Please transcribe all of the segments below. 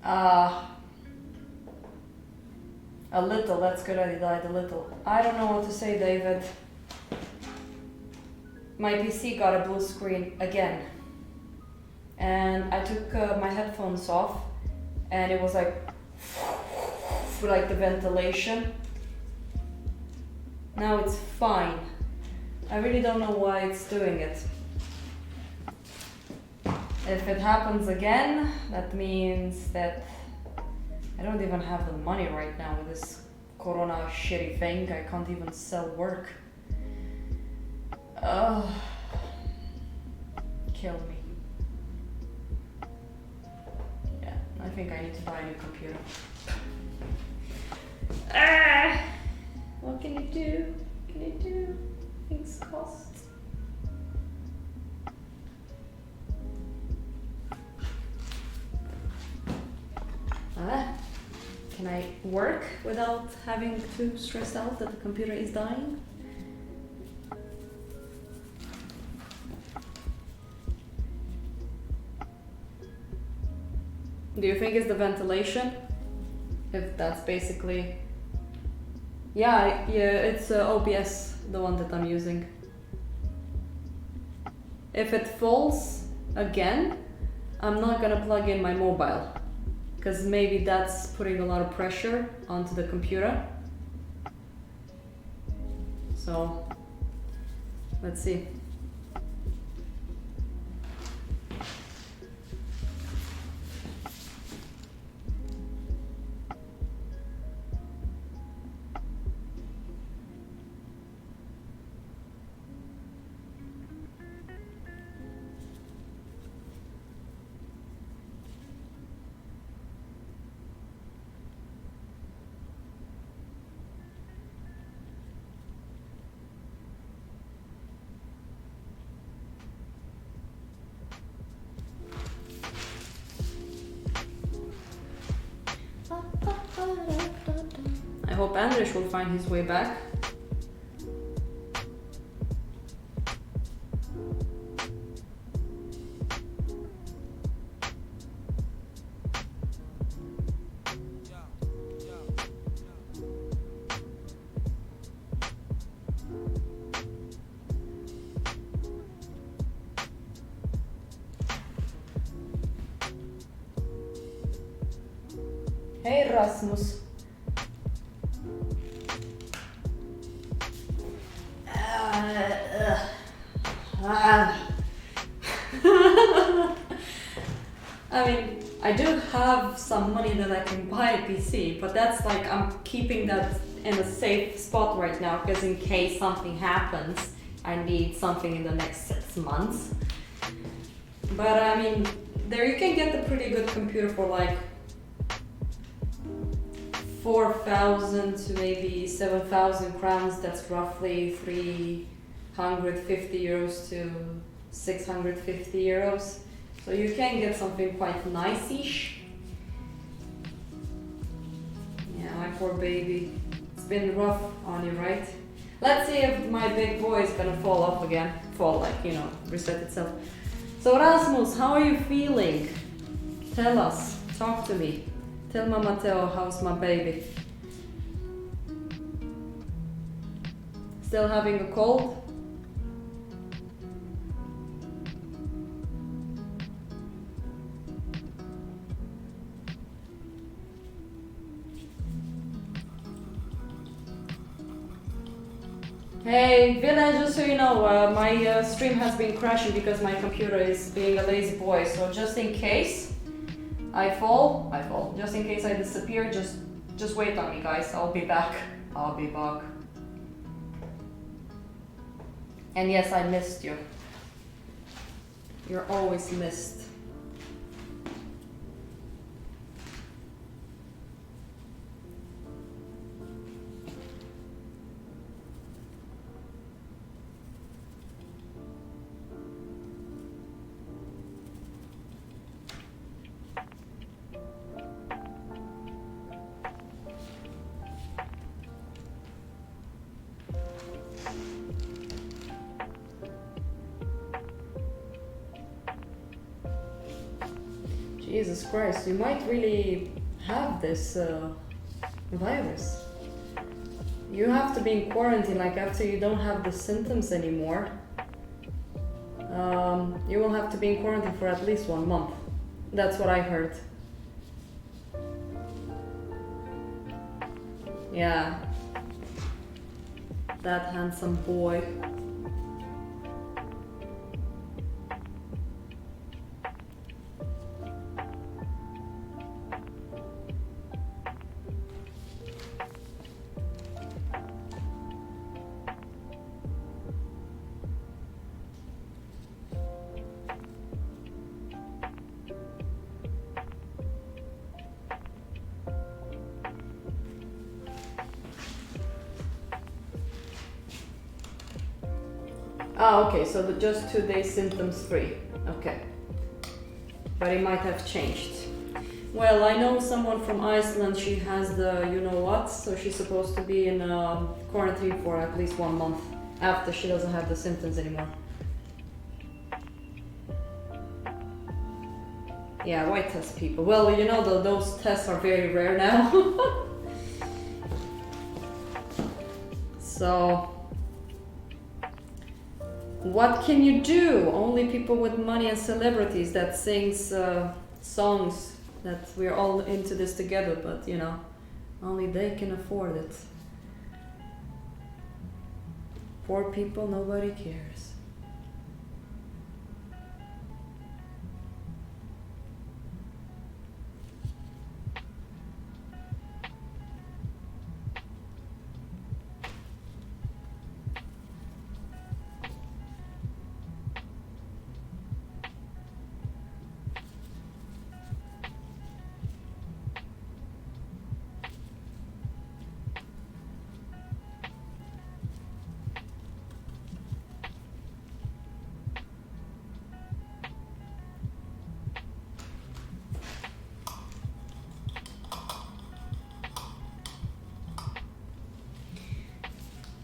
Uh, a little, that's good, I died a little. I don't know what to say, David. My PC got a blue screen again. And I took my headphones off and it was like the ventilation. Now it's fine. I really don't know why it's doing it. If it happens again, that means that I don't even have the money right now with this corona shitty thing. I can't even sell work. Kill me. Yeah, I think I need to buy a new computer. What can you do? What can you do? Things cost. Can I work without having to stress out that the computer is dying? Do you think it's the ventilation? If that's basically... Yeah, it's OBS, the one that I'm using. If it falls again, I'm not gonna plug in my mobile, because maybe that's putting a lot of pressure onto the computer. So, let's see. I hope Andres will find his way back. Hey Rasmus. I mean, I do have some money that I can buy a PC, but that's like, I'm keeping that in a safe spot right now, because in case something happens, I need something in the next 6 months. But I mean, there you can get a pretty good computer for like 4,000 to maybe 7,000 crowns. That's roughly 350 euros to 650 euros. So you can get something quite nice-ish. Yeah, my poor baby. It's been rough on you, right? Let's see if my big boy is gonna fall off again. Fall, like, you know, reset itself. So Rasmus, how are you feeling? Tell us, talk to me. Tell Mama Theo how's my baby. Still having a cold? Hey, Village, just so you know, my stream has been crashing because my computer is being a lazy boy. So just in case I fall. Just in case I disappear, just wait on me, guys. I'll be back. I'll be back. And yes, I missed you. You're always missed. Jesus Christ, you might really have this virus. You have to be in quarantine, like after you don't have the symptoms anymore. You will have to be in quarantine for at least 1 month. That's what I heard. Yeah. That handsome boy. Ah, okay, so just 2 days symptoms free. Okay. But it might have changed. Well, I know someone from Iceland, she has the you know what, so she's supposed to be in quarantine for at least 1 month after she doesn't have the symptoms anymore. Yeah, why test people? Well, you know, those tests are very rare now. So, what can you do? Only people with money and celebrities that sings songs that we're all into this together, but you know, only they can afford it. Poor people, nobody cares.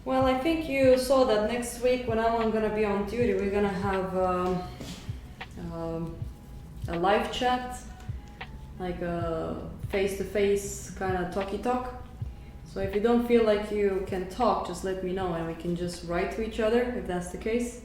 Well, I think you saw that next week when I'm gonna be on duty, we're gonna have a live chat, like a face-to-face kind of talky-talk. So if you don't feel like you can talk, just let me know and we can just write to each other if that's the case.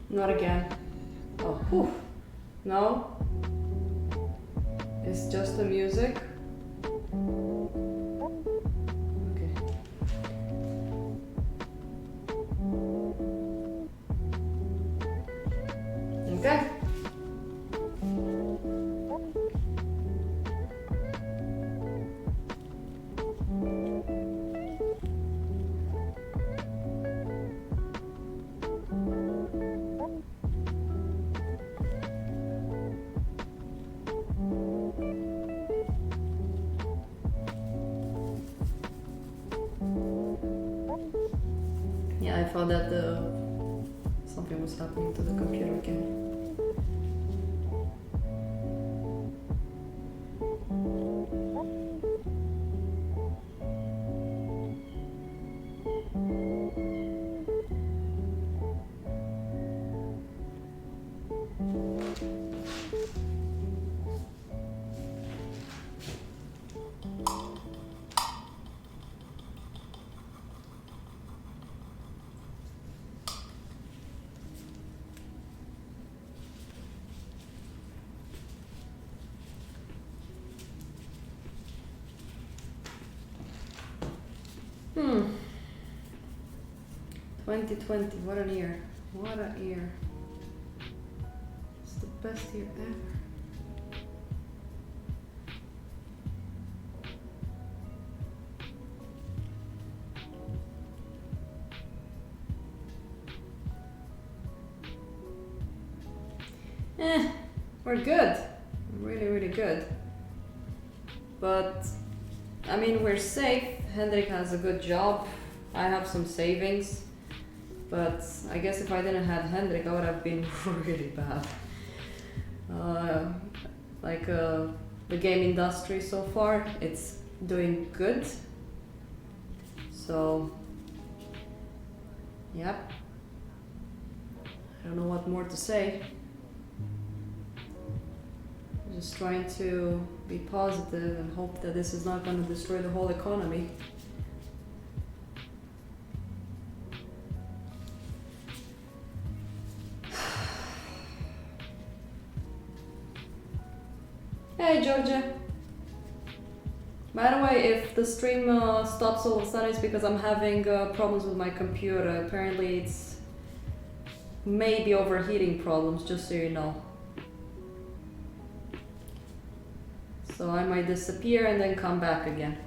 Not again. Oh, whew. No. It's just the music. Okay. Okay. Yeah, I thought that something was happening to the computer again. Hmm. 2020, what a year. What a year. It's the best year ever. We're good. Really, really good. But, I mean, we're safe. Hendrik has a good job. I have some savings. But I guess if I didn't have Hendrik, I would have been really bad. The game industry so far, it's doing good. So, yep. I don't know what more to say. Just trying to be positive and hope that this is not going to destroy the whole economy. Hey Georgia. By the way, if the stream stops all of a sudden, it's because I'm having problems with my computer. Apparently it's maybe overheating problems, just so you know. So I might disappear and then come back again.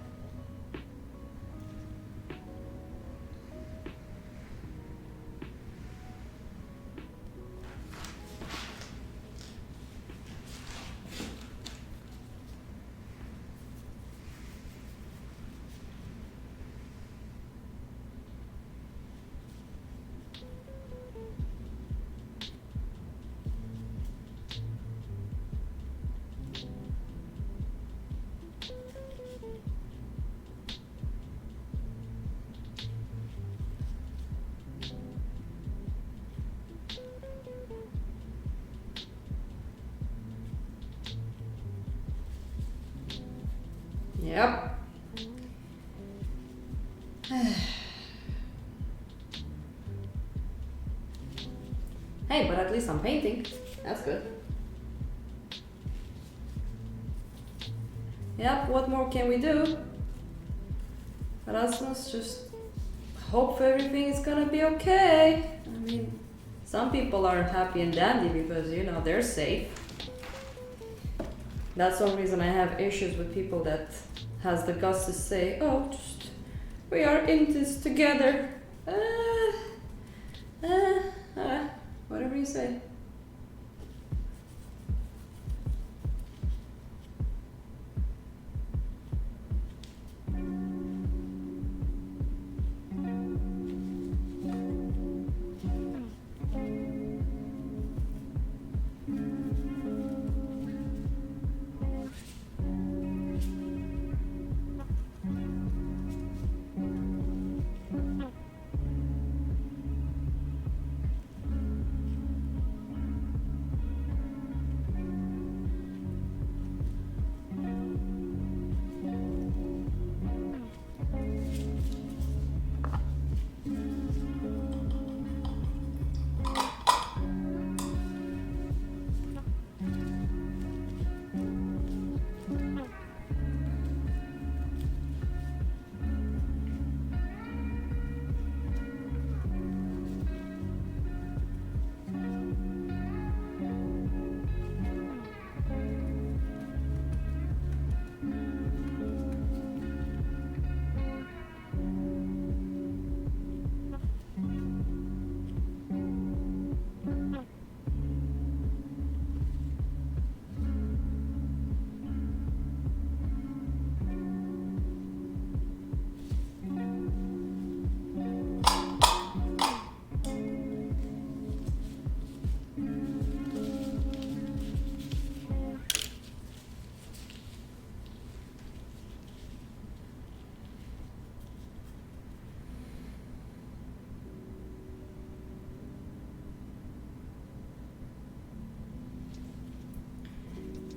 Yep. Hey, but at least I'm painting. That's good. Yep, what more can we do? Rasmus, just hope everything is gonna be okay. I mean, some people are happy and dandy because, you know, they're safe. That's one reason I have issues with people that has the guts to say, oh, just, we are in this together. Whatever you say.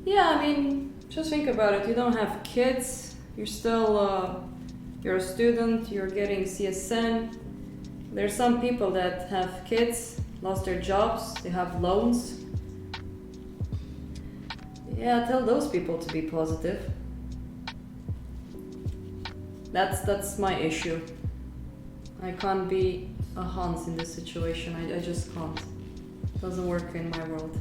Yeah, I mean, just think about it. You don't have kids. You're still, you're a student. You're getting CSN. There's some people that have kids, lost their jobs. They have loans. Yeah, tell those people to be positive. That's my issue. I can't be a Hans in this situation. I just can't. Doesn't work in my world.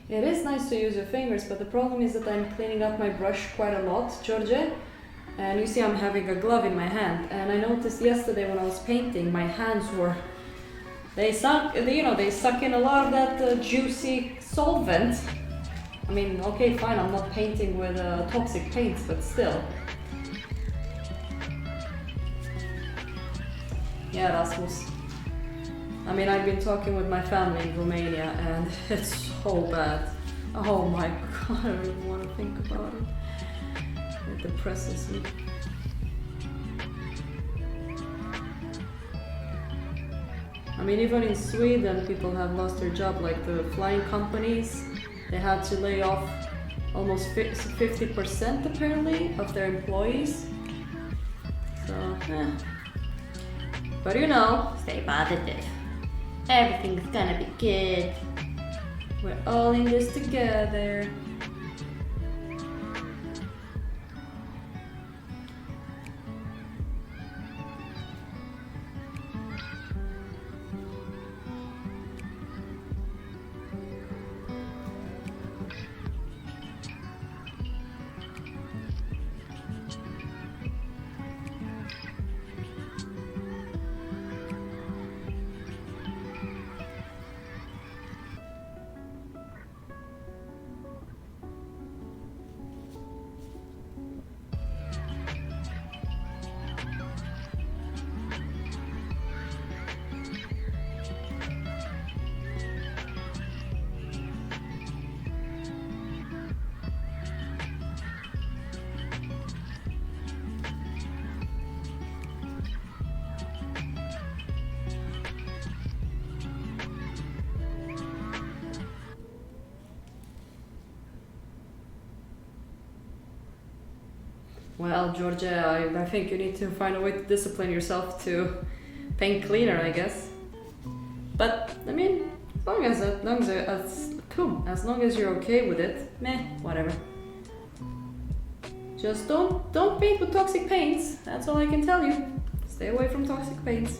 It is nice to use your fingers, but the problem is that I'm cleaning up my brush quite a lot, George. And you see I'm having a glove in my hand. And I noticed yesterday when I was painting, my hands were... They suck in a lot of that juicy solvent. I mean, okay, fine, I'm not painting with toxic paints, but still. Yeah, Rasmus. I mean, I've been talking with my family in Romania and it's so bad. Oh my god, I don't even want to think about it. It depresses me. I mean, even in Sweden, people have lost their job, like the flying companies. They had to lay off almost 50% apparently of their employees. So, But you know, stay positive. Everything's gonna be good. We're all in this together. Well, Georgia, I think you need to find a way to discipline yourself to paint cleaner, I guess. But I mean, as long as you're okay with it, meh, whatever. Just don't paint with toxic paints. That's all I can tell you. Stay away from toxic paints.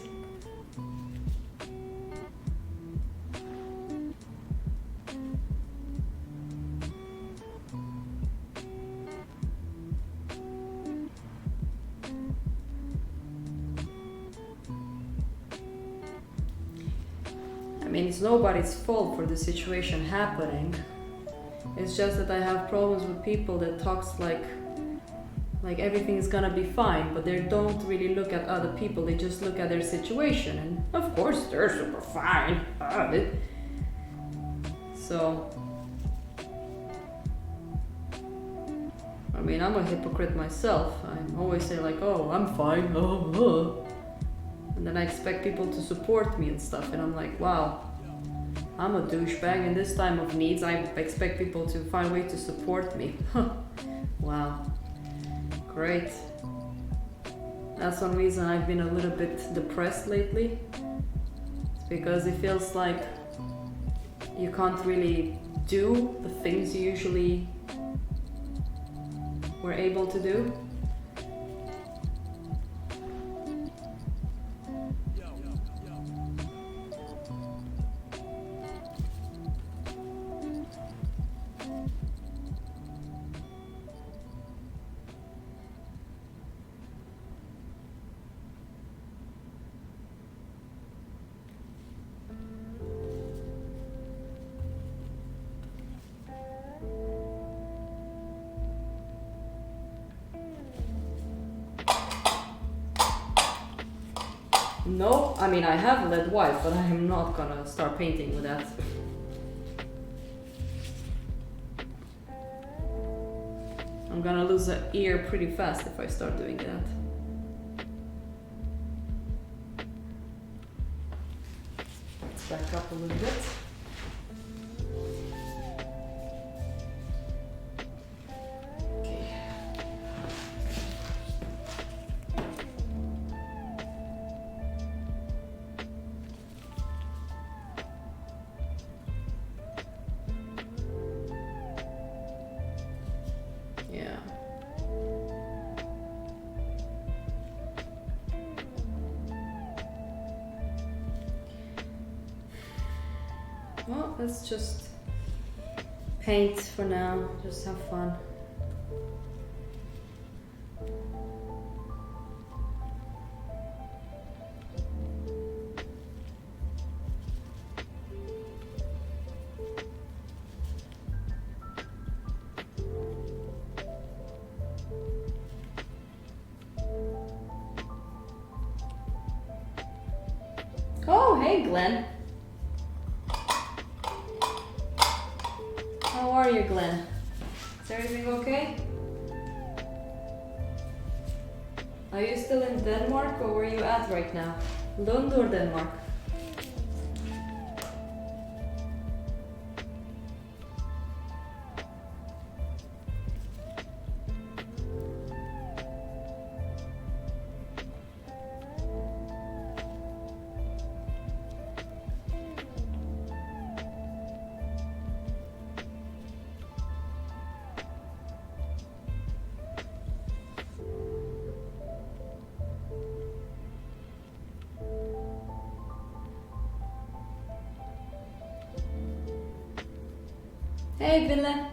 I mean, it's nobody's fault for the situation happening. It's just that I have problems with people that talks like everything is gonna be fine, but they don't really look at other people. They just look at their situation, and of course they're super fine. So, I mean, I'm a hypocrite myself. I always say like, oh, I'm fine. And then I expect people to support me and stuff, and I'm like, wow, I'm a douchebag in this time of needs. I expect people to find a way to support me. Wow, great. That's one reason I've been a little bit depressed lately. It's because it feels like you can't really do the things you usually were able to do. No, I mean I have lead white, but I am not gonna start painting with that. I'm gonna lose an ear pretty fast if I start doing that. Let's back up a little bit. Yeah. Well, let's just paint for now, just have fun. Oh, hey Glenn. How are you, Glenn? Is everything okay? Are you still in Denmark or where are you at right now? Lund or Denmark? Hey Ville,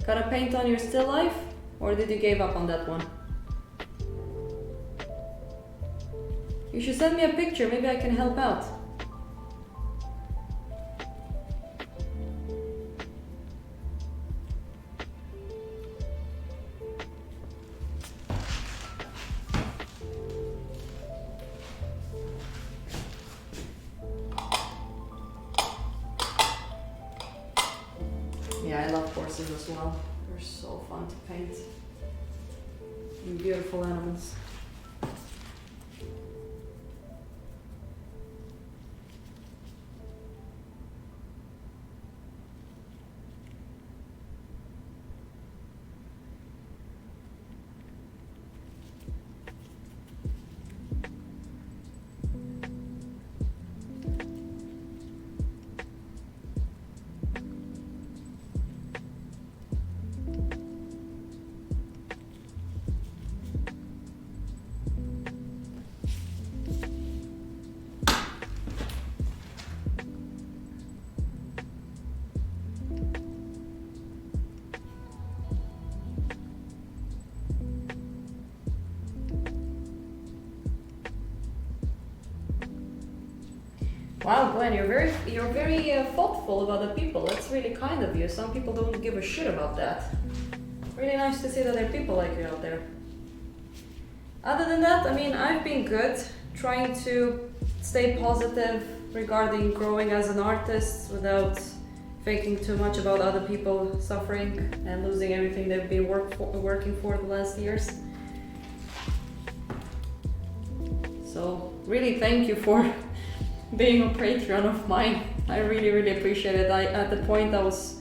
got a paint on your still life? Or did you give up on that one? You should send me a picture, maybe I can help out. Yeah, I love horses as well. They're so fun to paint. And beautiful animals. Wow, Glenn, you're very thoughtful of other people. That's really kind of you. Some people don't give a shit about that. Really nice to see that there are people like you out there. Other than that, I mean, I've been good, trying to stay positive regarding growing as an artist without thinking too much about other people suffering and losing everything they've been working for the last years. So really thank you for being a Patreon of mine. I really appreciate it. At the point I was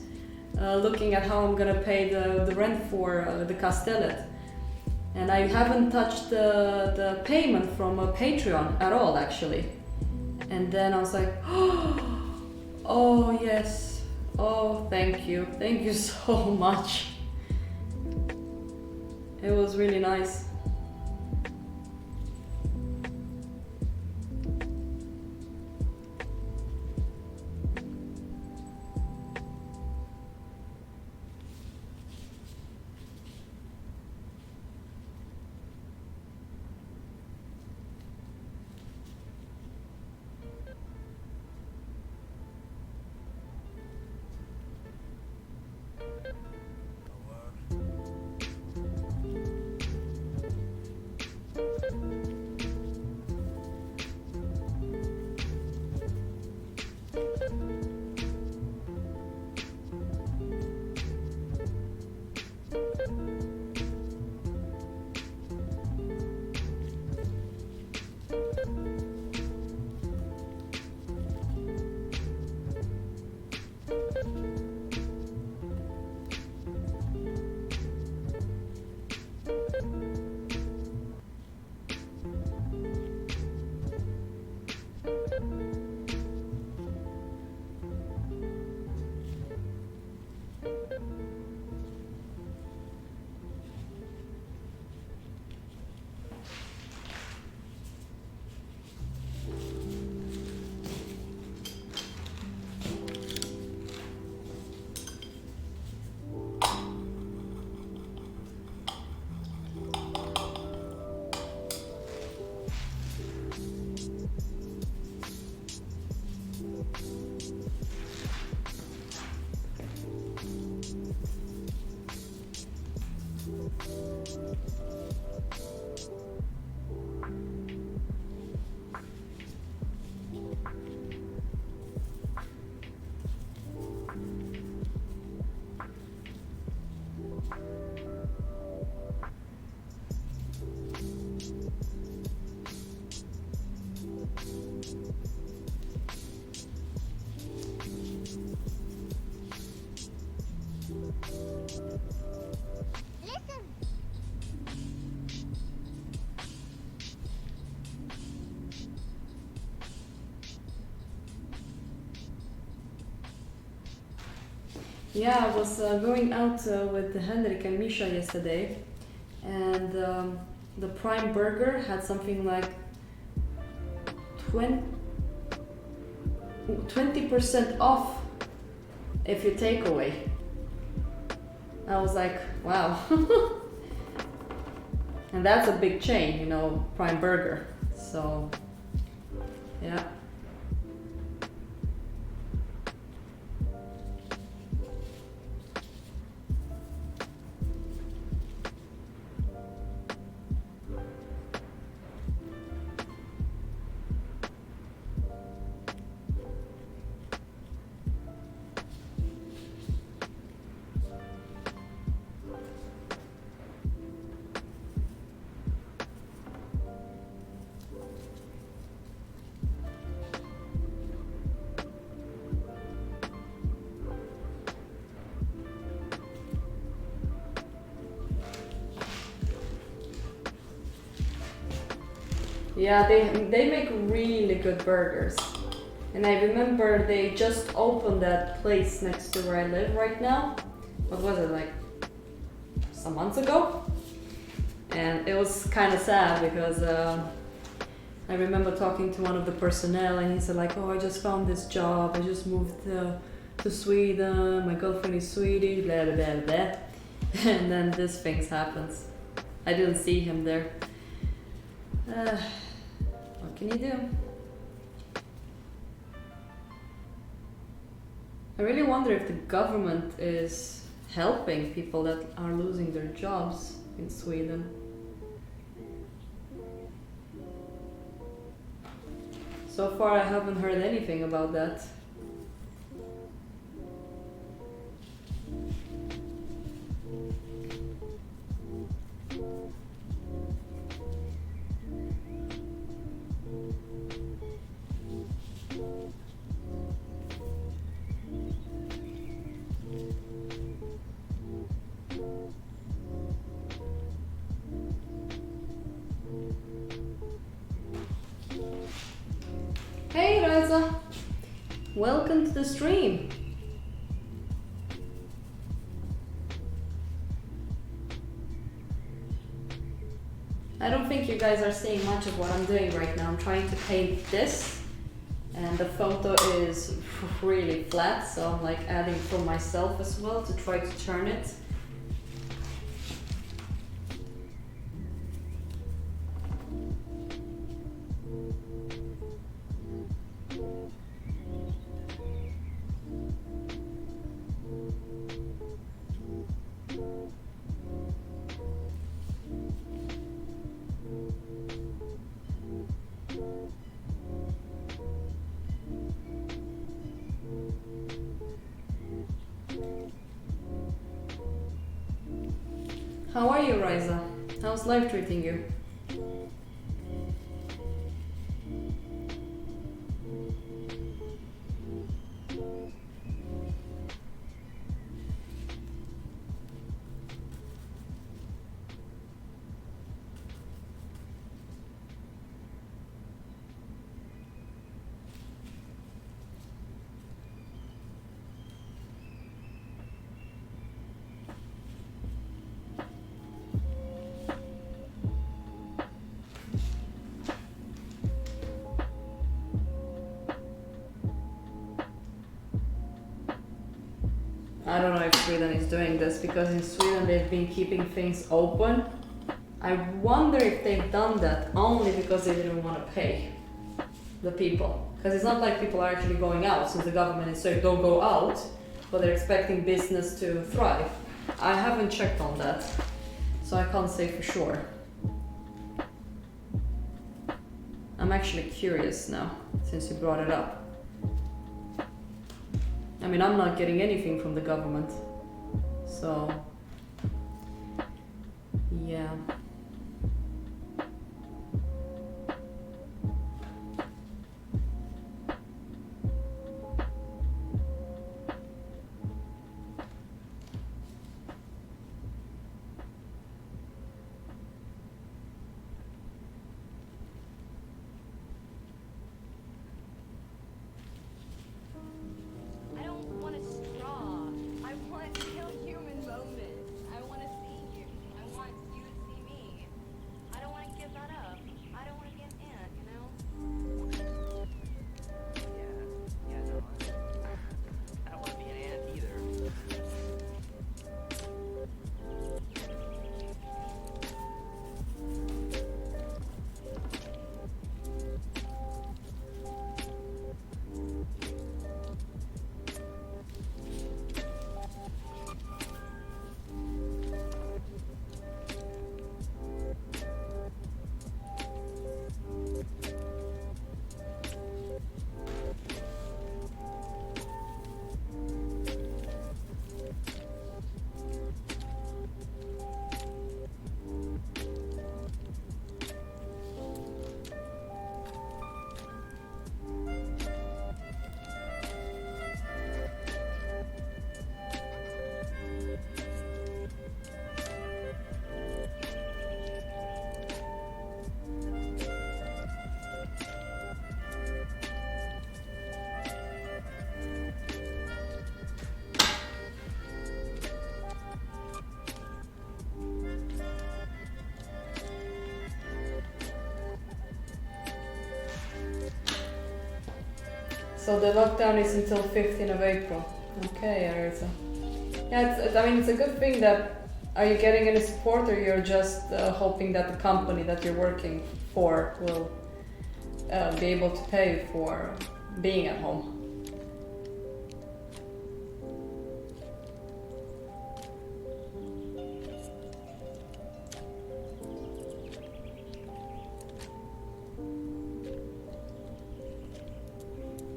looking at how I'm gonna pay the rent for the Castellet, and I haven't touched the payment from a Patreon at all actually. And then I was like, oh yes, oh thank you so much. It was really nice. Yeah, I was going out with Henrik and Misha yesterday, and the Prime Burger had something like 20% off if you take away. I was like, wow. And that's a big chain, you know, Prime Burger. So, yeah. Yeah, they make really good burgers. And I remember they just opened that place next to where I live right now. What was it, like some months ago? And it was kind of sad because I remember talking to one of the personnel and he said like, oh, I just found this job, I just moved to Sweden, my girlfriend is Swedish, blah blah blah blah. And then this thing happens. I didn't see him there. What can you do? I really wonder if the government is helping people that are losing their jobs in Sweden. So far I haven't heard anything about that. Hey Raza! Welcome to the stream! I don't think you guys are seeing much of what I'm doing right now. I'm trying to paint this and the photo is really flat, so I'm like adding from myself as well to try to turn it. How are you, Riza? How's life treating you? I don't know if Sweden is doing this because in Sweden they've been keeping things open. I wonder if they've done that only because they didn't want to pay the people. Because it's not like people are actually going out since the government is saying don't go out, but they're expecting business to thrive. I haven't checked on that, so I can't say for sure. I'm actually curious now since you brought it up. I mean, I'm not getting anything from the government, so yeah. So the lockdown is until 15th of April. Okay, Arisa. Yeah, I mean, it's a good thing that, are you getting any support, or you're just hoping that the company that you're working for will be able to pay for being at home?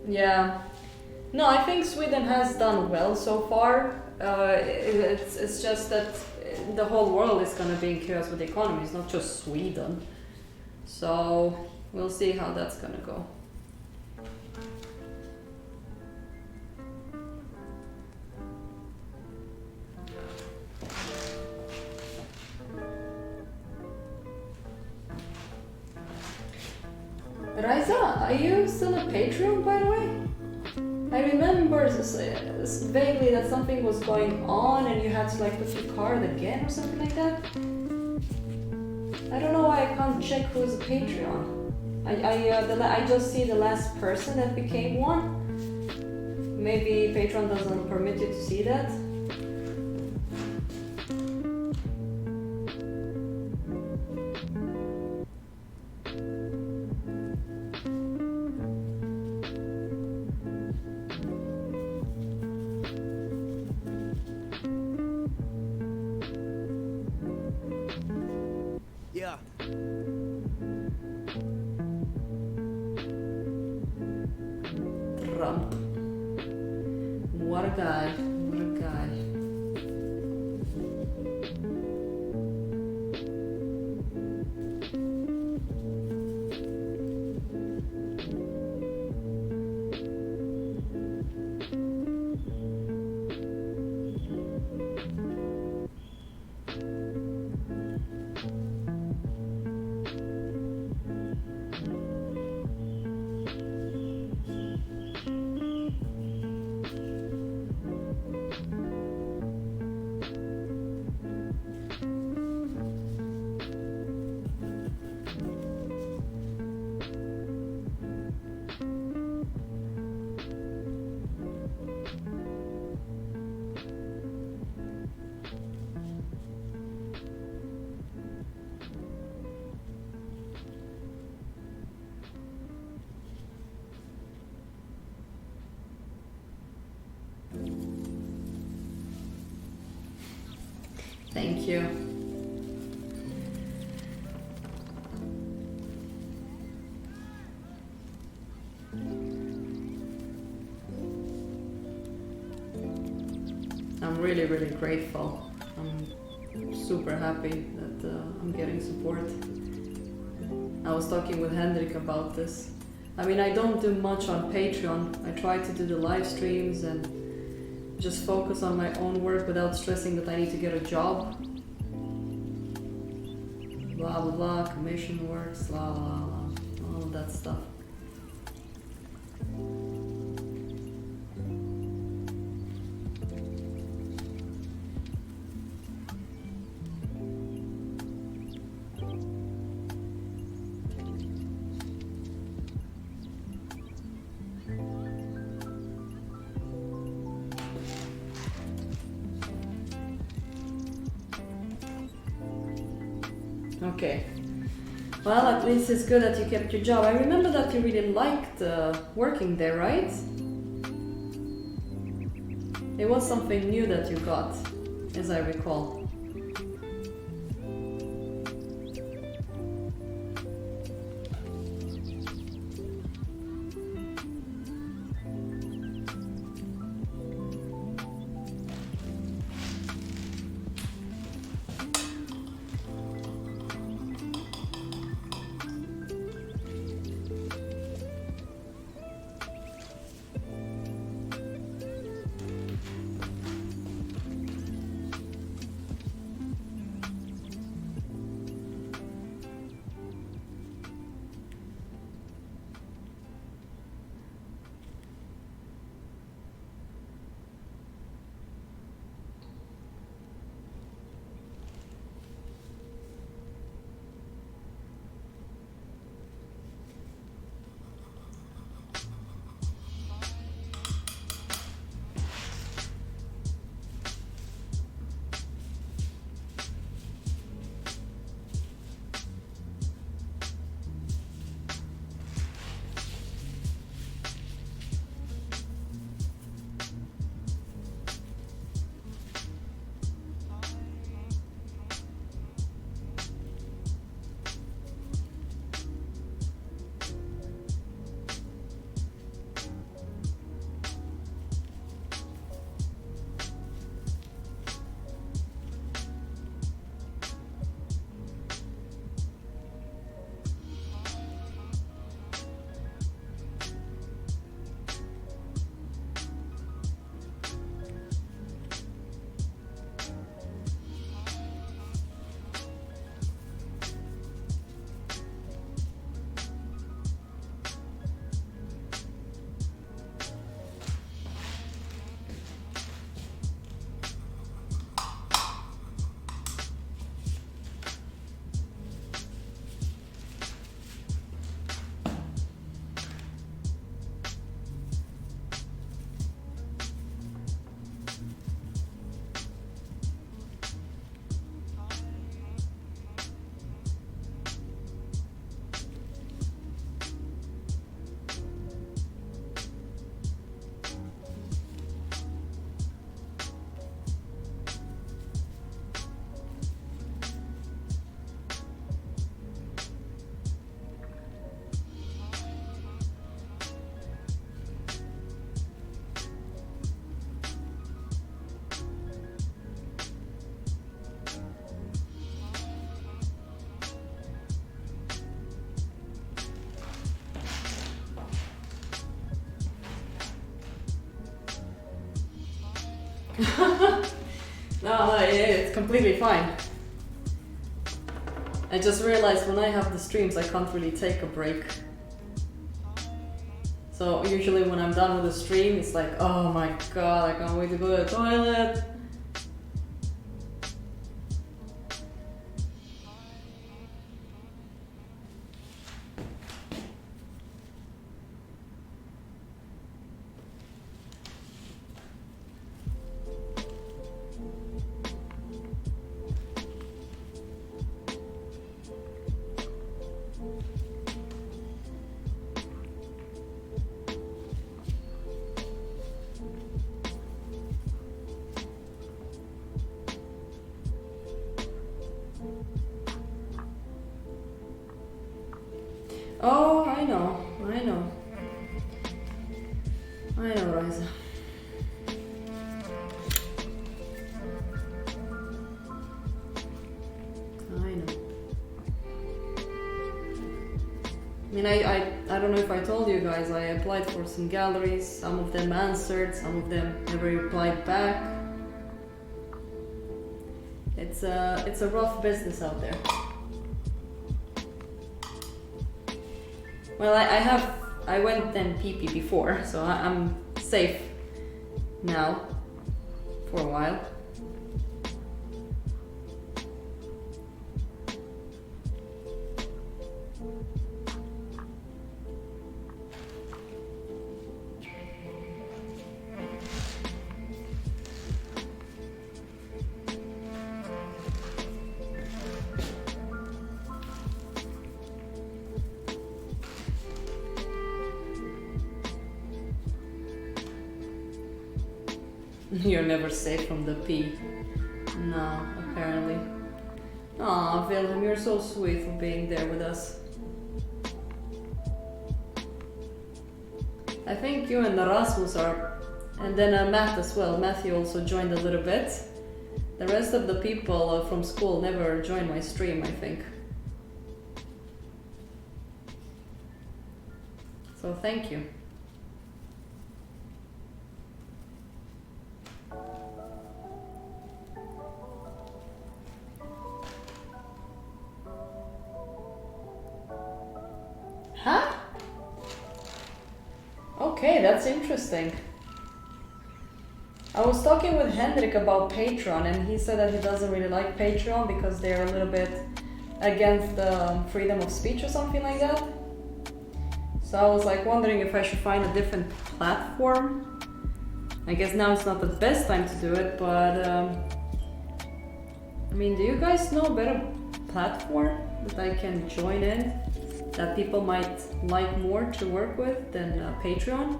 Yeah. No, I think Sweden has done well so far. It's just that the whole world is going to be in chaos with the economy. It's not just Sweden. So we'll see how that's going to go. Raisa, are you still a Patreon, by the way? I remember vaguely that something was going on and you had to like put your card again or something like that. I don't know why I can't check who's a Patreon. I just see the last person that became one. Maybe Patreon doesn't permit you to see that. Yeah. Trump. What a guy. What a guy. Thank you. I'm really, really grateful. I'm super happy that I'm getting support. I was talking with Hendrik about this. I mean, I don't do much on Patreon. I try to do the live streams and just focus on my own work without stressing that I need to get a job. Blah blah blah, commission works, blah blah blah, all of that stuff. Okay. Well, at least it's good that you kept your job. I remember that you really liked working there, right? It was something new that you got, as I recall. No, it's completely fine. I just realized when I have the streams, I can't really take a break. So usually when I'm done with the stream, it's like, oh my god, I can't wait to go to the toilet. Oh, I know, Riza. I know. I mean, I don't know if I told you guys, I applied for some galleries, some of them answered, some of them never replied back. It's a rough business out there. Well, I went NPP before, so I'm safe now for a while. You're never safe from the P. No, apparently. Aw, Wilhelm, you're so sweet for being there with us. I think you and Rasmus are, and then Matt as well. Matthew also joined a little bit. The rest of the people from school never joined my stream, I think. So thank you. Huh? Okay, that's interesting. I was talking with Hendrik about Patreon, and he said that he doesn't really like Patreon because they're a little bit against the freedom of speech or something like that. So I was like wondering if I should find a different platform. I guess now it's not the best time to do it, but I mean, do you guys know a better platform that I can join in that people might like more to work with than Patreon?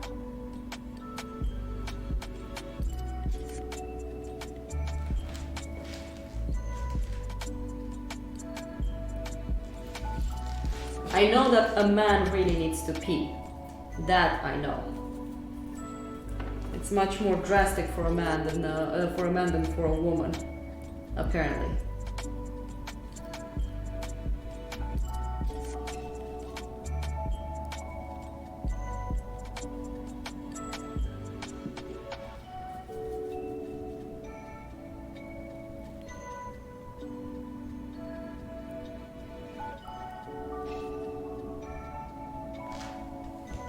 I know that a man really needs to pee. That I know. It's much more drastic for a man than for a woman, apparently.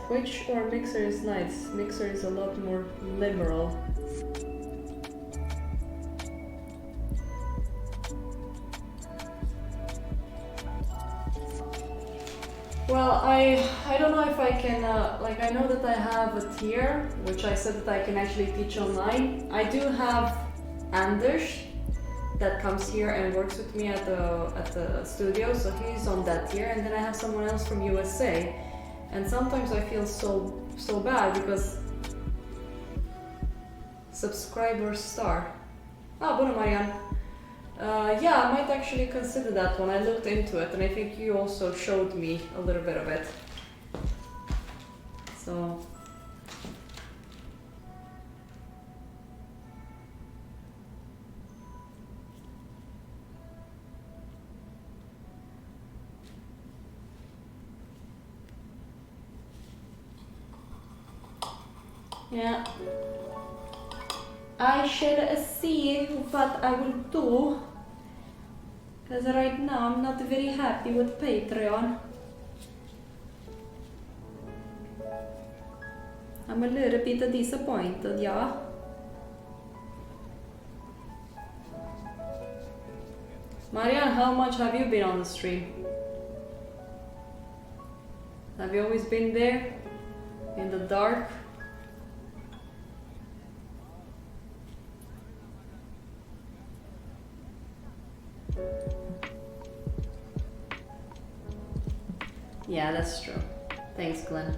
Twitch or Mixer is nice. Mixer is a lot more liberal. Well, I don't know if I can, like I know that I have a tier, which I said that I can actually teach online. I do have Anders that comes here and works with me at the studio, so he's on that tier, and then I have someone else from USA. And sometimes I feel so bad because subscriber star. Ah, bueno, Marianne. Yeah, I might actually consider that one. I looked into it, and I think you also showed me a little bit of it. So. Yeah. I shall see what I will do. Because right now I'm not very happy with Patreon. I'm a little bit disappointed, yeah. Marianne, how much have you been on the stream? Have you always been there? In the dark? Yeah, that's true. Thanks, Glenn.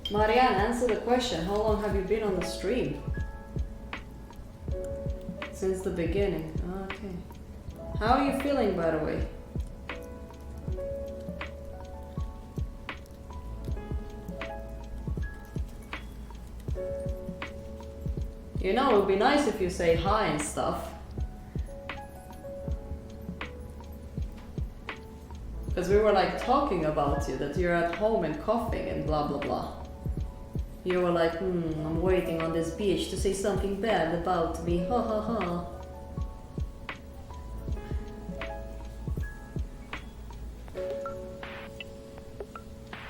Marianne, answer the question. How long have you been on the stream? Since the beginning. Okay. How are you feeling, by the way? You know, it would be nice if you say hi and stuff. Because we were like talking about you, that you're at home and coughing and blah blah blah. You were like, I'm waiting on this bitch to say something bad about me, ha ha ha.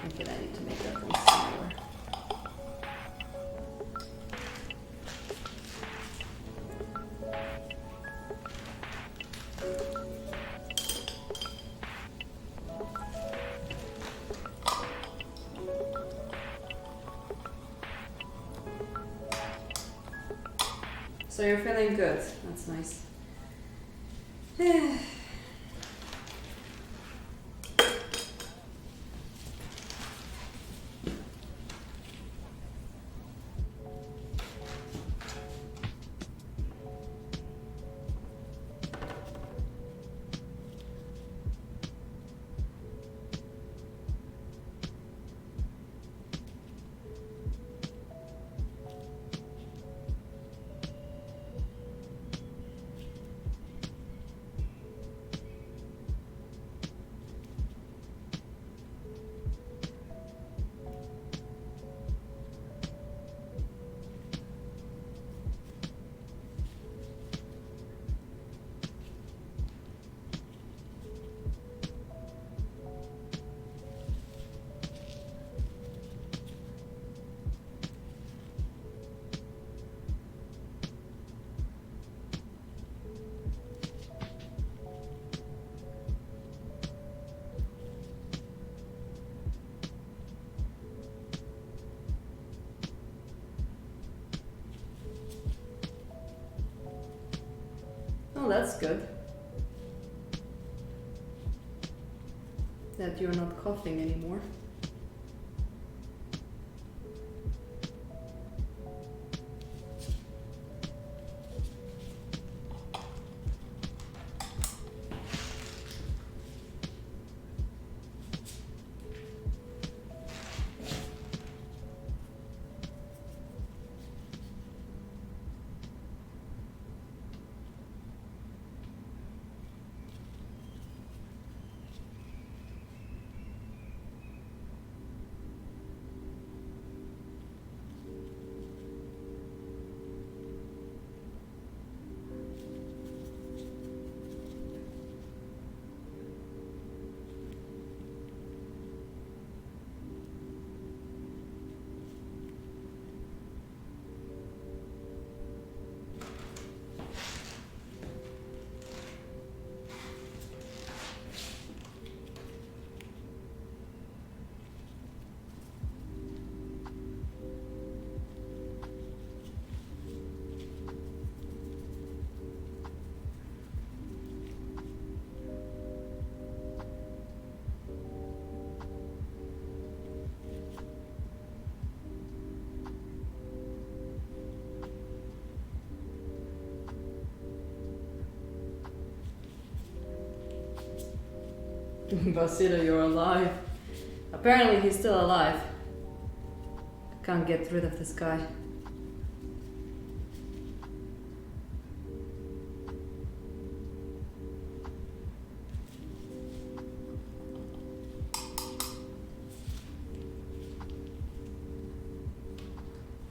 Okay, I need to make that one smaller. So you're feeling good. That's nice. Oh, that's good. That you're not coughing anymore. Vasily, you're alive. Apparently he's still alive. Can't get rid of this guy.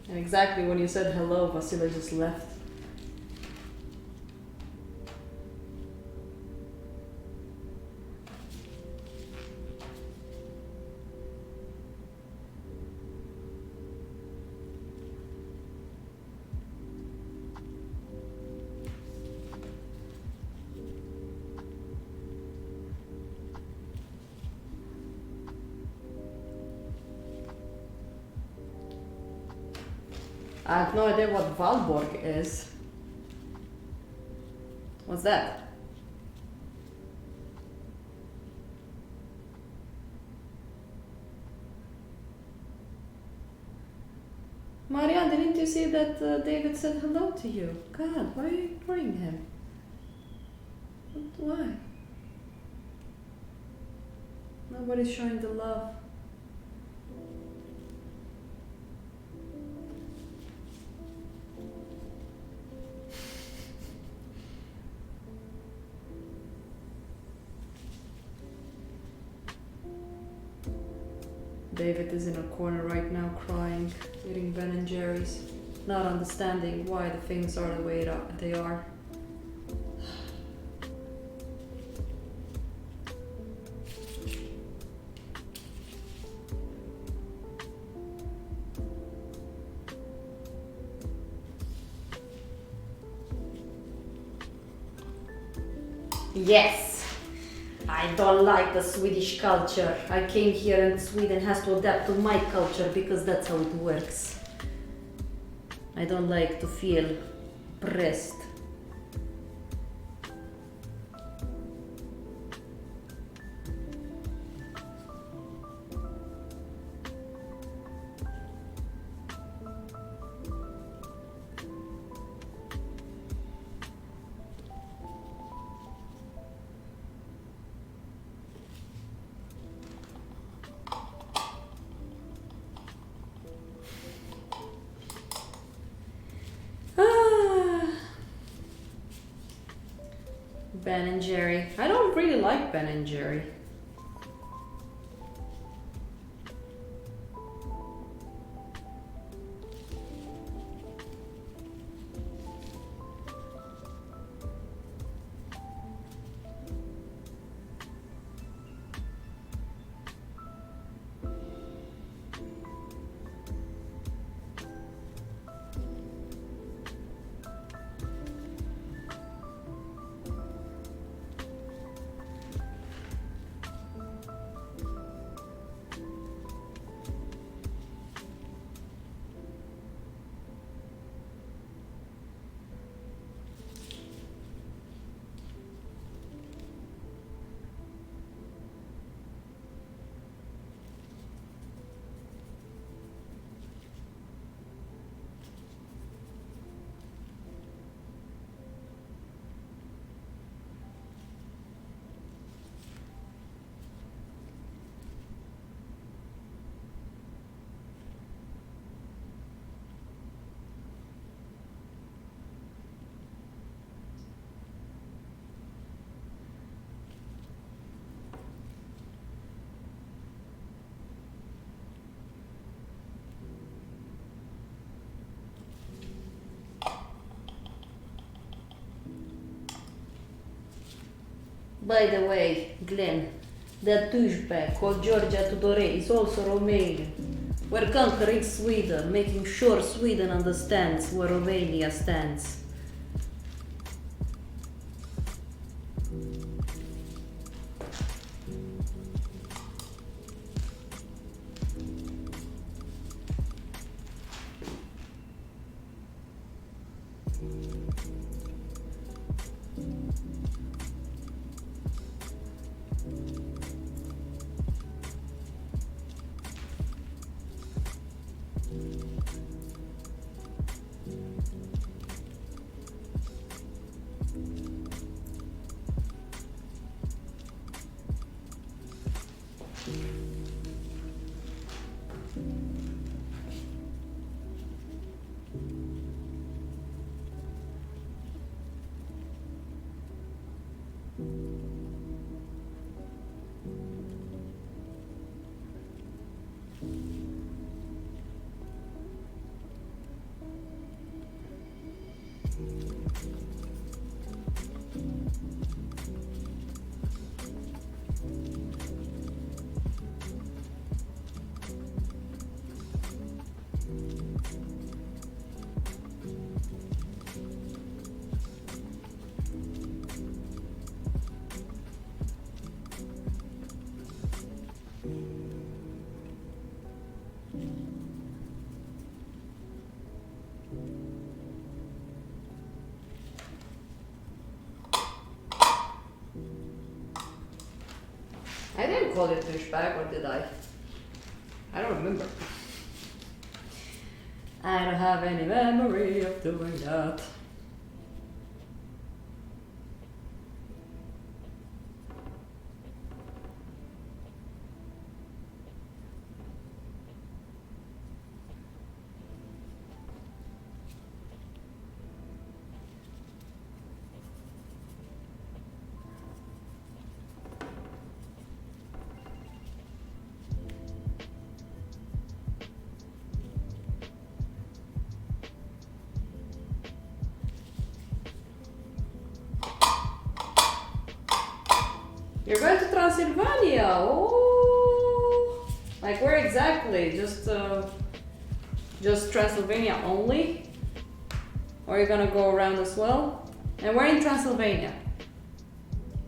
And exactly when you said hello, Vasily just left. I have no idea what Valborg is. What's that? Marianne, didn't you see that David said hello to you? God, why are you ignoring him? Why? Nobody's showing the love. David is in a corner right now crying, eating Ben and Jerry's, not understanding why the things are the way they are. Yes! I don't like the Swedish culture. I came here and Sweden has to adapt to my culture because that's how it works. I don't like to feel pressed. Ben and Jerry. I don't really like Ben and Jerry. By the way, Glenn, that douchebag called Georgia Tudore is also Romanian. We're conquering Sweden, making sure Sweden understands where Romania stands. I didn't call it douchebag, or did I? I don't remember. I don't have any memory of doing that. You're going to Transylvania. Oh, like where exactly? Just Transylvania only? Or are you gonna go around as well? And where in Transylvania?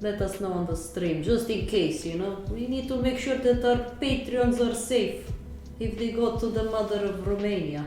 Let us know on the stream, just in case, you know. We need to make sure that our Patreons are safe if they go to the mother of Romania.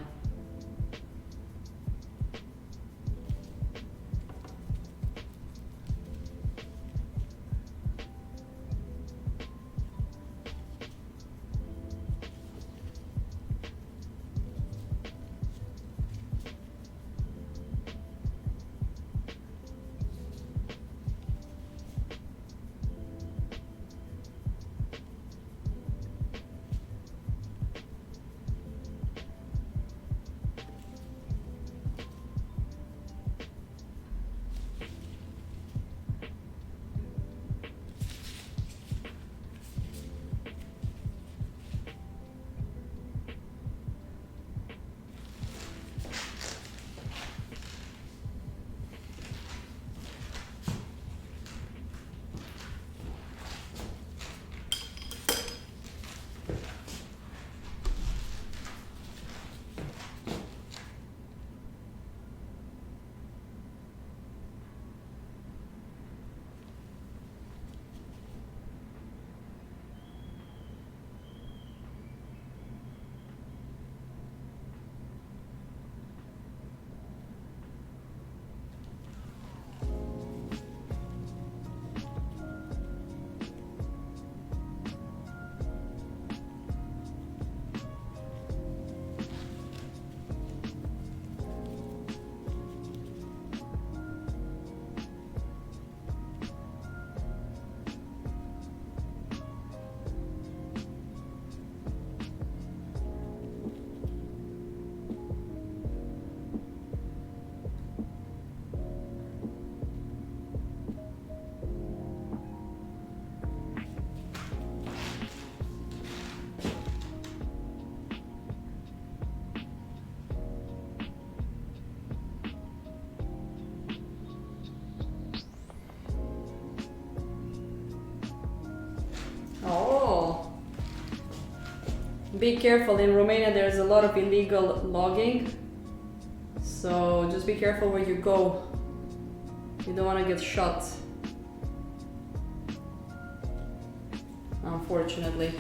Oh, be careful. In Romania there's a lot of illegal logging, so just be careful where you go. You don't want to get shot, unfortunately.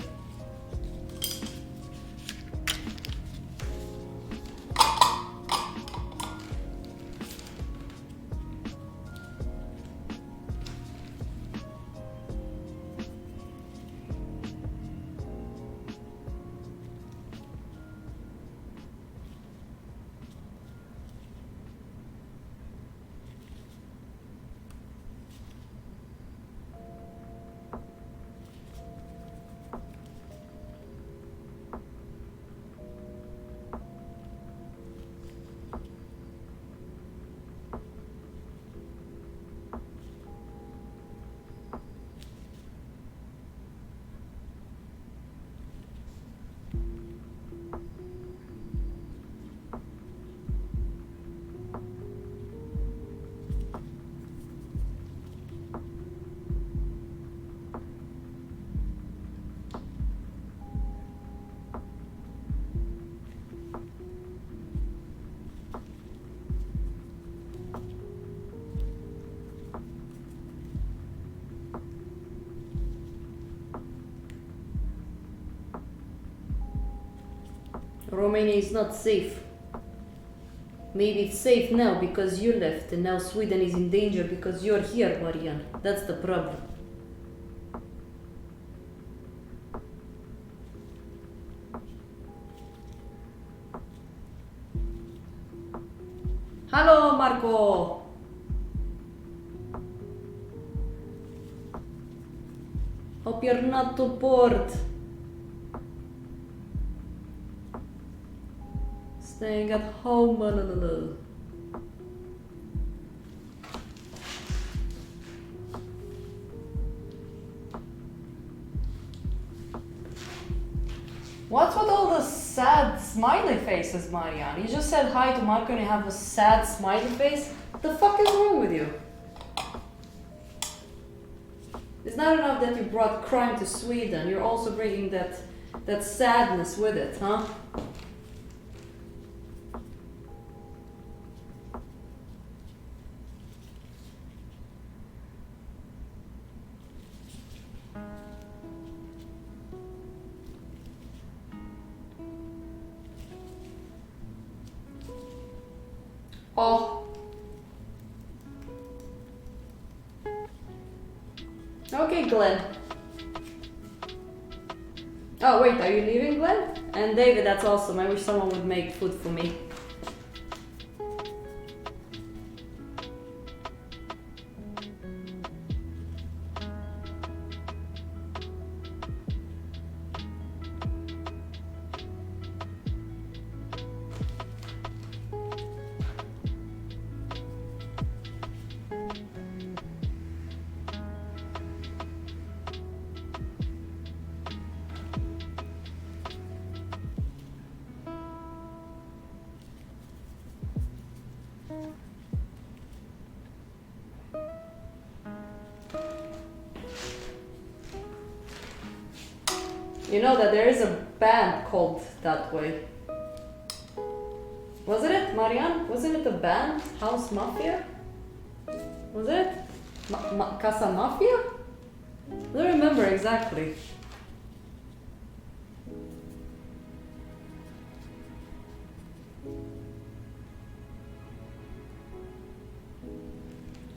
Romania is not safe. Maybe it's safe now because you left, and now Sweden is in danger because you're here, Marianne. That's the problem. Hello, Marco! Hope you're not too bored. Staying at home, What's with all the sad smiley faces, Marianne? You just said hi to Marco and you have a sad smiley face? What the fuck is wrong with you? It's not enough that you brought crime to Sweden, you're also bringing that sadness with it, huh? Oh. Okay, Glenn. Oh wait, are you leaving, Glenn? And David, that's awesome. I wish someone would make food for me. You know that there is a band called that way. Wasn't it, Marianne? Wasn't it a band? House Mafia? Was it? Casa Mafia? I don't remember exactly.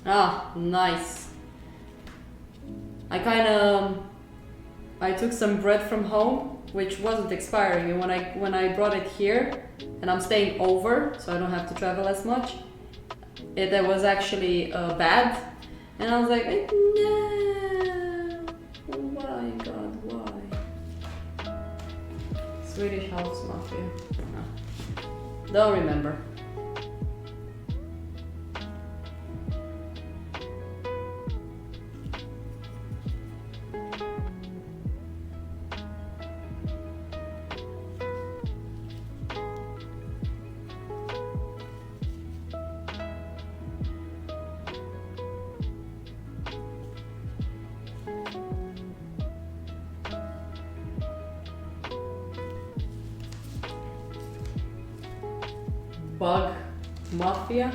Ah, nice. I took some bread from home, which wasn't expiring, and when I brought it here, and I'm staying over, so I don't have to travel as much, it was actually bad, and I was like, no, why, God, why? Swedish House Mafia. No. Don't remember. Bug Mafia.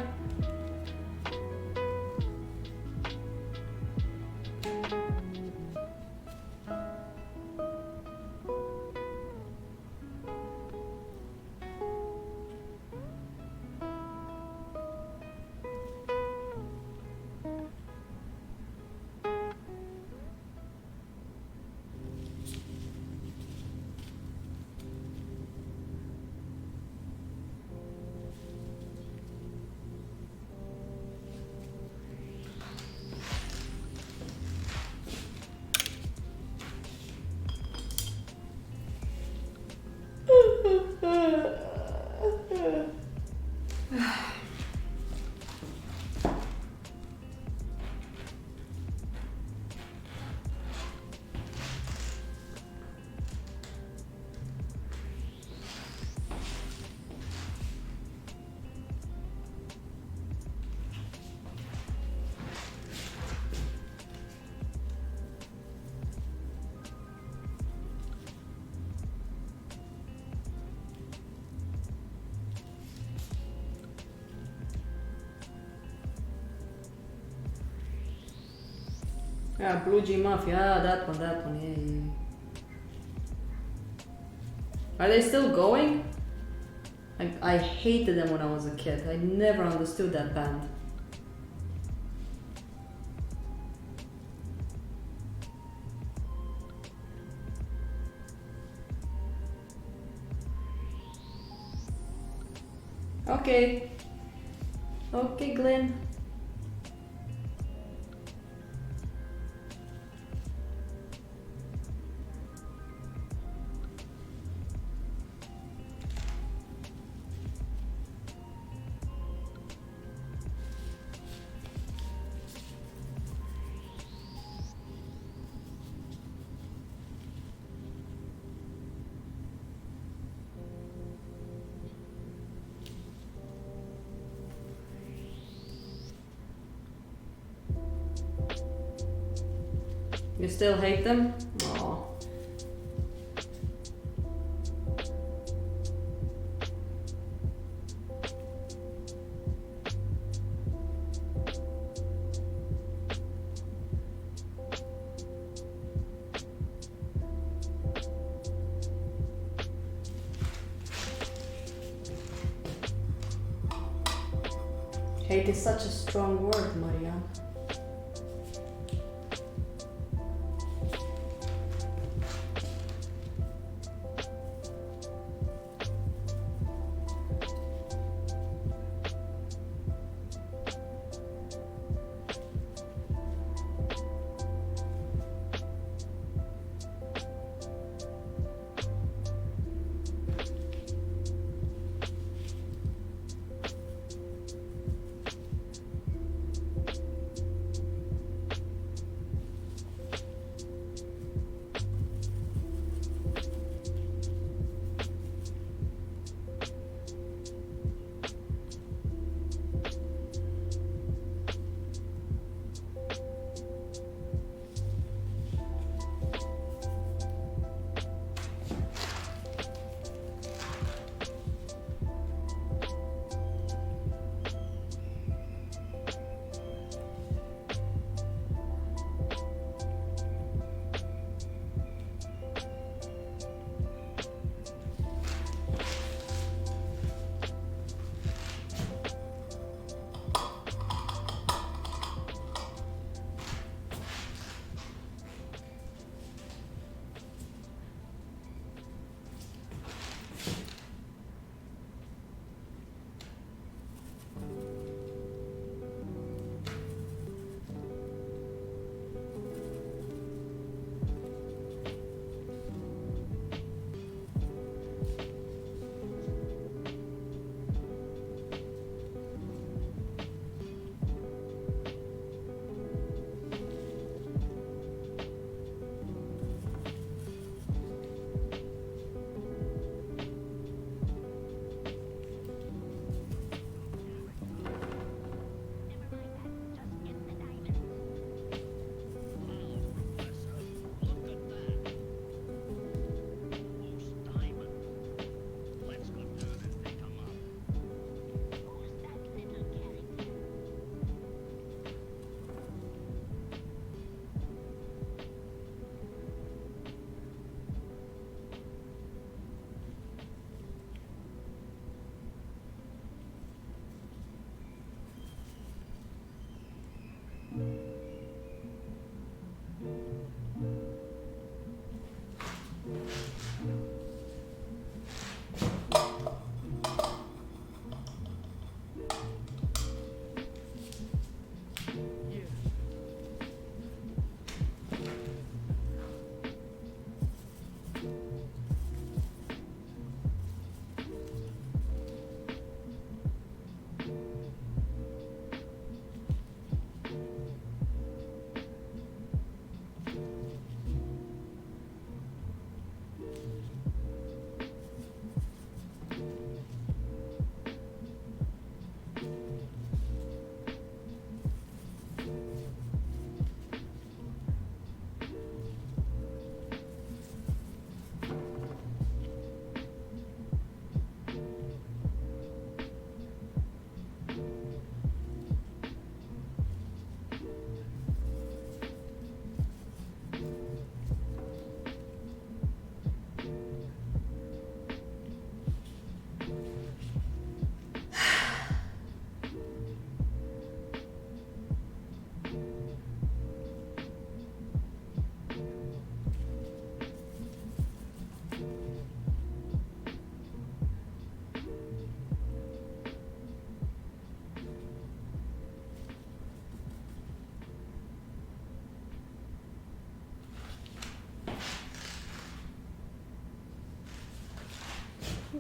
Yeah, Blue G Mafia, that one, yeah. Are they still going? I hated them when I was a kid. I never understood that band. Okay. Okay, Glenn. You still hate them? Oh. Hate is such a strong word, Marianne.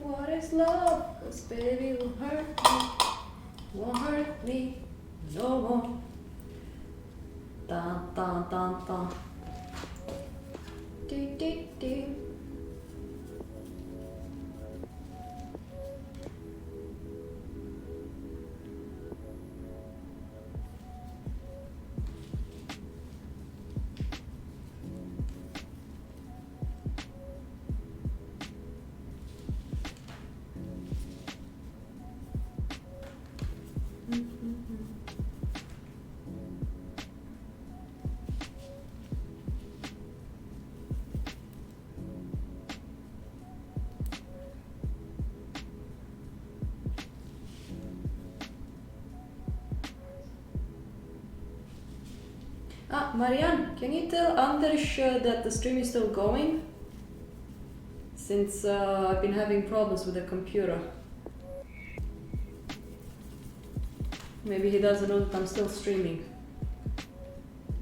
what is love, 'cause baby won't hurt me no more. Dun dun dun dun. Do do do. Marianne, can you tell Anders that the stream is still going? Since I've been having problems with the computer. Maybe he doesn't know that I'm still streaming.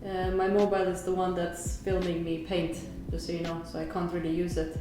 My mobile is the one that's filming me paint, just so you know, so I can't really use it.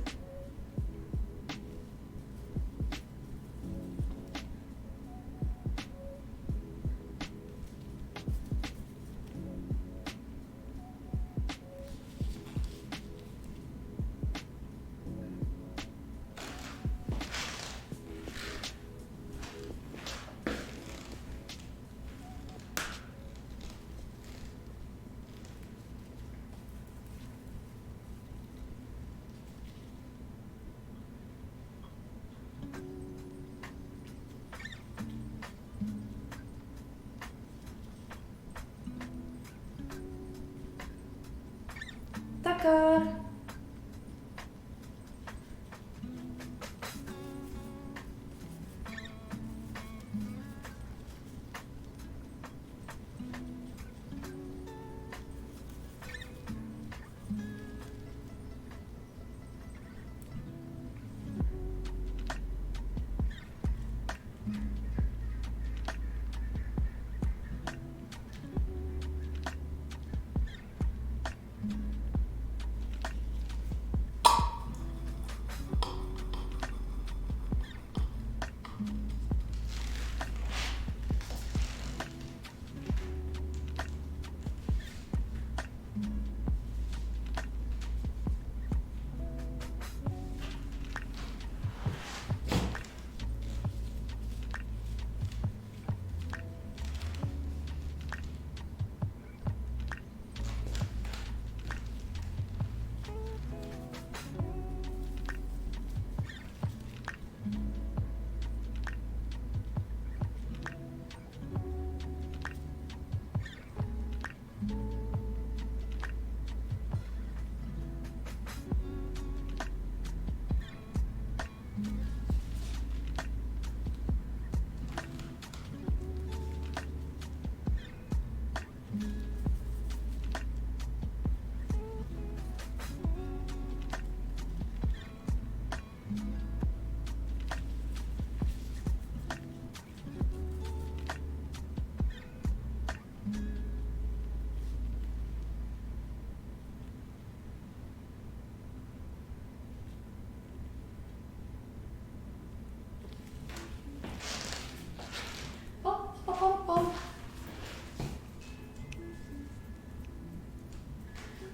Tackar!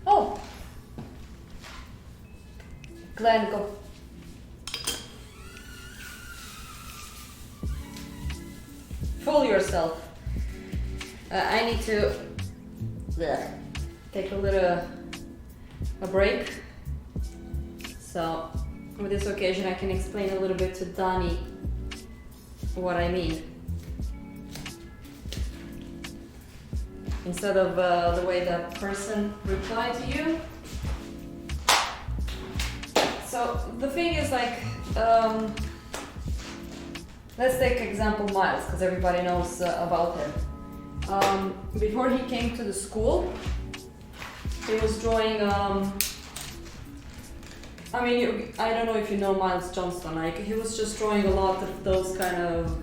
Oh! Glenn, go. Fool yourself. I need to take a break. So, with this occasion, I can explain a little bit to Dani what I mean. Instead of the way that person replied to you. So the thing is, like, let's take example Miles, because everybody knows about him. Before he came to the school, he was drawing. I mean, I don't know if you know Miles Johnston. Like, he was just drawing a lot of those kind of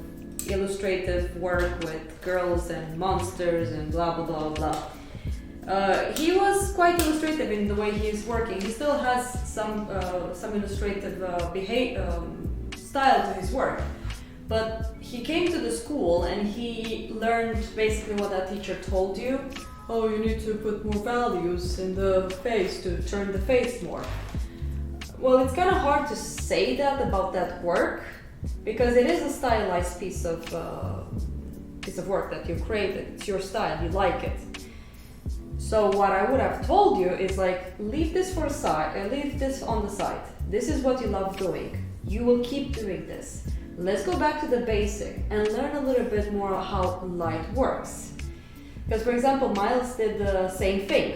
illustrative work with girls and monsters and blah blah blah blah. He was quite illustrative in the way he is working. He still has some illustrative style to his work. But he came to the school and he learned basically what that teacher told you. Oh, you need to put more values in the face to turn the face more. Well, it's kind of hard to say that about that work because it is a stylized piece of work that you created. It's your style, you like it. So what I would have told you is like, leave this for a side, leave this on the side. This is what you love doing. You will keep doing this. Let's go back to the basic and learn a little bit more how light works. Because for example, Miles did the same thing.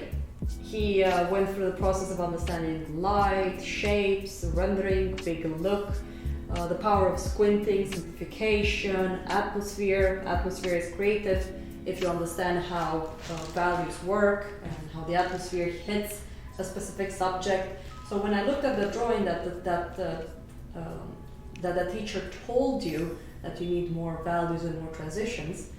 He went through the process of understanding light, shapes, rendering, big look, the power of squinting, simplification, atmosphere. Atmosphere is creative if you understand how values work and how the atmosphere hits a specific subject. So when I looked at the drawing that the teacher told you that you need more values and more transitions,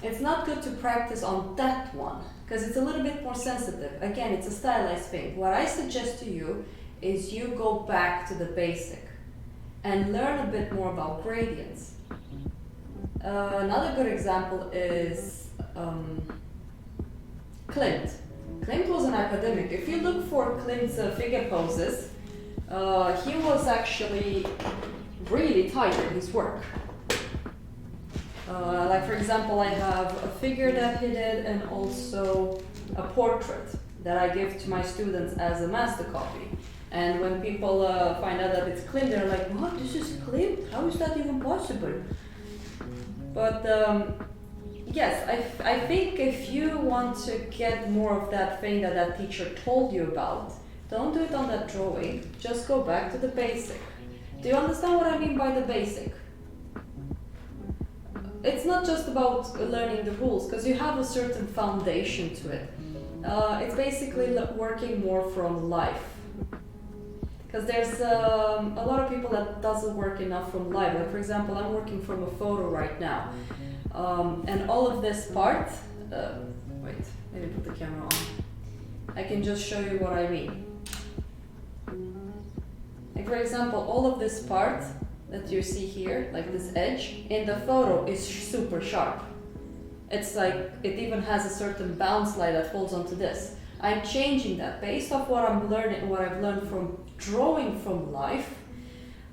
it's not good to practice on that one because it's a little bit more sensitive. Again, it's a stylized thing. What I suggest to you is you go back to the basic and learn a bit more about gradients. Another good example is Klimt. Klimt was an academic. If you look for Klimt's figure poses, he was actually really tight in his work. Like for example, I have a figure that he did and also a portrait that I give to my students as a master copy. And when people find out that it's Klimt, they're like, what, this is Klimt? How is that even possible? But yes, I think if you want to get more of that thing that that teacher told you about, don't do it on that drawing, just go back to the basic. Do you understand what I mean by the basic? It's not just about learning the rules, because you have a certain foundation to it. It's basically working more from life. Because there's a lot of people that doesn't work enough from life. Like for example, I'm working from a photo right now. And all of this part, wait, let me put the camera on. I can just show you what I mean. Like for example, all of this part that you see here, like this edge, in the photo is super sharp. It's like, it even has a certain bounce line that falls onto this. I'm changing that based off what I'm learning, what I've learned from drawing from life.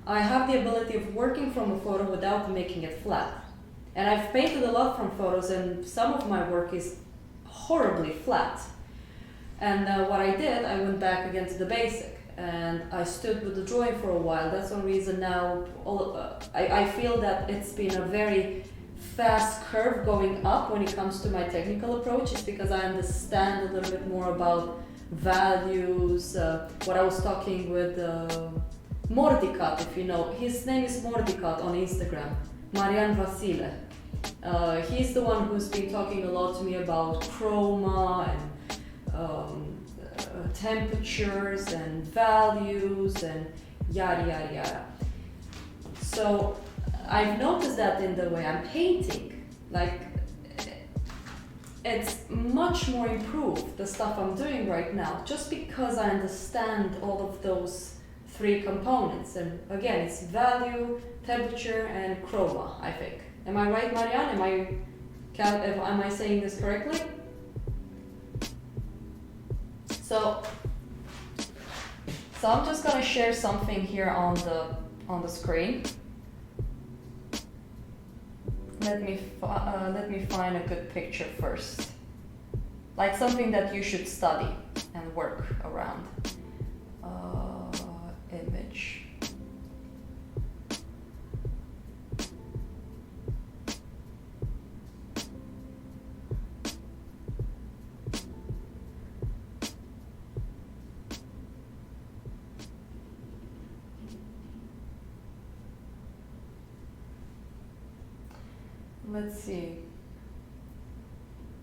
I have the ability of working from a photo without making it flat. And I've painted a lot from photos and some of my work is horribly flat. And what I did, I went back again to the basic. And I stood with the drawing for a while. That's one reason now I feel that it's been a very fast curve going up when it comes to my technical approach. It's because I understand a little bit more about values, what I was talking with Mordicat, if you know. His name is Mordicat on Instagram, Marian Vasile. He's the one who's been talking a lot to me about chroma and temperatures and values and yada yada yada. So I've noticed that in the way I'm painting, like it's much more improved, the stuff I'm doing right now, just because I understand all of those three components. And again, it's value, temperature and chroma, I think. Am I right, Marianne? Am I saying this correctly? So I'm just gonna share something here on the screen. Let me find a good picture first, like something that you should study and work around. Image. Let's see.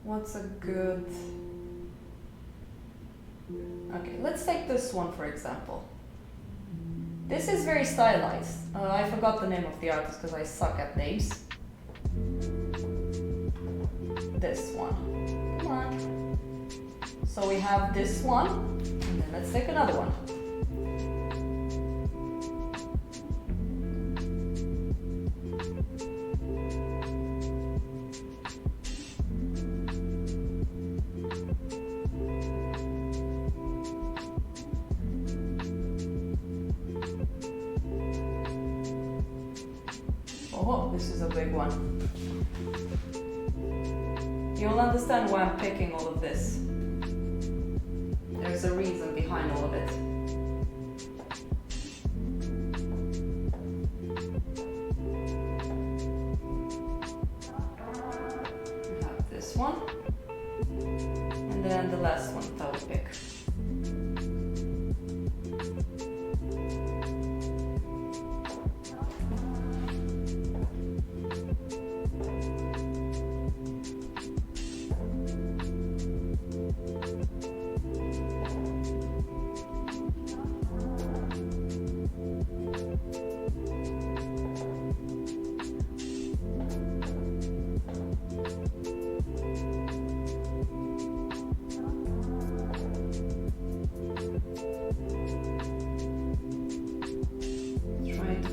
What's a good... Okay, let's take this one for example. This is very stylized. I forgot the name of the artist because I suck at names. This one. Come on. So we have this one, and then let's take another one. big one. You'll understand why I'm picking all of this. There's a reason behind all of it. We have this one. And then the last one that I will pick.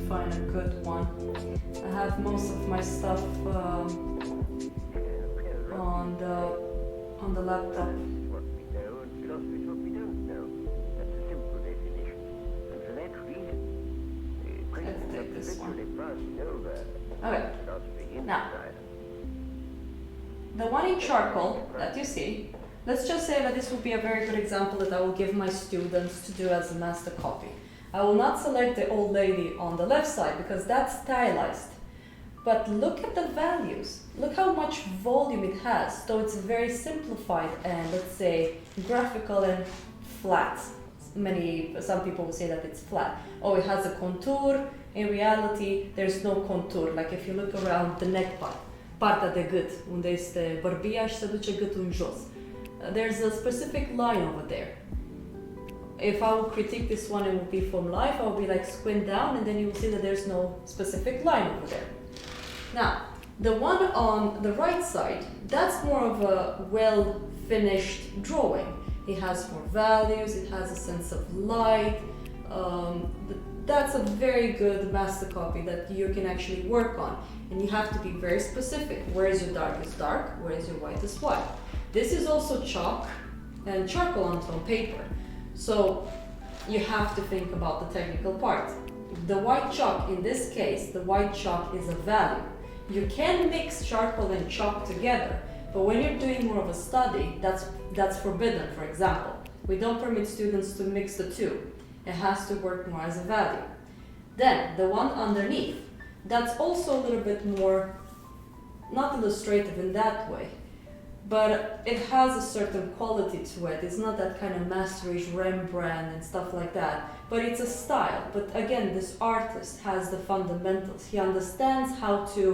Find a good one. I have most of my stuff on the laptop. What we know and philosophy is what we don't know. That's a simple definition. And for that reason, Let's take this one. passing over Okay. philosophy Now. inside. The one in charcoal that you see, let's just say that this would be a very good example that I will give my students to do as a master copy. I will not select the old lady on the left side because that's stylized. But look at the values. Look how much volume it has. So it's very simplified and, let's say, graphical and flat. Some people will say that it's flat. Oh, it has a contour. In reality, there's no contour. Like if you look around the neck part, partea de gât, unde este bărbia și se duce gâtul în jos. There's a specific line over there. If I will critique this one, it will be from life. I will be like squint down and then you will see that there's no specific line over there. Now, the one on the right side, that's more of a well-finished drawing. It has more values, it has a sense of light. That's a very good master copy that you can actually work on. And you have to be very specific. Where is your dark is dark, where is your white is white. This is also chalk and charcoal on paper. So you have to think about the technical part. The white chalk, in this case, the white chalk is a value. You can mix charcoal and chalk together, but when you're doing more of a study, that's forbidden, for example. We don't permit students to mix the two. It has to work more as a value. Then, the one underneath, that's also a little bit more, not illustrative in that way, but it has a certain quality to it. It's not that kind of masterish Rembrandt and stuff like that, but it's a style. But again, this artist has the fundamentals. He understands how to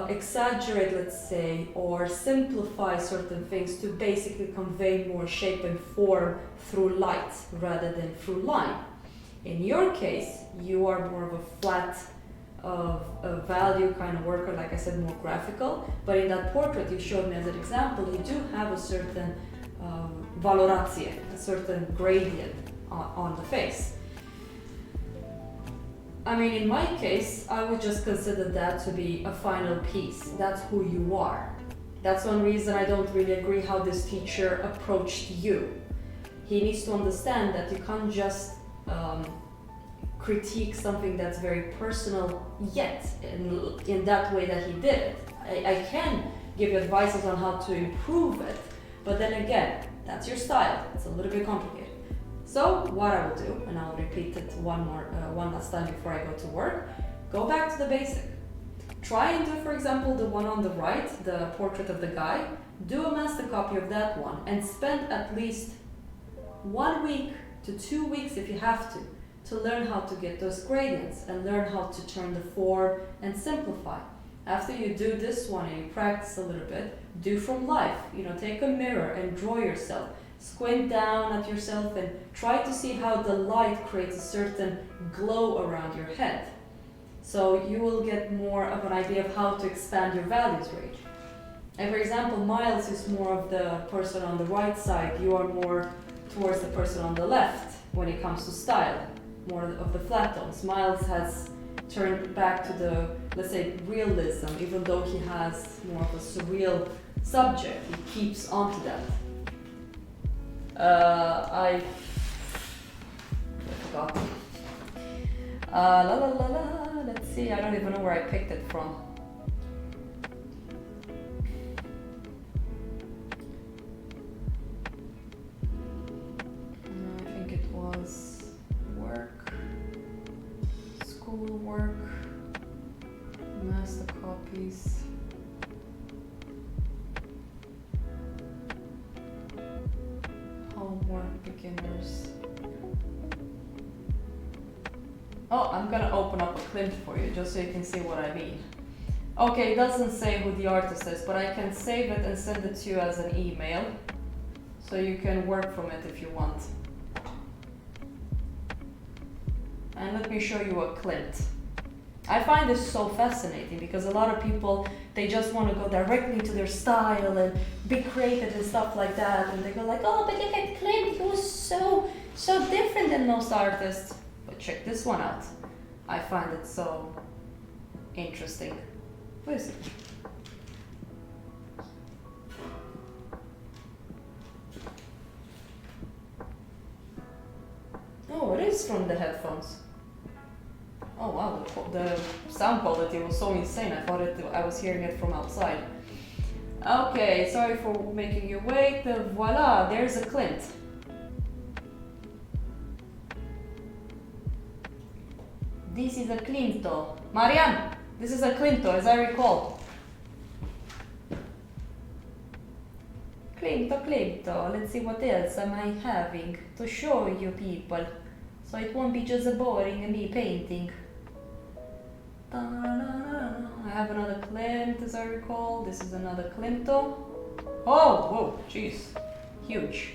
exaggerate, let's say, or simplify certain things to basically convey more shape and form through light rather than through line. In your case, you are more of a flat of a value kind of worker, like I said, more graphical, but in that portrait you showed me as an example, you do have a certain valorație, a certain gradient on the face. I mean, in my case, I would just consider that to be a final piece. That's who you are. That's one reason I don't really agree how this teacher approached you. He needs to understand that you can't just critique something that's very personal yet in that way that he did it. I can give you advices on how to improve it, but then again, that's your style. It's a little bit complicated. So what I will do, and I'll repeat it one last time before I go to work, go back to the basic. Try and do, for example, the one on the right, the portrait of the guy. Do a master copy of that one and spend at least 1 week to 2 weeks if you have to learn how to get those gradients and learn how to turn the form and simplify. After you do this one and you practice a little bit, do from life. Take a mirror and draw yourself. Squint down at yourself and try to see how the light creates a certain glow around your head. So you will get more of an idea of how to expand your values range. And for example, Miles is more of the person on the right side. You are more towards the person on the left when it comes to style, more of the flat tones. Miles has turned back to the, let's say, realism, even though he has more of a surreal subject. He keeps onto that. I forgot. Let's see, I don't even know where I picked it from. beginners. Oh, I'm gonna open up a Klimt for you just so you can see what I mean. Okay, it doesn't say who the artist is, but I can save it and send it to you as an email. So you can work from it if you want. And let me show you a Klimt. I find this so fascinating because a lot of people, they just want to go directly to their style and be creative and stuff like that. And they go like, oh, but look at Klimt, he was so different than most artists. But check this one out. I find it so interesting. What is it? Oh, it is from the headphones. Oh wow, the sound quality was so insane. I thought I was hearing it from outside. Okay, sorry for making you wait. Voila, there's a Klimt. This is a Klinto. Marianne, this is a Klinto, as I recall. Klinto. Let's see what else am I having to show you people. So it won't be just a boring me painting. I have another Klimt, as I recall. This is another Klinto. Oh, whoa, jeez. Huge.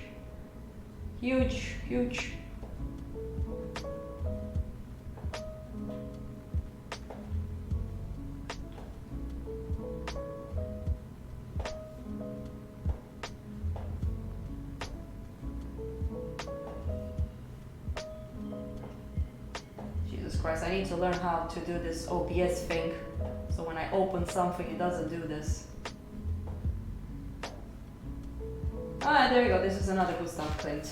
Christ, I need to learn how to do this OBS thing. So when I open something, it doesn't do this. Ah, there you go. This is another Gustav Klimt.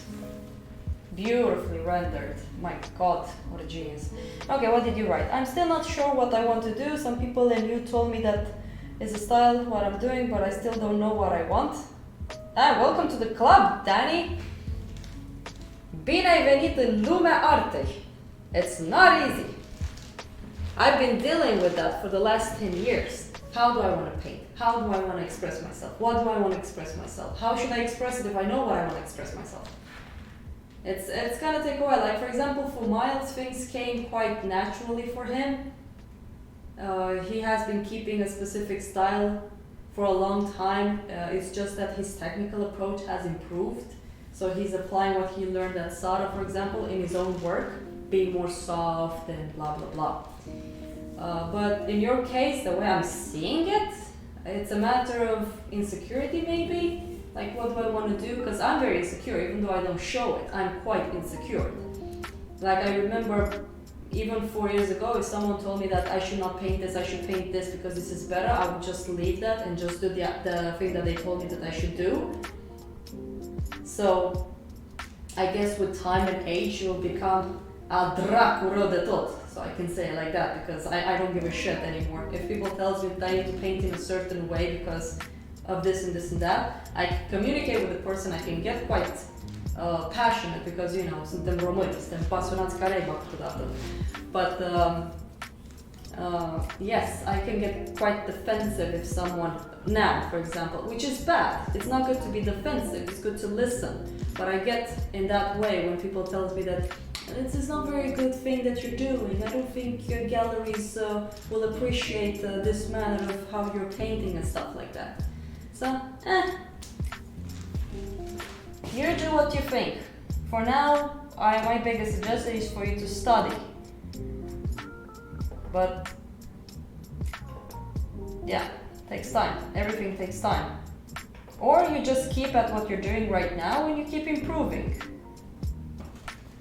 Beautifully rendered. My God, what a genius. Okay, what did you write? I'm still not sure what I want to do. Some people and you told me that is a style what I'm doing, but I still don't know what I want. Ah, welcome to the club, Danny. Bine ai venit în lumea artei. It's not easy. I've been dealing with that for the last 10 years. How do I want to paint? How do I want to express myself? What do I want to express myself? How should I express it if I know what I want to express myself? It's gonna take a while. Like for example, for Miles, things came quite naturally for him. He has been keeping a specific style for a long time. It's just that his technical approach has improved. So he's applying what he learned at Sada, for example, in his own work. Being more soft and blah blah blah. But in your case, the way I'm seeing it, it's a matter of insecurity maybe. Like what do I want to do? Because I'm very insecure, even though I don't show it. I'm quite insecure. Like I remember even 4 years ago, if someone told me that I should not paint this, I should paint this because this is better, I would just leave that and just do the thing that they told me that I should do. So I guess with time and age, you'll become a dracu de tot, so I can say it like that because I don't give a shit anymore. If people tells me that I need to paint in a certain way because of this and this and that, I can communicate with the person, I can get quite passionate because, you know, suntem români, suntem pasionați ca reiba câteodată. But yes, I can get quite defensive if someone, now for example, which is bad. It's not good to be defensive, it's good to listen. But I get in that way when people tell me that this is not a very good thing that you're doing. I don't think your galleries will appreciate this manner of how you're painting and stuff like that. So, you do what you think. For now, my biggest suggestion is for you to study. But, yeah, takes time. Everything takes time. Or you just keep at what you're doing right now and you keep improving.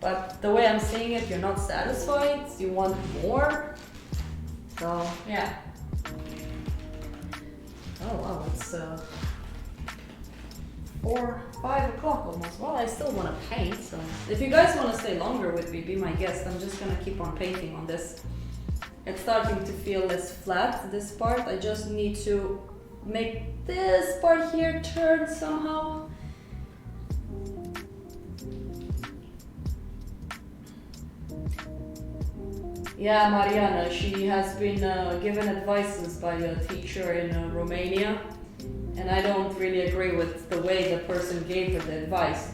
But the way I'm seeing it, you're not satisfied, you want more. So, yeah. Oh wow, it's 5 o'clock almost. Well, I still want to paint, so if you guys want to stay longer with me, be my guest. I'm just gonna keep on painting on this. It's starting to feel less flat, this part. I just need to make this part here turn somehow. Yeah, Mariana, she has been given advices by a teacher in Romania, and I don't really agree with the way the person gave her the advice.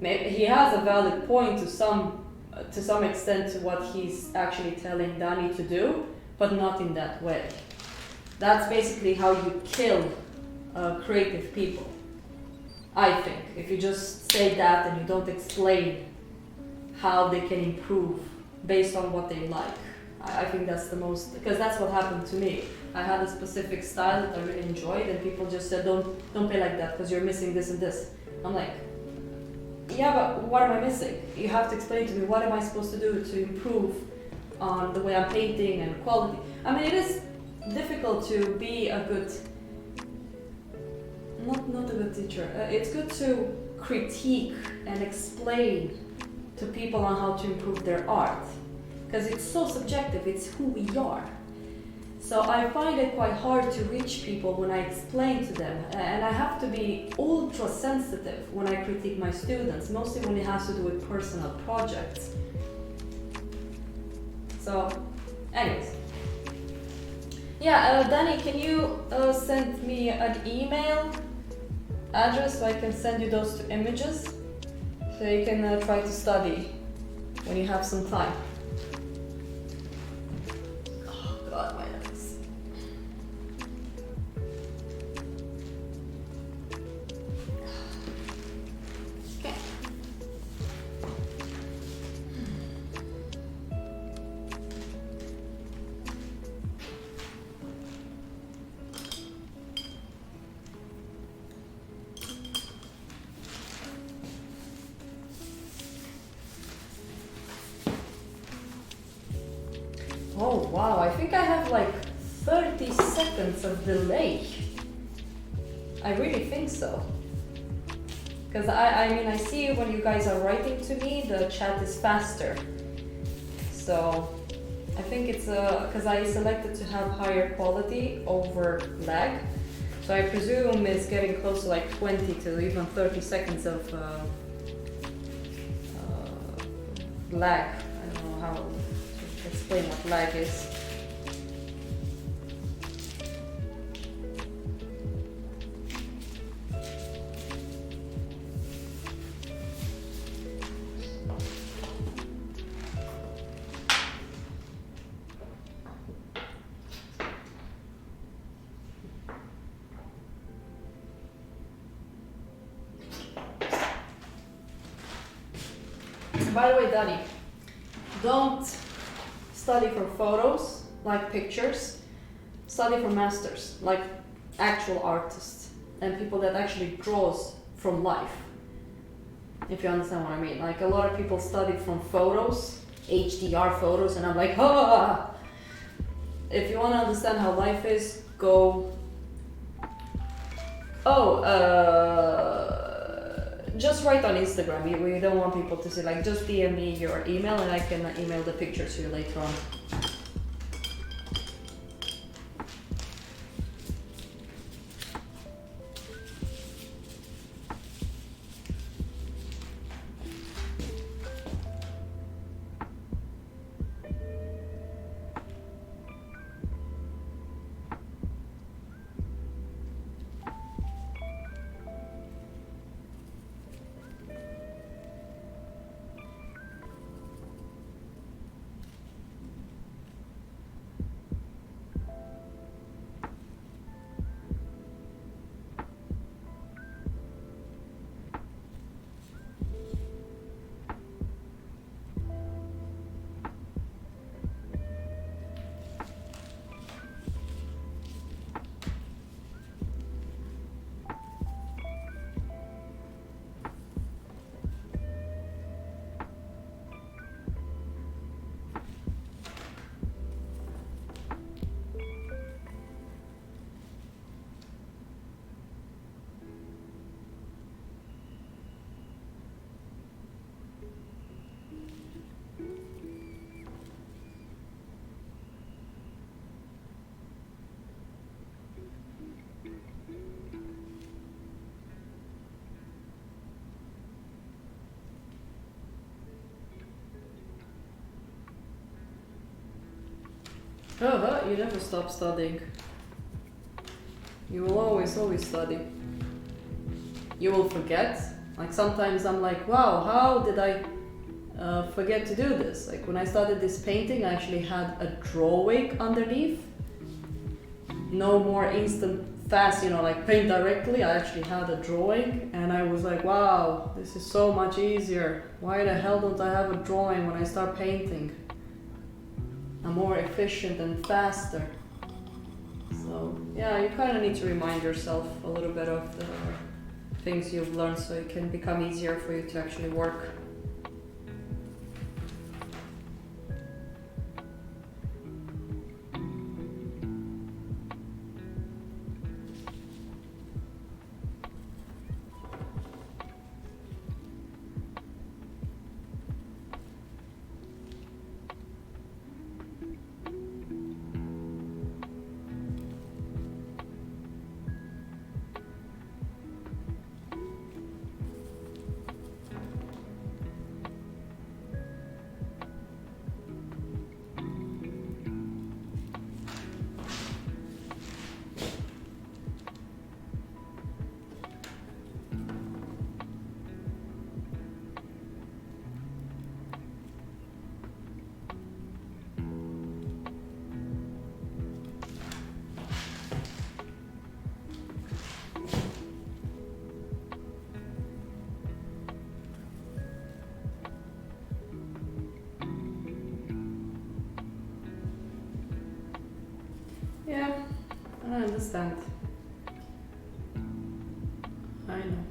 he has a valid point to some extent to what he's actually telling Danny to do, but not in that way. That's basically how you kill creative people, I think. If you just say that and you don't explain how they can improve based on what they like. I think that's the most, because that's what happened to me. I had a specific style that I really enjoyed, and people just said, don't play like that because you're missing this and this. I'm like, yeah, but what am I missing? You have to explain to me what am I supposed to do to improve on the way I'm painting and quality. I mean, it is difficult to be a good, not a good teacher. It's good to critique and explain to people on how to improve their art, because it's so subjective, it's who we are. So I find it quite hard to reach people when I explain to them, and I have to be ultra sensitive when I critique my students, mostly when it has to do with personal projects. So, anyways. Yeah, Danny, can you send me an email address so I can send you those 2 images? So you can try to study when you have some time. Oh god, my nose. Okay. Oh wow, I think I have like 30 seconds of delay. I really think so. Because I mean, I see when you guys are writing to me, the chat is faster. So I think it's because I selected to have higher quality over lag. So I presume it's getting close to like 20 to even 30 seconds of lag. I don't know how to explain what lag is. By the way, Danny, don't study for photos, like pictures. Study for masters, like actual artists and people that actually draws from life. If you understand what I mean. Like a lot of people study from photos, HDR photos, and I'm like, ah! If you want to understand how life is, go... just write on Instagram. We don't want people to see, like, just DM me your email and I can email the pictures to you later on. You never stop studying. You will always study. You will forget, Like sometimes I'm like, wow, how did I forget to do this? Like when I started this painting, I actually had a drawing underneath. No more instant fast, like paint directly. I actually had a drawing and I was like, wow, this is so much easier. Why the hell don't I have a drawing when I start painting? I'm more efficient and faster. So yeah, you kind of need to remind yourself a little bit of the things you've learned so it can become easier for you to actually work. Yeah, I understand. I know.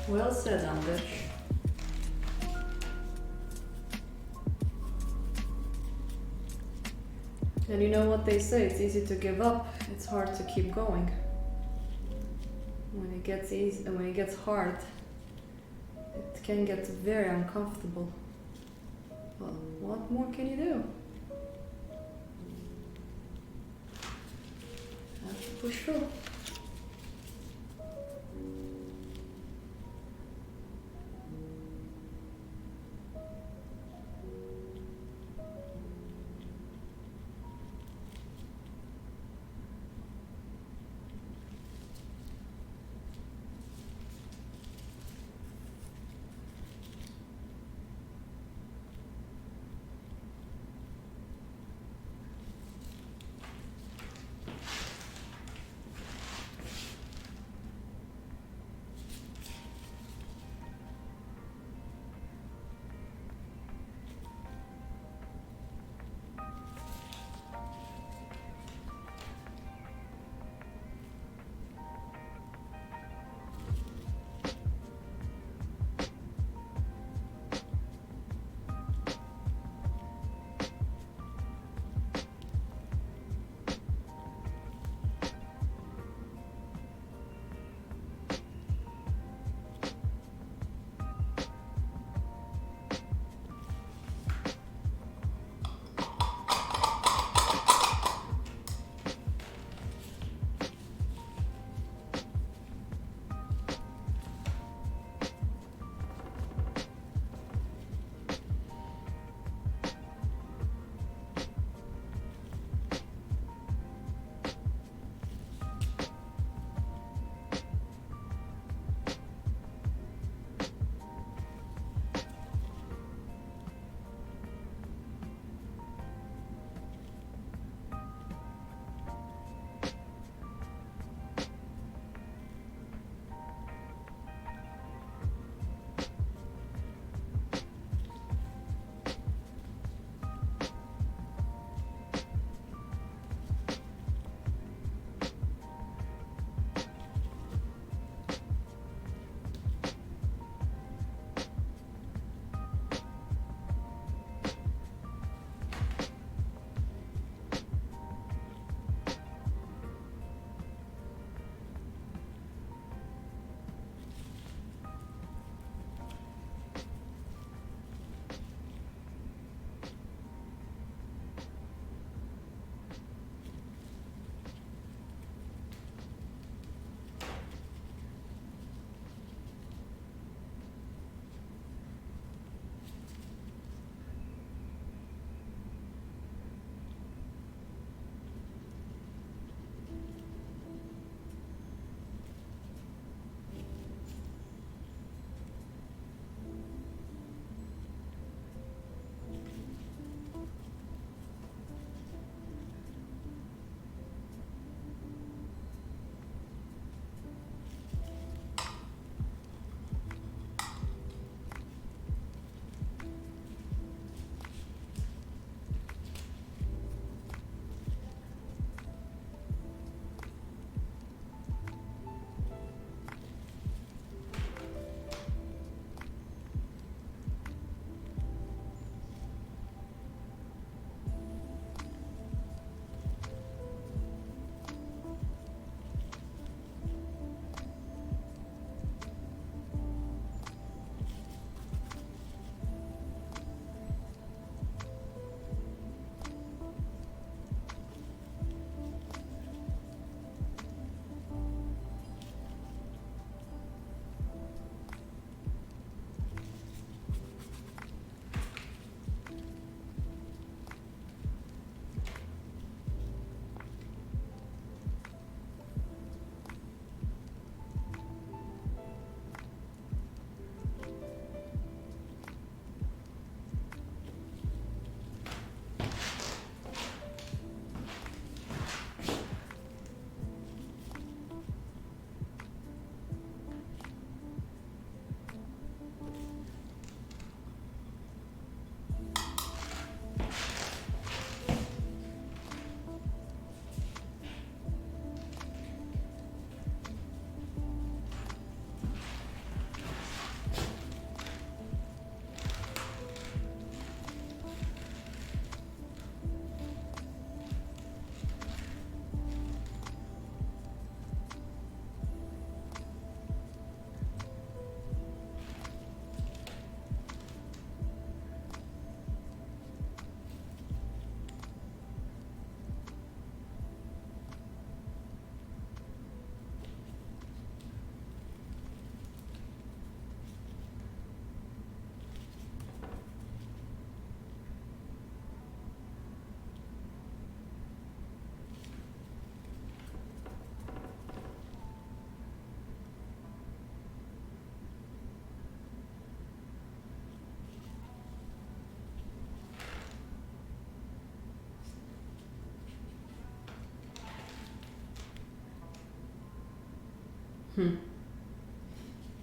Well said, Anders. And you know what they say, it's easy to give up, it's hard to keep going. When it gets easy, when it gets hard, it can get very uncomfortable. But what more can you do? Have to push through.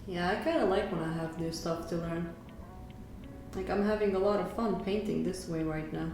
Yeah, I kind of like when I have new stuff to learn. Like, I'm having a lot of fun painting this way right now.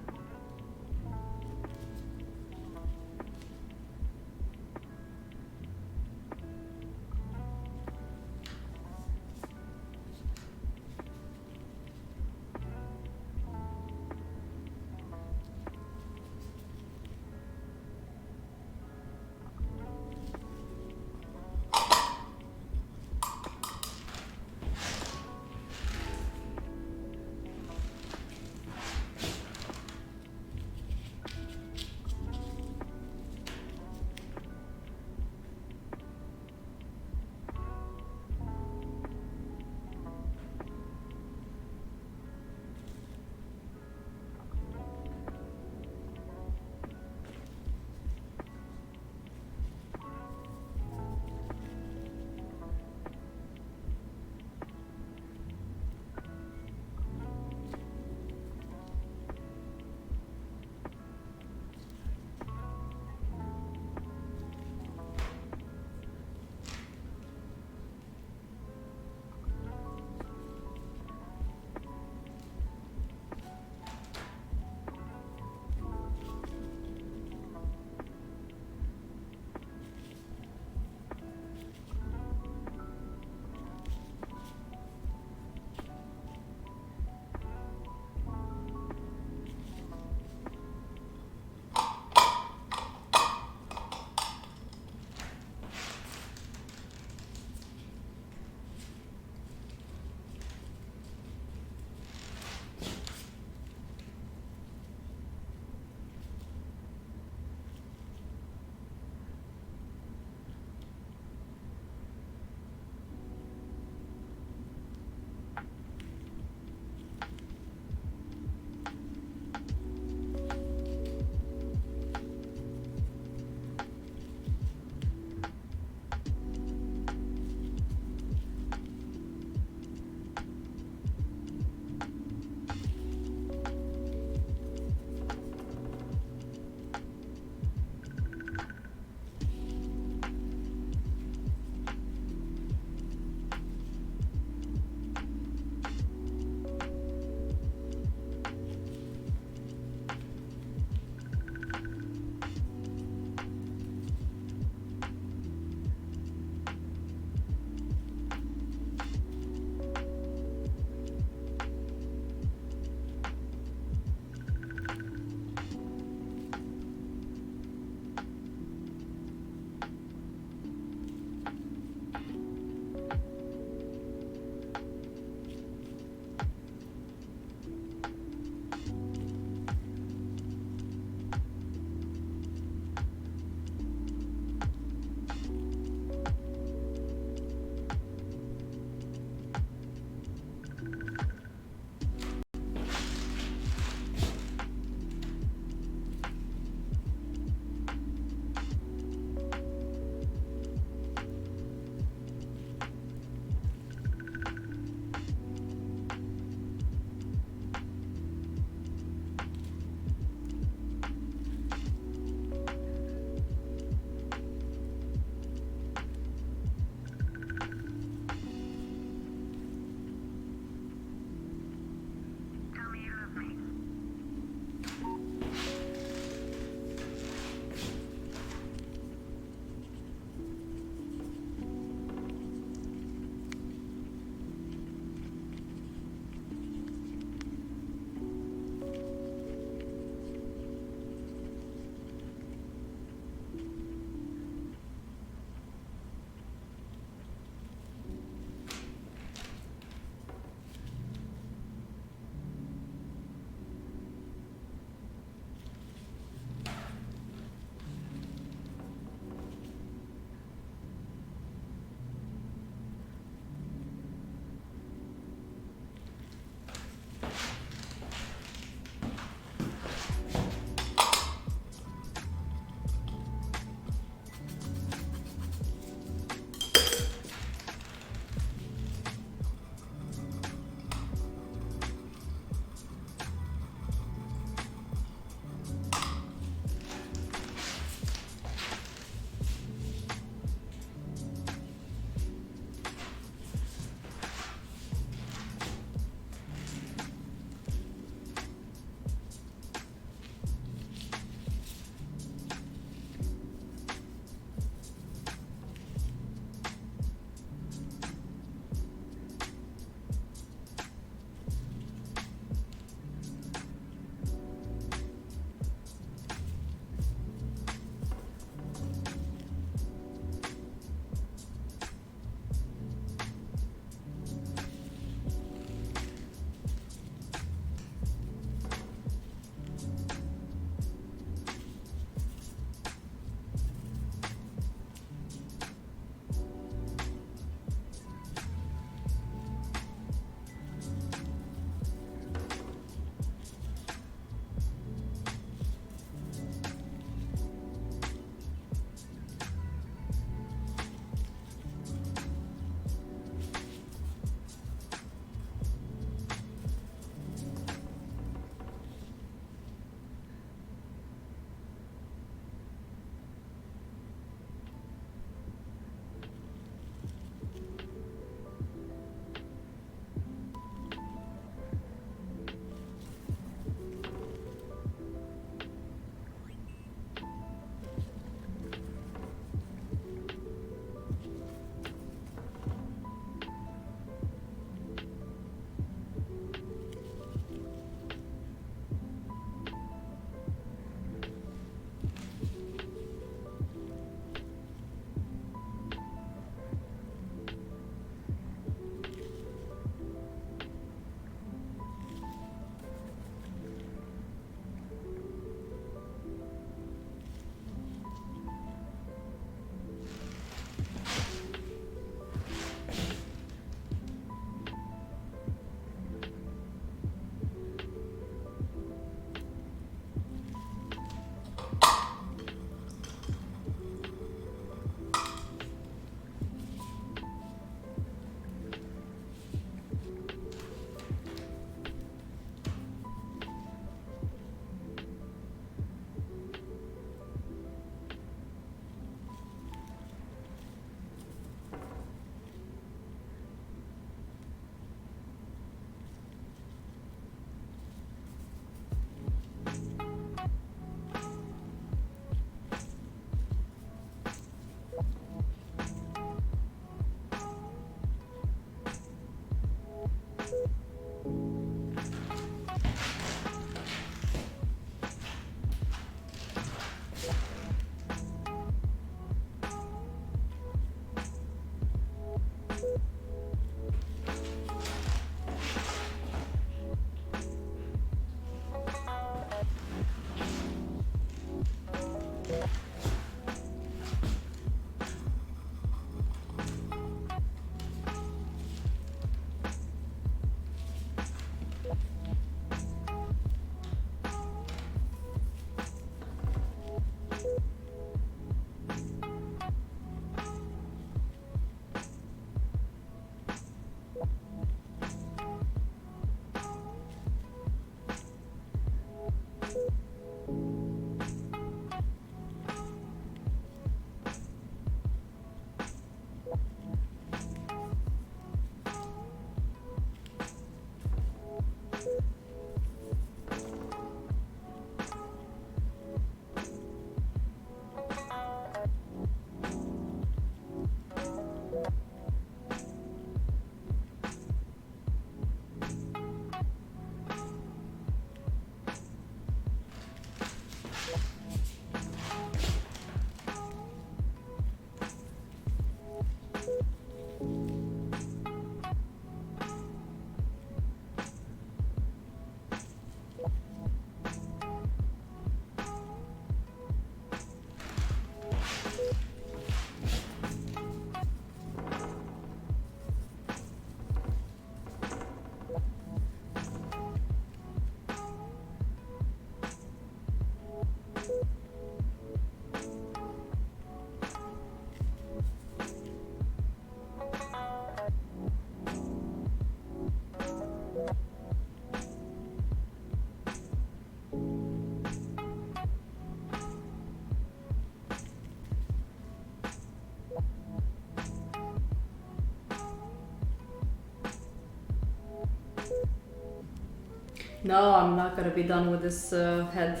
No, I'm not gonna be done with this head.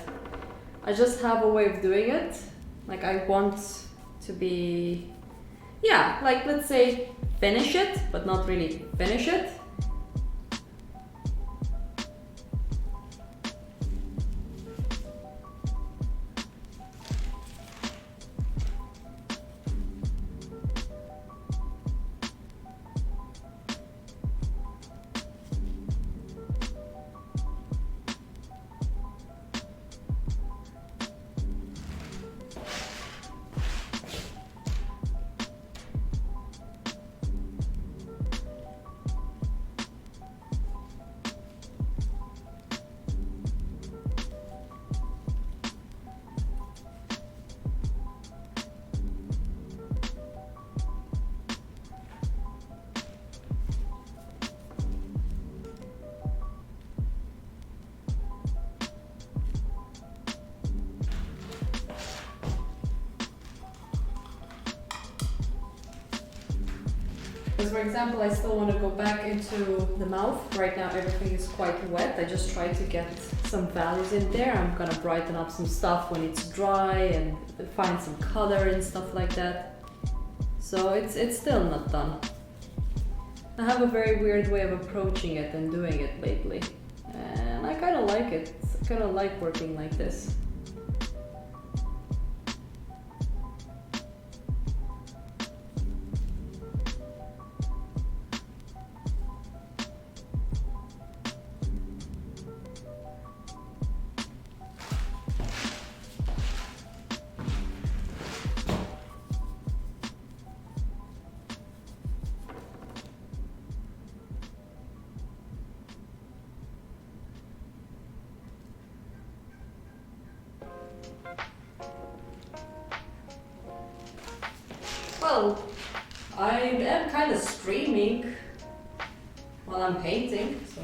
I just have a way of doing it. Like I want to be, yeah, like let's say finish it, but not really finish it. Because for example, I still want to go back into the mouth. Right now everything is quite wet. I just try to get some values in there. I'm gonna brighten up some stuff when it's dry and find some color and stuff like that. So it's still not done. I have a very weird way of approaching it and doing it lately. And I kind of like it. I kind of like working like this. Well, I am kind of streaming while I'm painting, so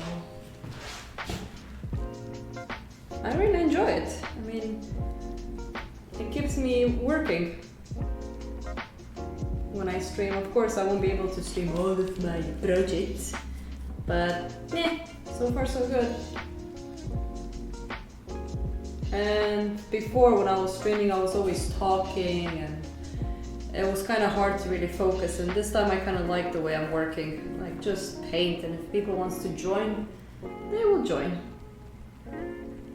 I really enjoy it. I mean, it keeps me working when I stream. Of course, I won't be able to stream all of my projects, but so far so good. And before, when I was streaming, I was always talking and it was kind of hard to really focus, and this time I kind of like the way I'm working. Like just paint, and if people wants to join, they will join.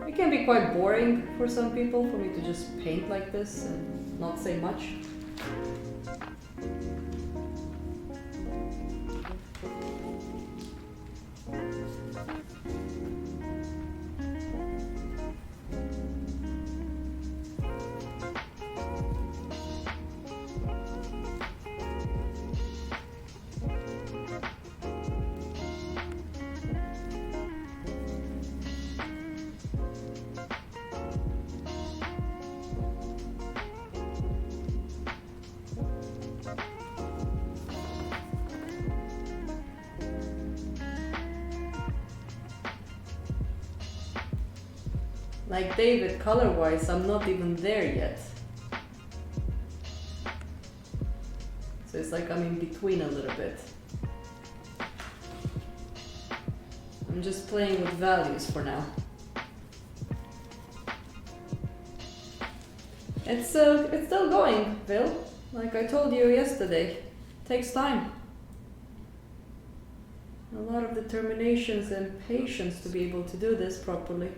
It can be quite boring for some people for me to just paint like this and not say much. Like David, color-wise, I'm not even there yet. So it's like I'm in between a little bit. I'm just playing with values for now. It's still going, Bill. Like I told you yesterday, takes time. A lot of determinations and patience to be able to do this properly.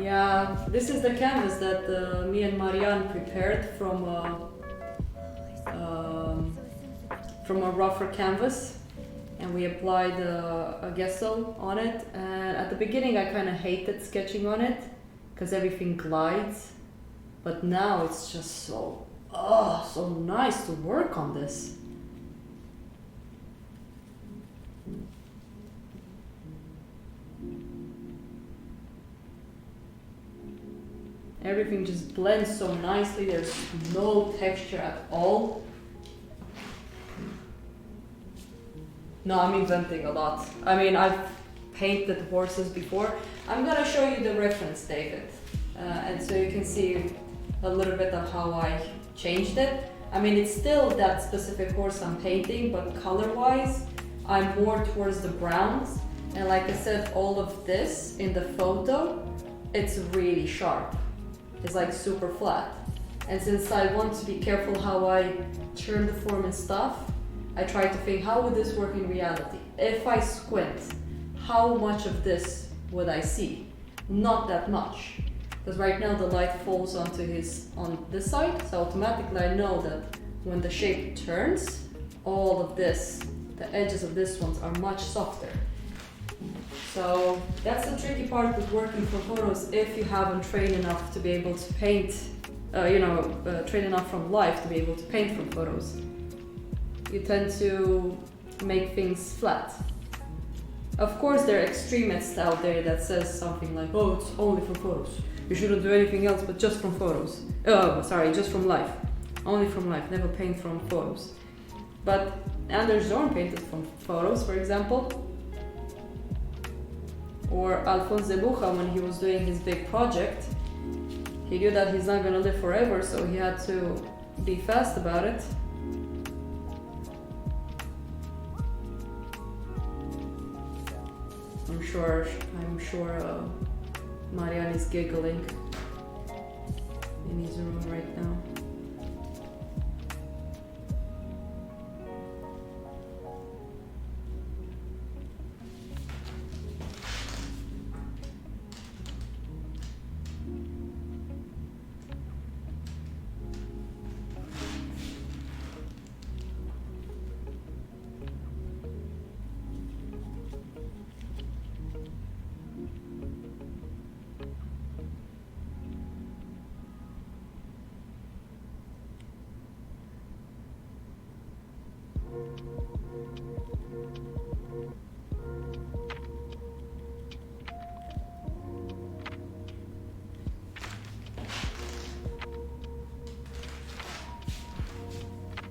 Yeah, this is the canvas that me and Marianne prepared from a rougher canvas, and we applied a gesso on it. And at the beginning I kind of hated sketching on it because everything glides, but now it's just so Oh, so nice to work on this. Everything just blends so nicely, there's no texture at all. No, I'm inventing a lot. I mean, I've painted horses before. I'm gonna show you the reference, David. And so you can see a little bit of how I changed it. I mean, it's still that specific horse I'm painting, but color-wise, I'm more towards the browns. And like I said, all of this in the photo, it's really sharp. It's like super flat. And since I want to be careful how I turn the form and stuff, I try to think, how would this work in reality? If I squint, how much of this would I see? Not that much. Because right now the light falls on this side, so automatically I know that when the shape turns, all of this, the edges of this ones are much softer. So that's the tricky part with working for photos if you haven't trained enough to be able to paint, trained enough from life to be able to paint from photos. You tend to make things flat. Of course, there are extremists out there that says something like, oh, it's only for photos. You shouldn't do anything else but just from photos. Oh, sorry, just from life. Only from life, never paint from photos. But Anders Zorn painted from photos, for example. Or Alphonse de Bucha, when he was doing his big project, he knew that he's not gonna live forever, so he had to be fast about it. I'm sure Marianne is giggling in his room right now.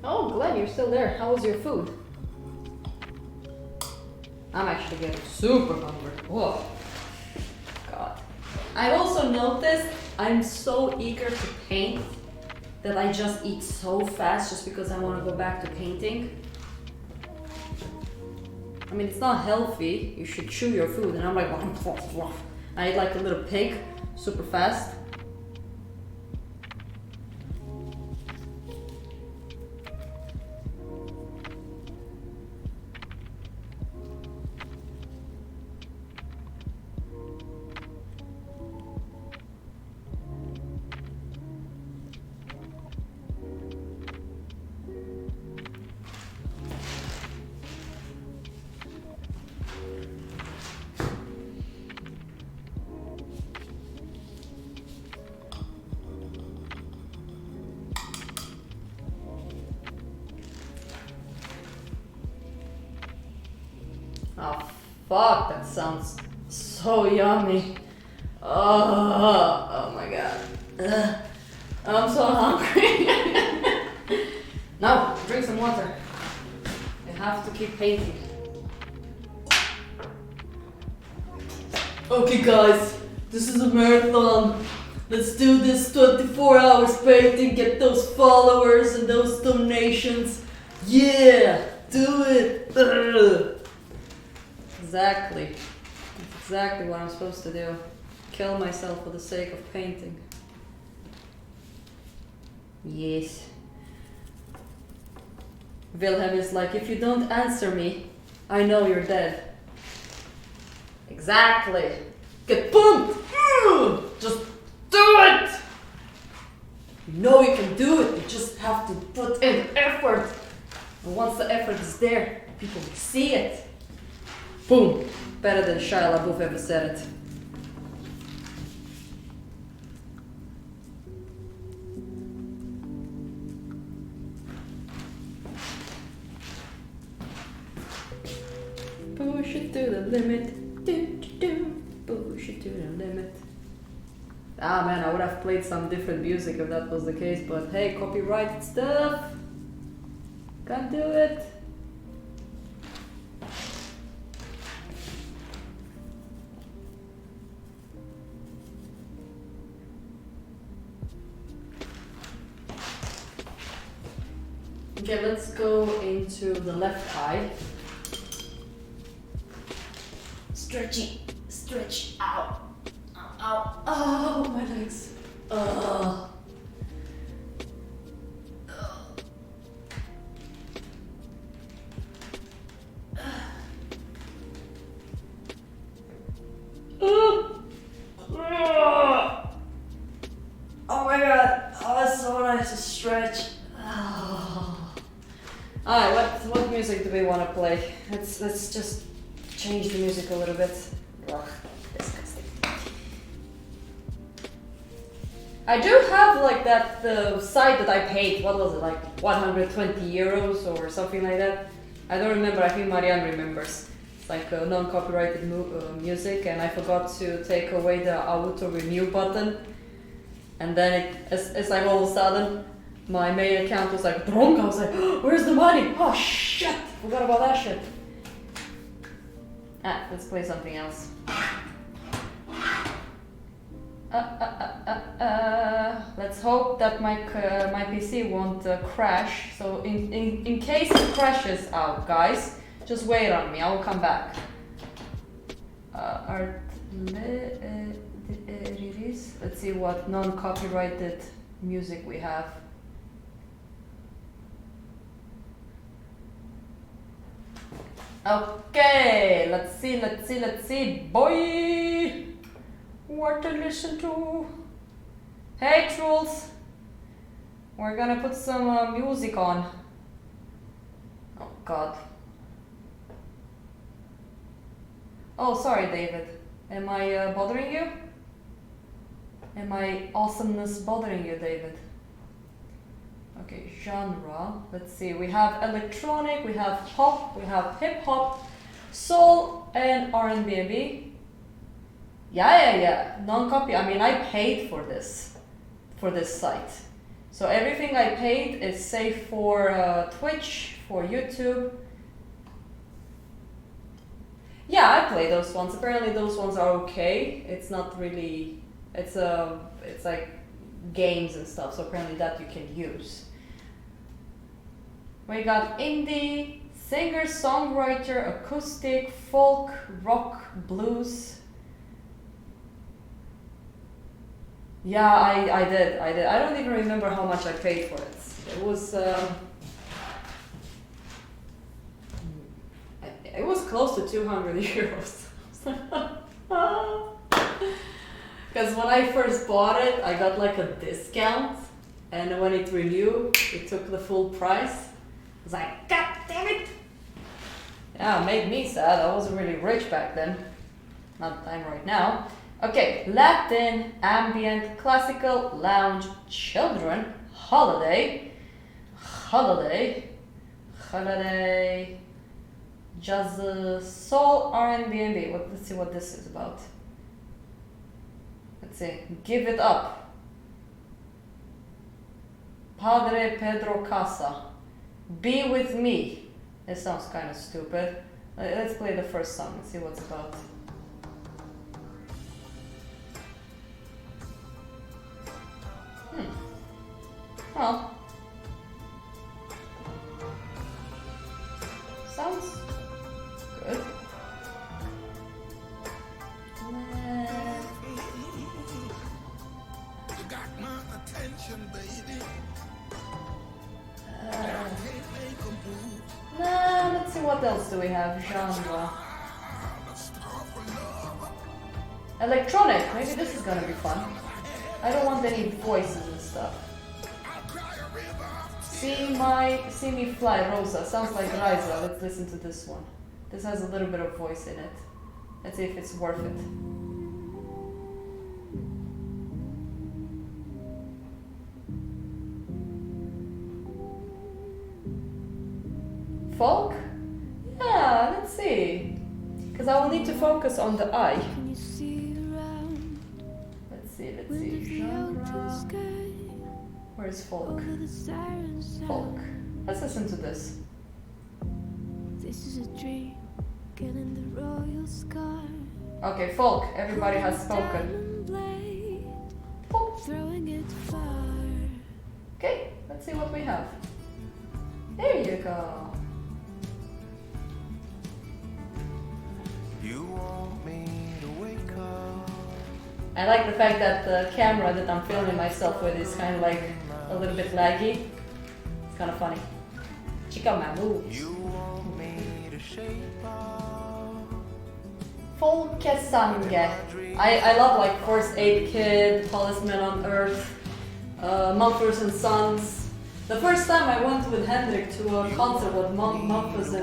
Oh, Glenn, you're still there. How was your food? I'm actually getting super hungry. Whoa. God. I also noticed I'm so eager to paint that I just eat so fast just because I want to go back to painting. I mean, it's not healthy. You should chew your food. And I'm like, I eat like a little pig, super fast. Oh, fuck, that sounds so yummy. Oh my god. I'm so hungry. Now, drink some water. You have to keep painting. Okay guys, this is a marathon. Let's do this 24 hours painting, get those followers and those donations. Yeah, do it. Exactly. That's exactly what I'm supposed to do. Kill myself for the sake of painting. Yes. Wilhelm is like, if you don't answer me, I know you're dead. Exactly. Get pumped! Just do it! You know you can do it, you just have to put in effort. And once the effort is there, people will see it. Boom! Better than Shia LaBeouf ever said it. it to the limit. Push it to the limit. Ah man, I would have played some different music if that was the case, but hey, copyrighted stuff. Can't do it. Okay, let's go into the left eye. Stretchy, stretch, ow, ow, ow, oh, my legs. Ugh. Oh my god, oh, that's so nice to stretch. Alright, what music do we want to play? Let's just change the music a little bit. Ugh, disgusting. I do have like that site that I paid, what was it, like 120 euros or something like that? I don't remember, I think Marianne remembers. It's like non-copyrighted music, and I forgot to take away the auto renew button. And then it's like all of a sudden, my main account was like drunk. I was like, oh, where's the money? Oh shit, forgot about that shit. Let's play something else. Let's hope that my PC won't crash. So in case it crashes out, guys, just wait on me. I will come back. Let's see what non-copyrighted music we have. Okay, let's see, boy! What to listen to? Hey, Truls! We're gonna put some music on. Oh, God. Oh, sorry, David. Am I bothering you? Am my awesomeness bothering you, David? Okay, genre. Let's see. We have electronic, we have pop, we have hip hop, soul, and R&B. Yeah. Non-copy. I mean, I paid for this site. So everything I paid is safe for Twitch, for YouTube. Yeah, I play those ones. Apparently, those ones are okay. It's not really. It's like games and stuff, so apparently that you can use. We got indie, singer, songwriter, acoustic, folk, rock, blues. Yeah, I did. I don't even remember how much I paid for it. It was close to 200 euros. Because when I first bought it, I got like a discount, and when it renewed, it took the full price. I was like, God damn it! Yeah, it made me sad. I wasn't really rich back then. Not that I'm right now. Okay, Latin, ambient, classical, lounge, children, holiday, jazz, soul, R&B, and let's see what this is about. Let's see. Give It Up. Padre Pedro Casa. Be With Me. This sounds kind of stupid. Let's play the first song and see what's about. Well. Sounds good. You got my attention, baby. Let's see what else do we have. Genre. Electronic. Maybe this is gonna be fun. I don't want any voices and stuff. See Me Fly, Rosa. Sounds like Raisa. Let's listen to this one. This has a little bit of voice in it. Let's see if it's worth it. Folk? Yeah, let's see. Because I will need to focus on the eye. Can you see around Let's see. when the Genre. sky Where's folk? over the sirens Folk. Let's listen to this. This is a dream, getting the royal scar. Okay, folk. Everybody has spoken. Diamond blade, Folk. throwing it far. Okay, let's see what we have. There you go. You want me to wake up. I like the fact that the camera that I'm filming myself with is kind of like a little bit laggy. It's kind of funny. Check out my moves. You want me to shape up. Folkesange. I love like First Aid Kid, Tallest Man on Earth, Mumford and Sons. The first time I went with Hendrik to a concert with Mumford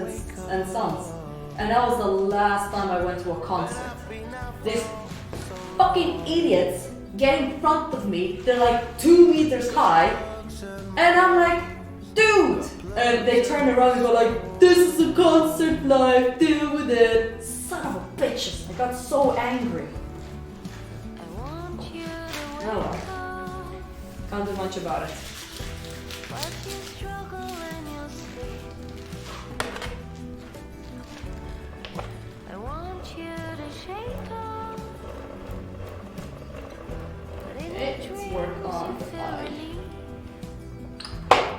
and Sons, and that was the last time I went to a concert. These fucking idiots get in front of me, they're like 2 meters high, and I'm like, dude! And they turn around and go like, this is a concert live, deal with it. Son of a bitches, I got so angry. I want you to Oh wake well, up, can't do much about it. but you struggle in your sleep. I want you to shake up, but in Okay, your let's work dreams on you the feel eye. relief.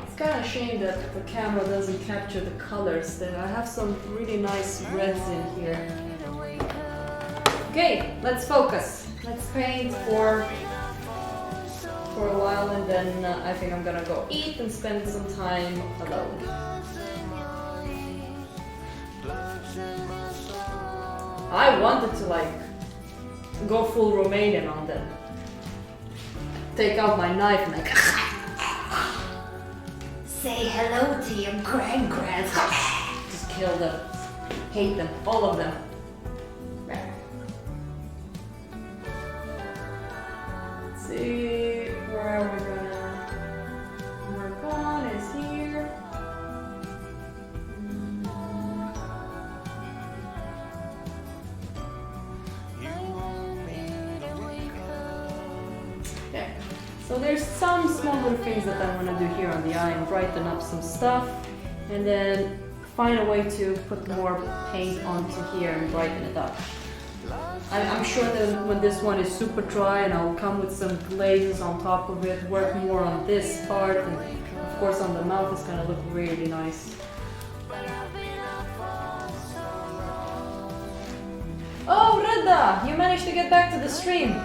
It's kind of a shame that the camera doesn't capture the colors. Then I have some really nice reds in here. To wake up, Okay, let's focus. Let's paint for a while, and then I think I'm gonna go eat and spend some time alone. close in your ears, close in my soul. I wanted to like go full Romanian on them. Take out my knife and like say hello to your grand. Just kill them. Hate them. All of them. Let's see where we're gonna work on is here. Okay, so there's some small little things that I want to do here on the eye and brighten up some stuff, and then find a way to put more paint onto here and brighten it up. I'm sure that when this one is super dry, and I'll come with some glazes on top of it, work more on this part, and of course on the mouth it's gonna look really nice. Oh, Reda, you managed to get back to the stream.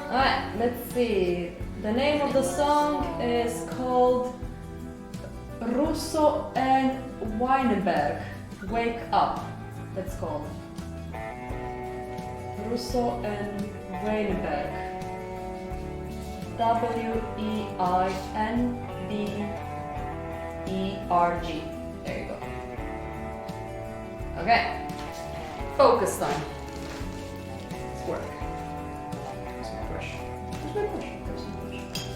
Alright, let's see. The name of the song is called Russo and Weinberg. Wake Up, it's called. Russo and Weinberg. Weinberg. There you go. Okay. Focus time. Let's work. Where's my brush? Where's my brush? Where's my brush?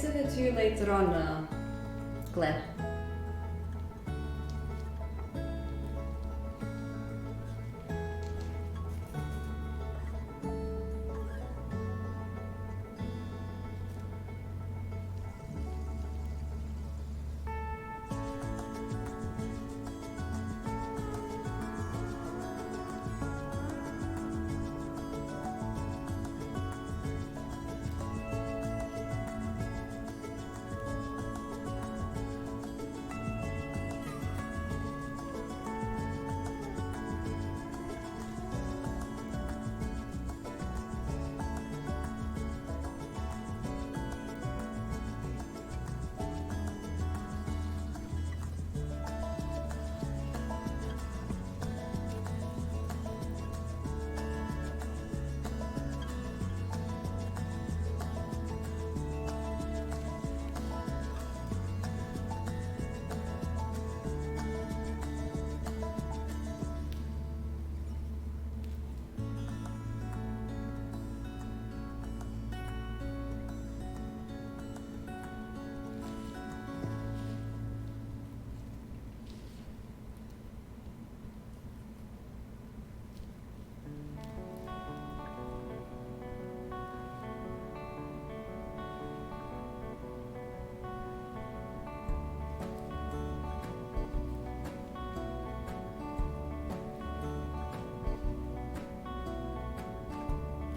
send it to you later on, Glenn.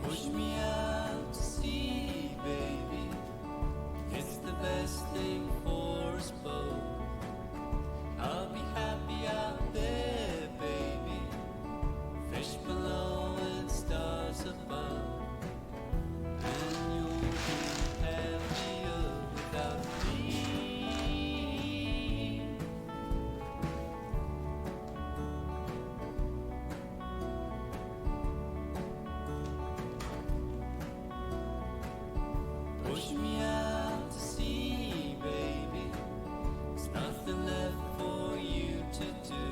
Push me out to sea, baby. It's the best thing for us both. I'll be happy out there, baby. Fish below and stars above. And you'll be happier without me. Push me out to sea, baby. There's nothing left for you to do.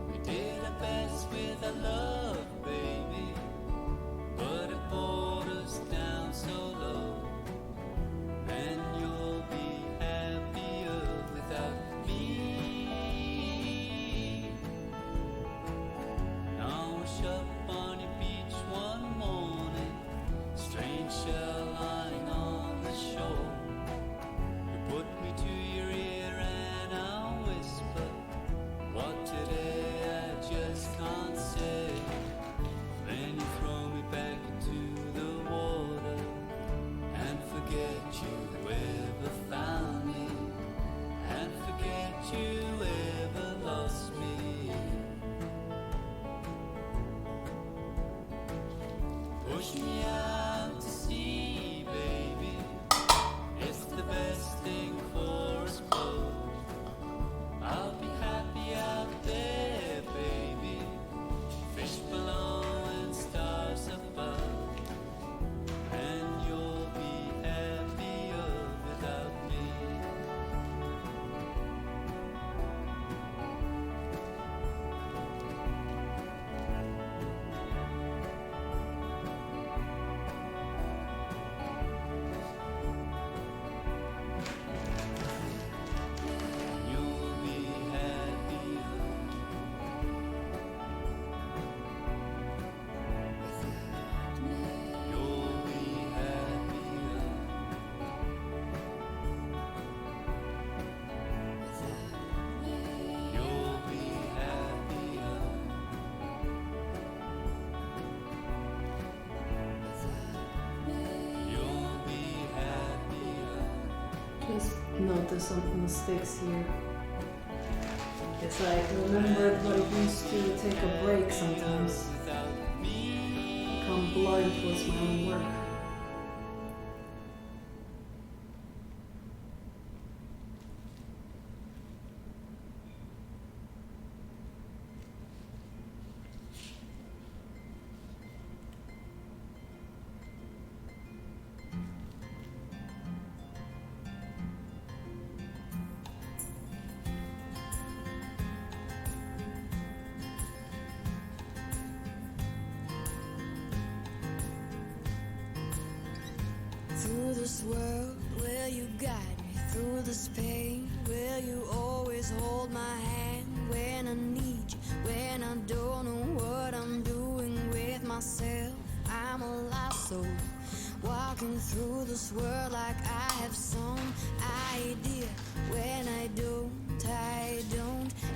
We did our best with our love, baby, but it brought us down so low. And you'll be happier without me. Now wash up on your beach one morning, strange shell lying on the shore. You put me to your ear and I'll whisper, what today I just can't say. Then you throw me back into the water and forget you ever found me, and forget you ever lost me. Push me out to sea, baby. It's the best thing for us both. I'll be happy out there, baby. Fish below and stars above. And you'll be happier without me. You'll be happier. You'll be happier. You'll be happier. You'll be happier. Just notice some mistakes here. It's like remember what it means to take a break sometimes. Without me. Become blind towards my own work. Through this world Will you guide me through this pain? Will you always hold my hand when I need you? When I don't know what I'm doing with myself, I'm a lost soul walking through this world like I have some idea. When I don't,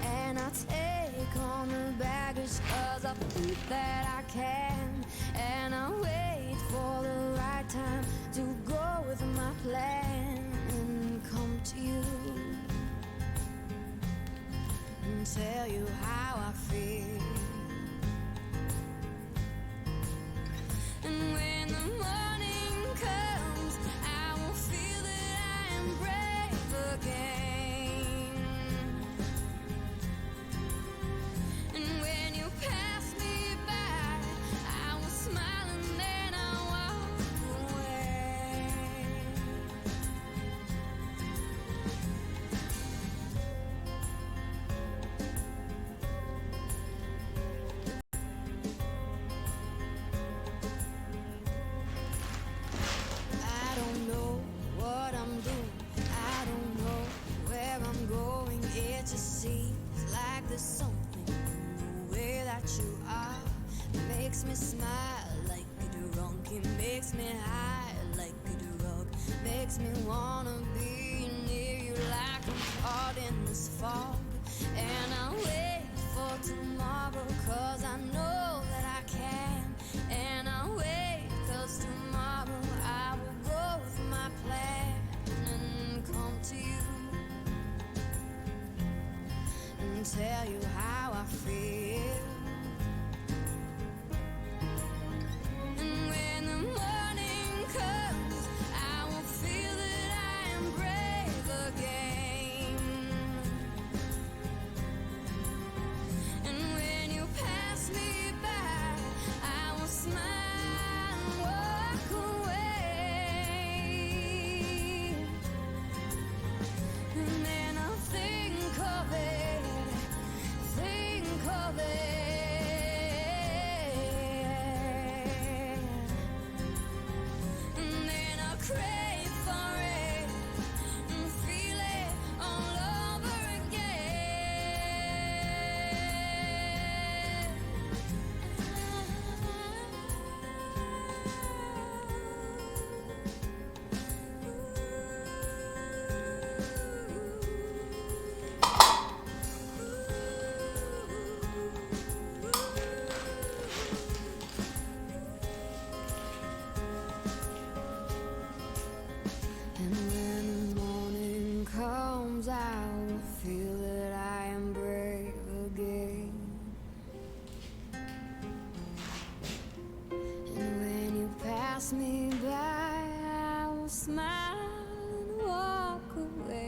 and I take on the baggage 'cause I think that I can, and I wait for the right time to go with my plan and come to you and tell you how I feel. And when the morning comes, I will feel that I am brave again. And when you pass me by, I will smile and then I'll walk away. I don't know what I'm doing, I don't know where I'm going. It just seems like there's something in the way that you are. It makes me smile like a drunk, it makes me high like a drug, makes me wanna be near you like I'm caught in this fog. And I wait for tomorrow 'cause I know that I can, and I wait 'cause tomorrow I will go with my plan and come to you and tell you how I feel. And when the morning comes, I will feel that I am brave again. And when you pass me by, I will smile and walk away. And then I'll think of it, think of it. And then I'll crave for it and feel it all over And when the morning comes, I will feel that I am brave again. And when you pass me by, I will smile and walk away.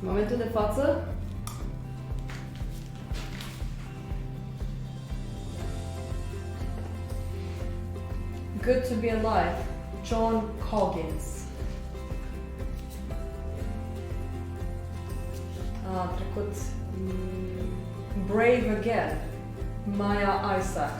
Momentul de față. Good to be alive. John Coggins. A trecut Brave Again. Maya Isaac.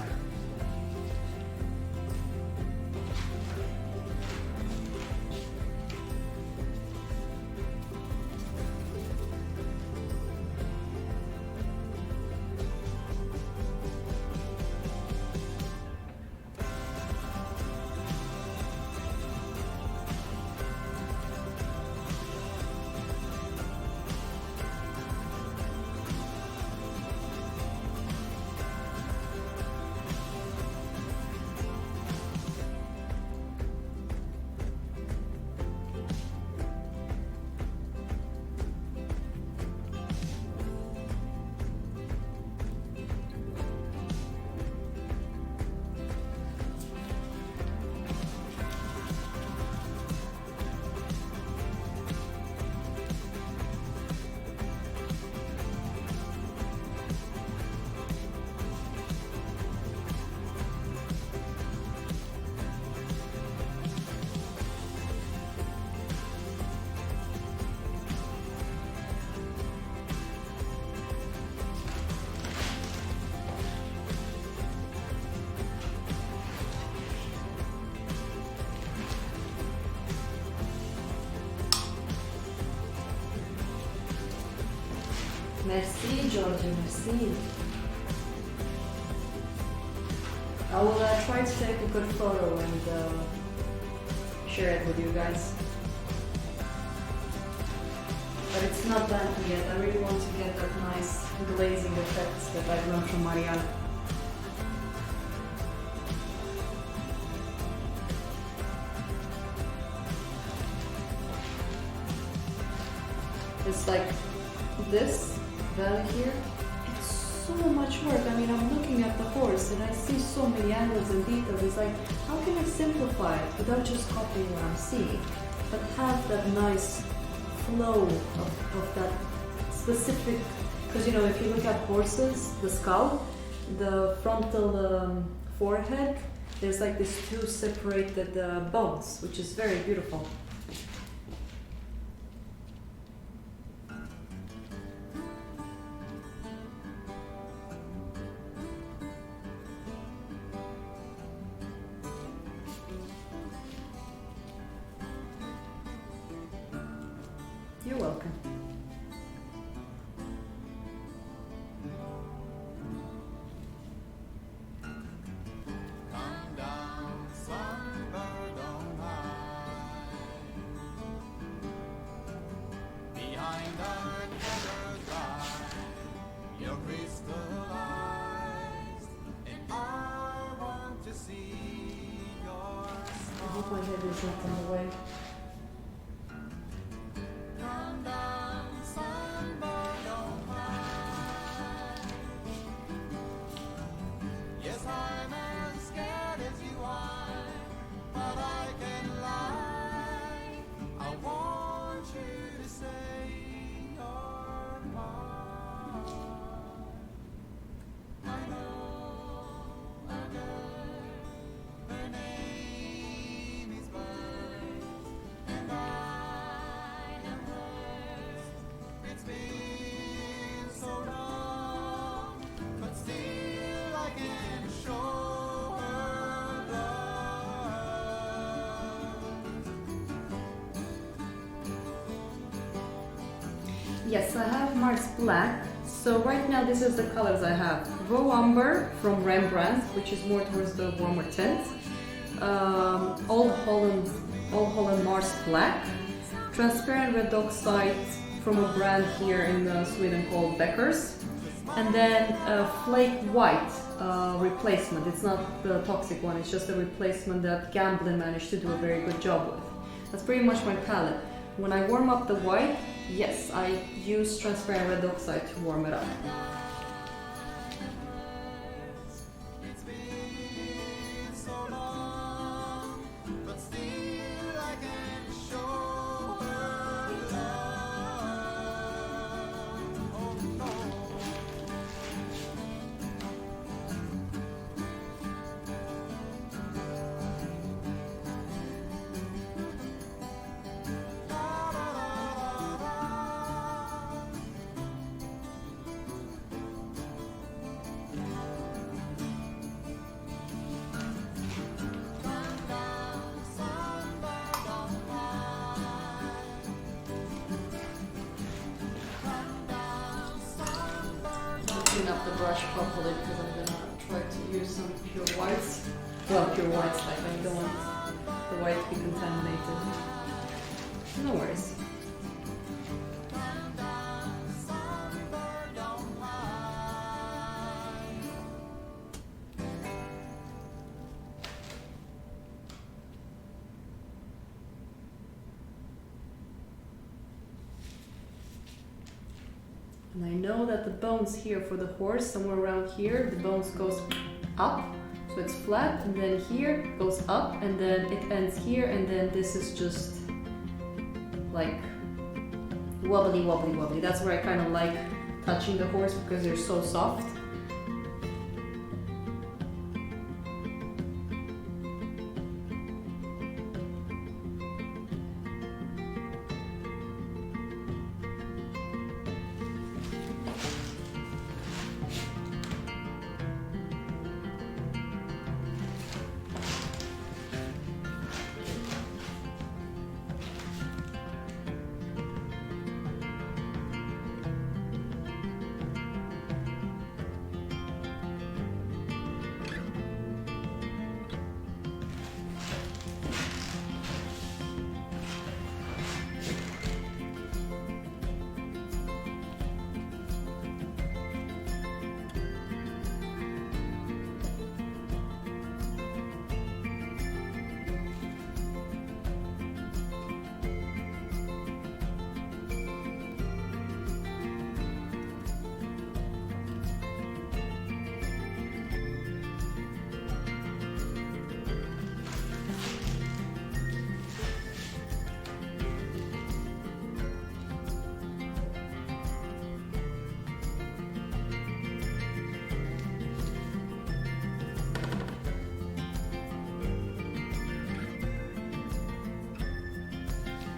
Merci, Giorgio, merci. I will try to take a good photo and share it with you guys. But it's not done yet. I really want to get that nice glazing effects that I learned from Mariana. It's like this valley here. It's so much work. I mean, I'm looking at the horse and I see so many angles and details. It's like, how can I simplify it without just copying what I'm seeing, but have that nice flow of that specific, because you know, if you look at horses, the skull, the frontal forehead, there's like these two separated bones, which is very beautiful. You're welcome. Come down, sunbird on high. Behind that weather's eye, your crystal eyes, and I want to see your I hope my head is not in the way. Come down, sunbird on high. Yes, I'm as scared as you are, but I can lie. I want you to say you're mine. I know a girl, her name is Bird, and I am hers. It's been so long, but still I can show her love. Yes, I have Mars Black. So right now this is the colors I have. Raw Umber from Rembrandt, which is more towards the warmer tint. Old Holland Mars Black. Transparent red oxide from a brand here in Sweden called Becker's. And then Flake White replacement. It's not the toxic one, it's just a replacement that Gamblin managed to do a very good job with. That's pretty much my palette. When I warm up the white, yes, I use transparent red oxide to warm it up. It's been so long, but still I can show her love. Oh no. Clean up the brush properly because I'm gonna try to use some pure whites. Well, pure whites, like I don't want the white to be contaminated. No worries. And I know that the bones here for the horse, somewhere around here, the bones goes up, so it's flat, and then here goes up, and then it ends here, and then this is just like wobbly, wobbly, wobbly. That's where I kind of like touching the horse because they're so soft.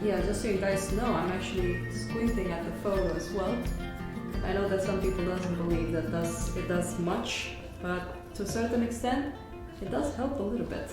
Yeah, just so you guys know, I'm actually squinting at the photo as well. I know that some people doesn't believe that it does much, but to a certain extent, it does help a little bit.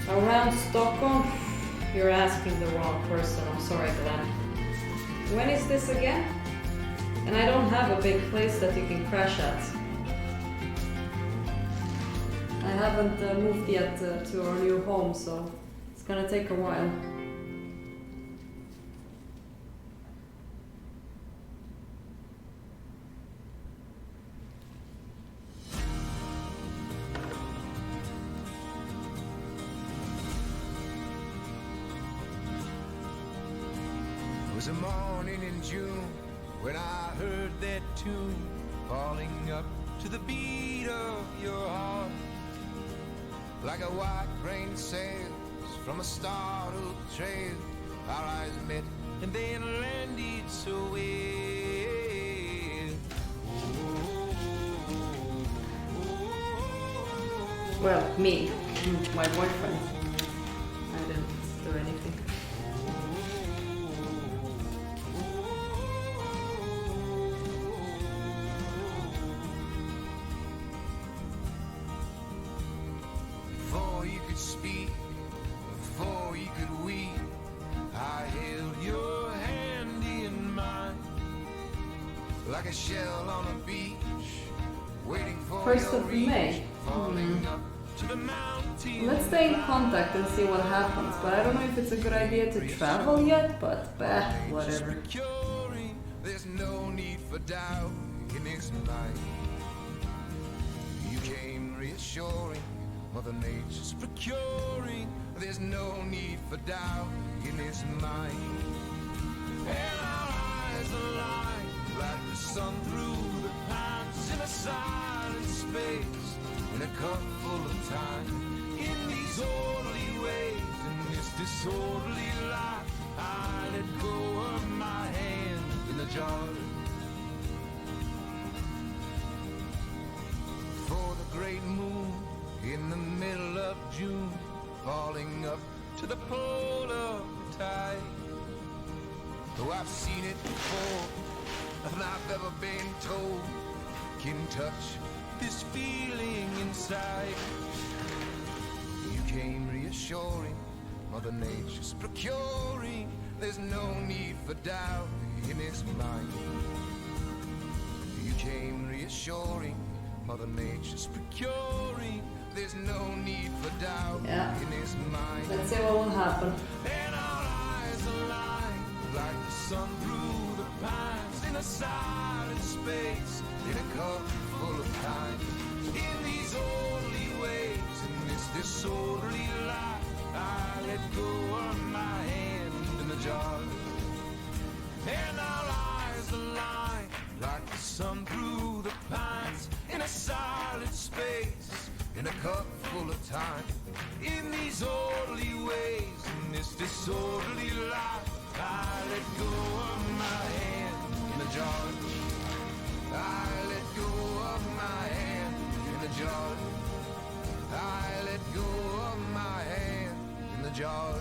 Around Stockholm? You're asking the wrong person. I'm sorry, Glenn. When is this again? And I don't have a big place that you can crash at. I haven't moved yet to our new home, so it's gonna take a while. It was a morning in June when I heard that tune falling up to the beat of your heart. Like a white rain sails from a startled trail, our eyes met and then landed so well. Well, me, my boyfriend. I didn't do anything. Before you could speak, before you could weep, I held your hand in mine. Like a shell on a beach, waiting for 1st your of reach, May. falling up to the mountain. Let's stay in contact and see what happens, but I don't know if it's a good idea to travel yet, but whatever. Procuring, there's no need for doubt in this night. You came reassuring, Mother Nature's procuring, there's no need for doubt in his mind. And our eyes align like the sun through the pines in a silent space, in a cup full of time. In these orderly ways, in this disorderly life, I let go of my hand in the jar. For the great moon in the middle of June, falling up to the polar tide. Though I've seen it before, nothing I've ever been told can touch this feeling inside. You came reassuring, Mother Nature's procuring, there's no need for doubt in his mind. You came reassuring, Mother Nature's procuring, there's no need for doubt Yeah. in his mind. Let's see what will happen. And our eyes align like the sun through the pines in a silent space, in a cup full of time. In these orderly ways, in this disorderly life, I let go of my hand in the jar. And our eyes align like the sun through the pines in a silent space, in a cup full of time. In these orderly ways, in this disorderly life, I let go of my hand in a jar. I let go of my hand in a jar. I let go of my hand in the jar.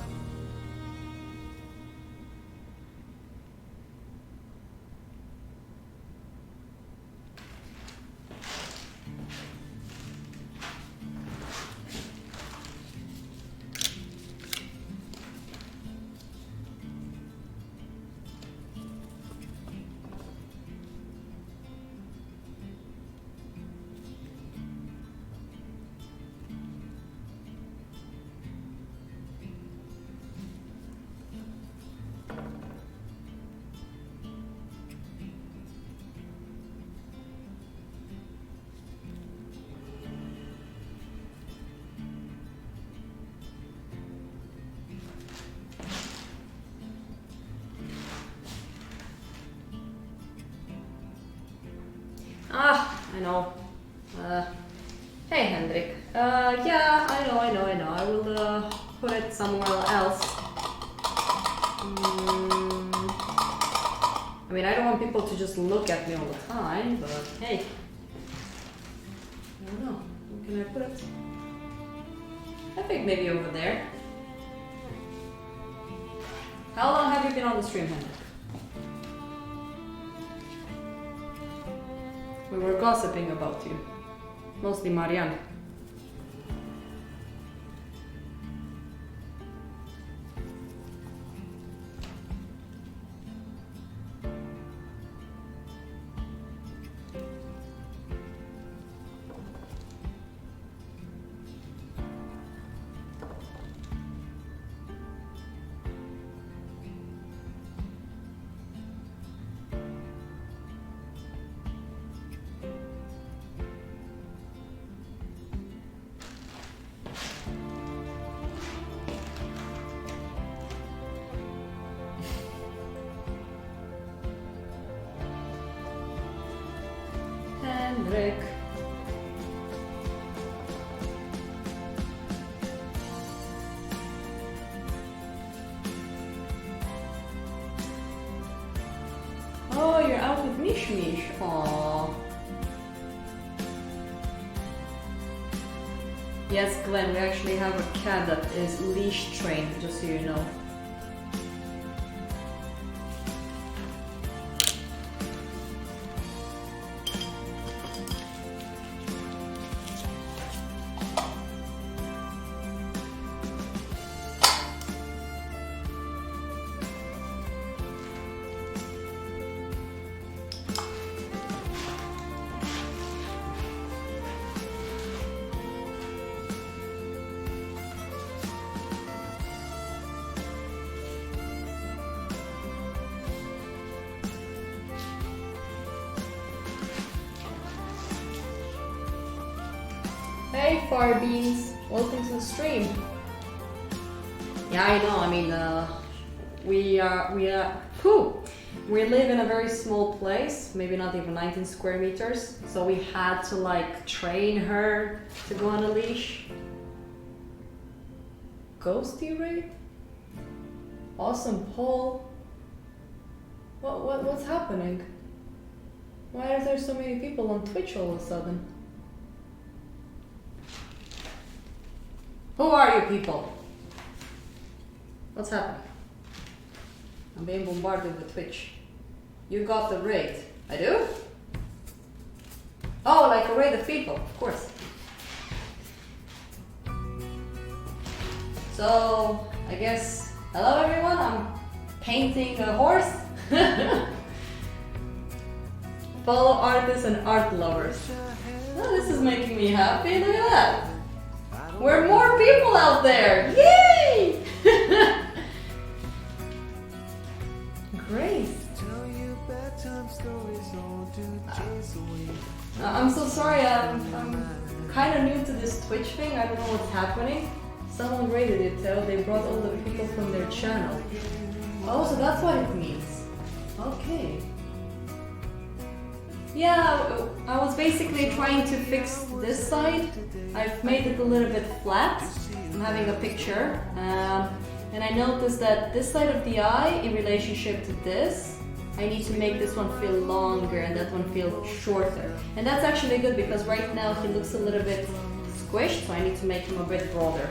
I know. Hey Hendrik. Yeah, I know. I will put it somewhere else. I mean, I don't want people to just look at me all the time, but hey. I don't know. Where can I put it? I think maybe over there. How long have you been on the stream, Hendrik? We were gossiping about you. Mostly Marianne. Hendrik. Oh, you're out with Mish Mish. Aww. Yes, Glenn, we actually have a cat that is leash trained, just so you know. Hey Farbeans, welcome to the stream. Yeah, I know. I mean, we live in a very small place, maybe not even 19 square meters. So we had to like train her to go on a leash. Ghosty raid? Awesome Paul. What's happening? Why are there so many people on Twitch all of a sudden? Who are you people? What's happening? I'm being bombarded with Twitch. You got the raid. I do? Oh, like a raid of people, of course. So, I guess, hello everyone, I'm painting a horse. Follow artists and art lovers. Oh, this is making me happy, look at that. We're more people out there! Yay! Grace. I'm so sorry, I'm kind of new to this Twitch thing. I don't know what's happening. Someone rated it, so they brought all the people from their channel. Oh, so that's what it means. Okay. Yeah, I was basically trying to fix this side. I've made it a little bit flat. I'm having a picture. And I noticed that this side of the eye, in relationship to this, I need to make this one feel longer and that one feel shorter. And that's actually good because right now he looks a little bit squished, so I need to make him a bit broader.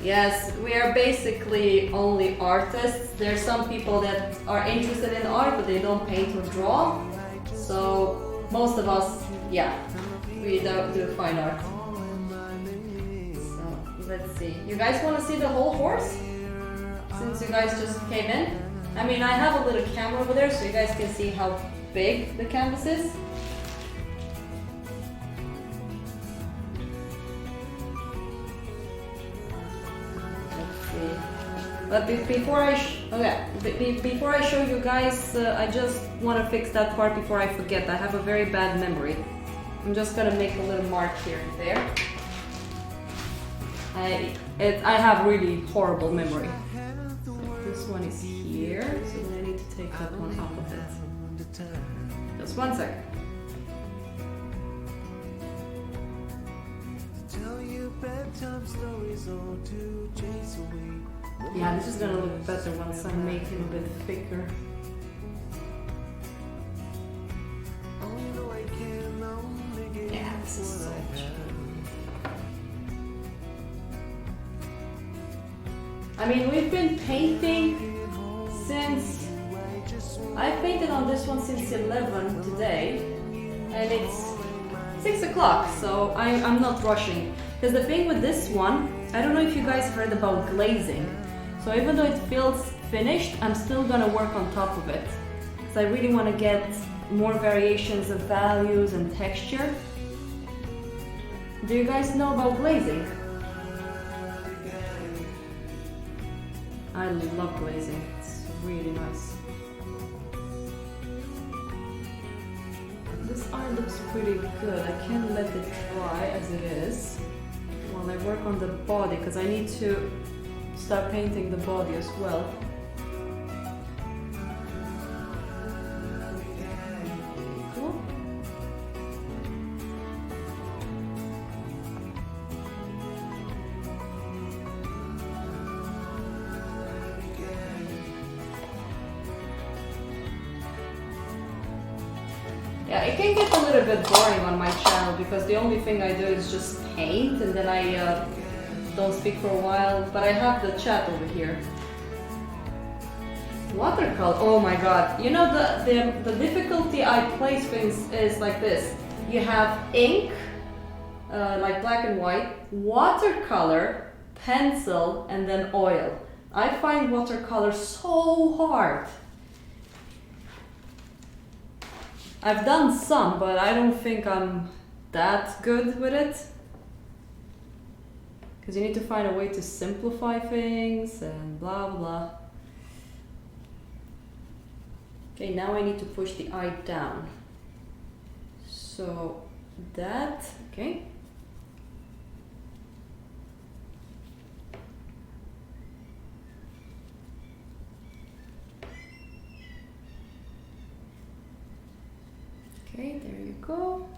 Yes, we are basically only artists. There's some people that are interested in art, but they don't paint or draw. So most of us, yeah, we don't do fine art. So let's see. You guys want to see the whole horse? Since you guys just came in? I mean, I have a little camera over there so you guys can see how big the canvas is. But before I show you guys, I just want to fix that part before I forget. I have a very bad memory. I'm just gonna make a little mark here and there. I have really horrible memory. So this one is here. here, so then I need to take that one up a bit. Just 1 second. Yeah, this is gonna look better once I make it a bit thicker. Yeah, this is so much better. I mean, we've been painting since... I've painted on this one since 11 today, and it's 6 o'clock, so I'm not rushing. Because the thing with this one, I don't know if you guys heard about glazing. So even though it feels finished, I'm still gonna work on top of it. Because I really want to get more variations of values and texture. Do you guys know about glazing? I love glazing, it's really nice. This eye looks pretty good. I can't let it dry as it is while I work on the body, because I need to start painting the body as well. Cool. Yeah, it can get a little bit boring on my channel because the only thing I do is just paint and then I don't speak for a while, but I have the chat over here. Watercolor, oh my god. You know the difficulty I place things is like this. You have ink, like black and white, watercolor, pencil, and then oil. I find watercolor so hard. I've done some, but I don't think I'm that good with it. Because you need to find a way to simplify things and blah blah. Okay, now I need to push the eye down. So that, okay. Okay, there you go.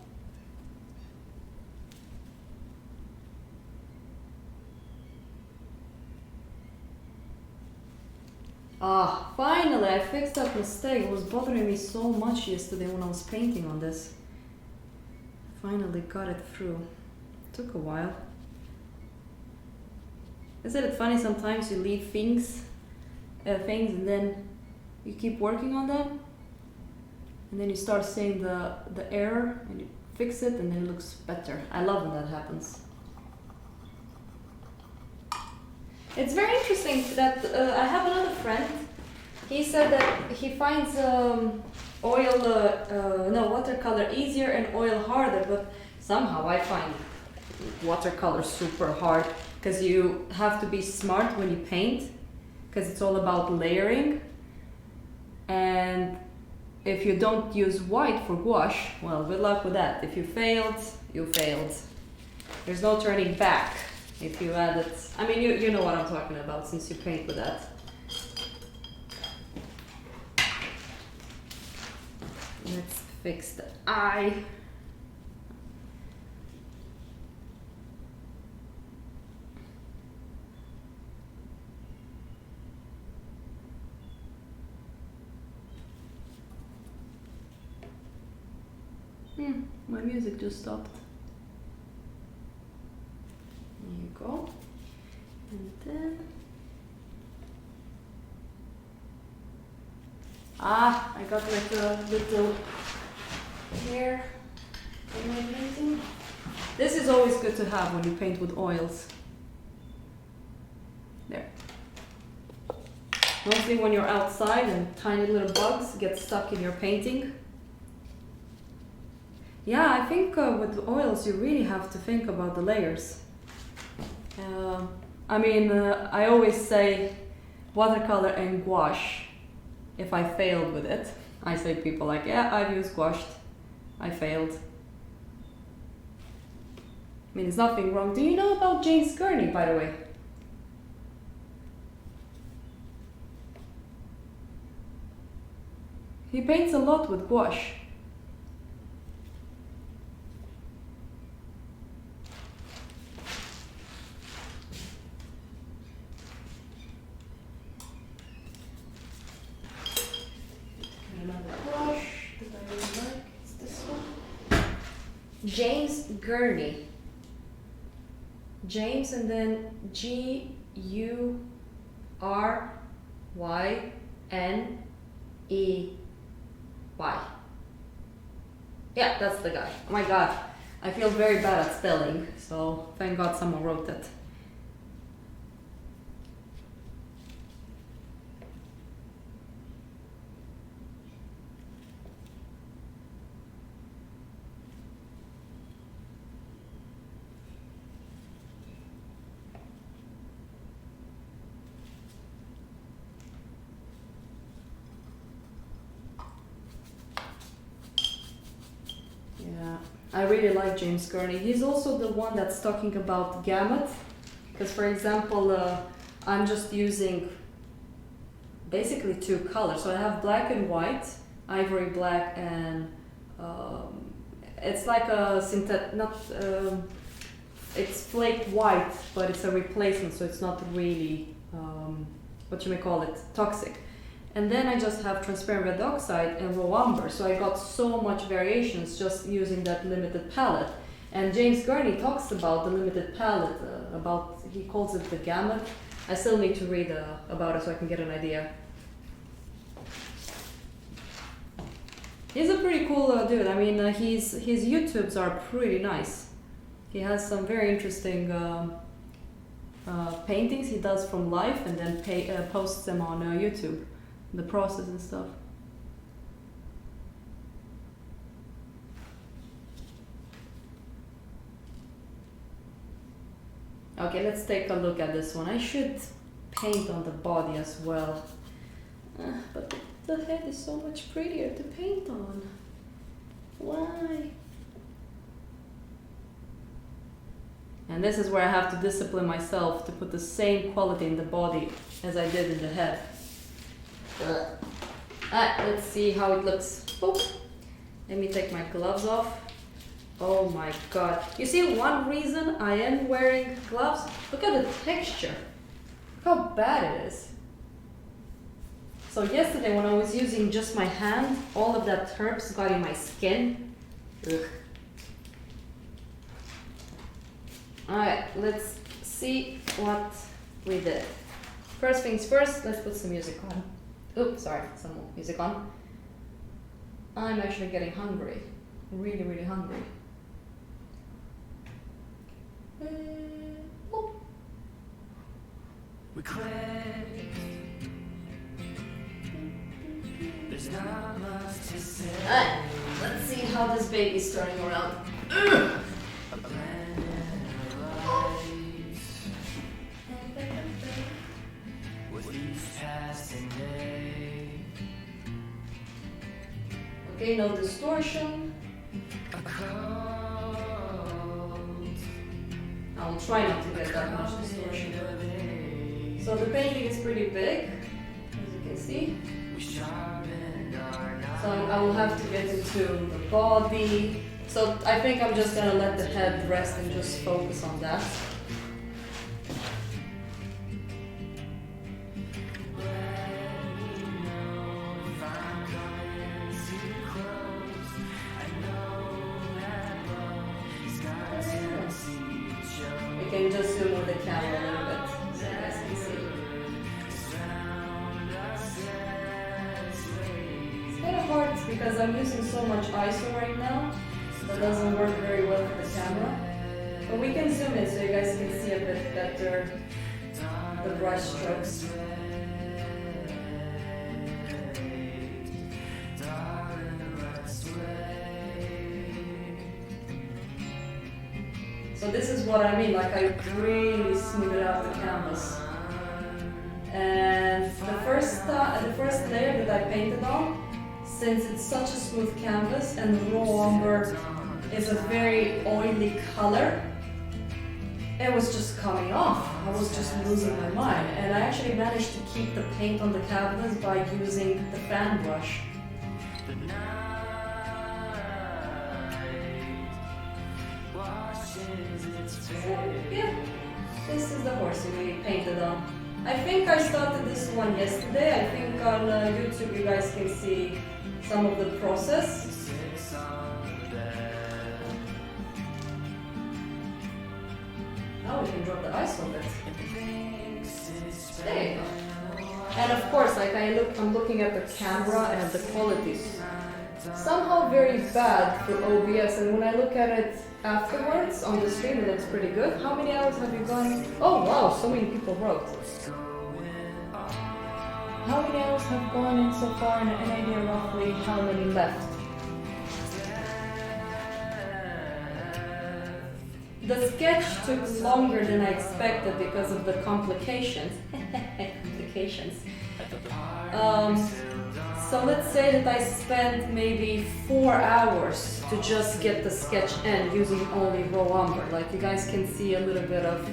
Ah, finally I fixed that mistake. It was bothering me so much yesterday when I was painting on this. Finally got it through. Took a while. Isn't it funny sometimes you leave things and then you keep working on them? And then you start seeing the error and you fix it and then it looks better. I love when that happens. It's very interesting that I have another friend. He said that he finds watercolor easier and oil harder, but somehow I find watercolor super hard because you have to be smart when you paint because it's all about layering. And if you don't use white for gouache, well, good luck with that. If you failed, you failed. There's no turning back if you add it. I mean, you know what I'm talking about since you paint with that. Let's fix the eye. My music just stopped. There you go. And then... Ah, I got like a little hair in my painting. This is always good to have when you paint with oils. There. Mostly when you're outside and tiny little bugs get stuck in your painting. Yeah, I think with oils you really have to think about the layers. I always say watercolor and gouache. If I failed with it, I say people like, yeah, I've used gouache, I failed. I mean, there's nothing wrong. Do you know about James Gurney, by the way? He paints a lot with gouache. Another brush that I really like is this one. James Gurney. James and then Guryney. Yeah, that's the guy. Oh my god, I feel very bad at spelling, so thank god someone wrote it. Yeah, I really like James Gurney. He's also the one that's talking about gamut. Because, for example, I'm just using basically two colors. So I have black and white, ivory black, and it's like a it's flaked white, but it's a replacement, so it's not really, what you may call it, toxic. And then I just have transparent red oxide and raw umber, so I got so much variations just using that limited palette. And James Gurney talks about the limited palette, he calls it the gamut. I still need to read about it so I can get an idea. He's a pretty cool dude. I mean, his YouTubes are pretty nice. He has some very interesting paintings he does from life and then posts them on YouTube. The process and stuff. Okay, let's take a look at this one. I should paint on the body as well. But the head is so much prettier to paint on. Why? And this is where I have to discipline myself to put the same quality in the body as I did in the head. Let's see how it looks. Boop. Let me take my gloves off. Oh my god. You see, one reason I am wearing gloves? Look at the texture. Look how bad it is. So yesterday when I was using just my hand, all of that herbs got in my skin. Ugh. Alright, let's see what we did. First things first, let's put some music on. Oops, sorry, some more music on. I'm actually getting hungry. Really, really hungry. We quit. There's not much to say. Alright, let's see how this baby's turning around. A planet lies with each passing day. Okay, no distortion. A cold I'll try not to get that much distortion. So the painting is pretty big, as you can see. we sharpened our knives. So I will have to get into the body. So I think I'm just gonna let the head rest and just focus on that. We can just zoom on the camera a little bit so you guys can see. It's kind of hard because I'm using so much ISO right now. That doesn't work very well with the camera. But we can zoom in so you guys can see a bit better the brush strokes. So this is what I mean, like I really smoothed out the canvas. And the first layer that I painted on, since it's such a smooth canvas and the raw umber is a very oily color, it was just coming off. I was just losing my mind. And I actually managed to keep the paint on the canvas by using the fan brush. the night washes its So, face. yeah, this is the horse we painted on. I think I started this one yesterday. I think on YouTube you guys can see some of the process. Sits on the bed. Now we can drop the ice on it. Thinks it's There you go. And of course, like I'm looking at the camera and the quality is somehow very bad for OBS. And when I look at it afterwards on the stream, it looks pretty good. How many hours have you gone? Oh wow, so many people wrote. How many hours have gone in so far, and an idea roughly how many left? The sketch took longer than I expected because of the complications. So let's say that I spent maybe 4 hours to just get the sketch in using only raw umber. Like you guys can see a little bit of,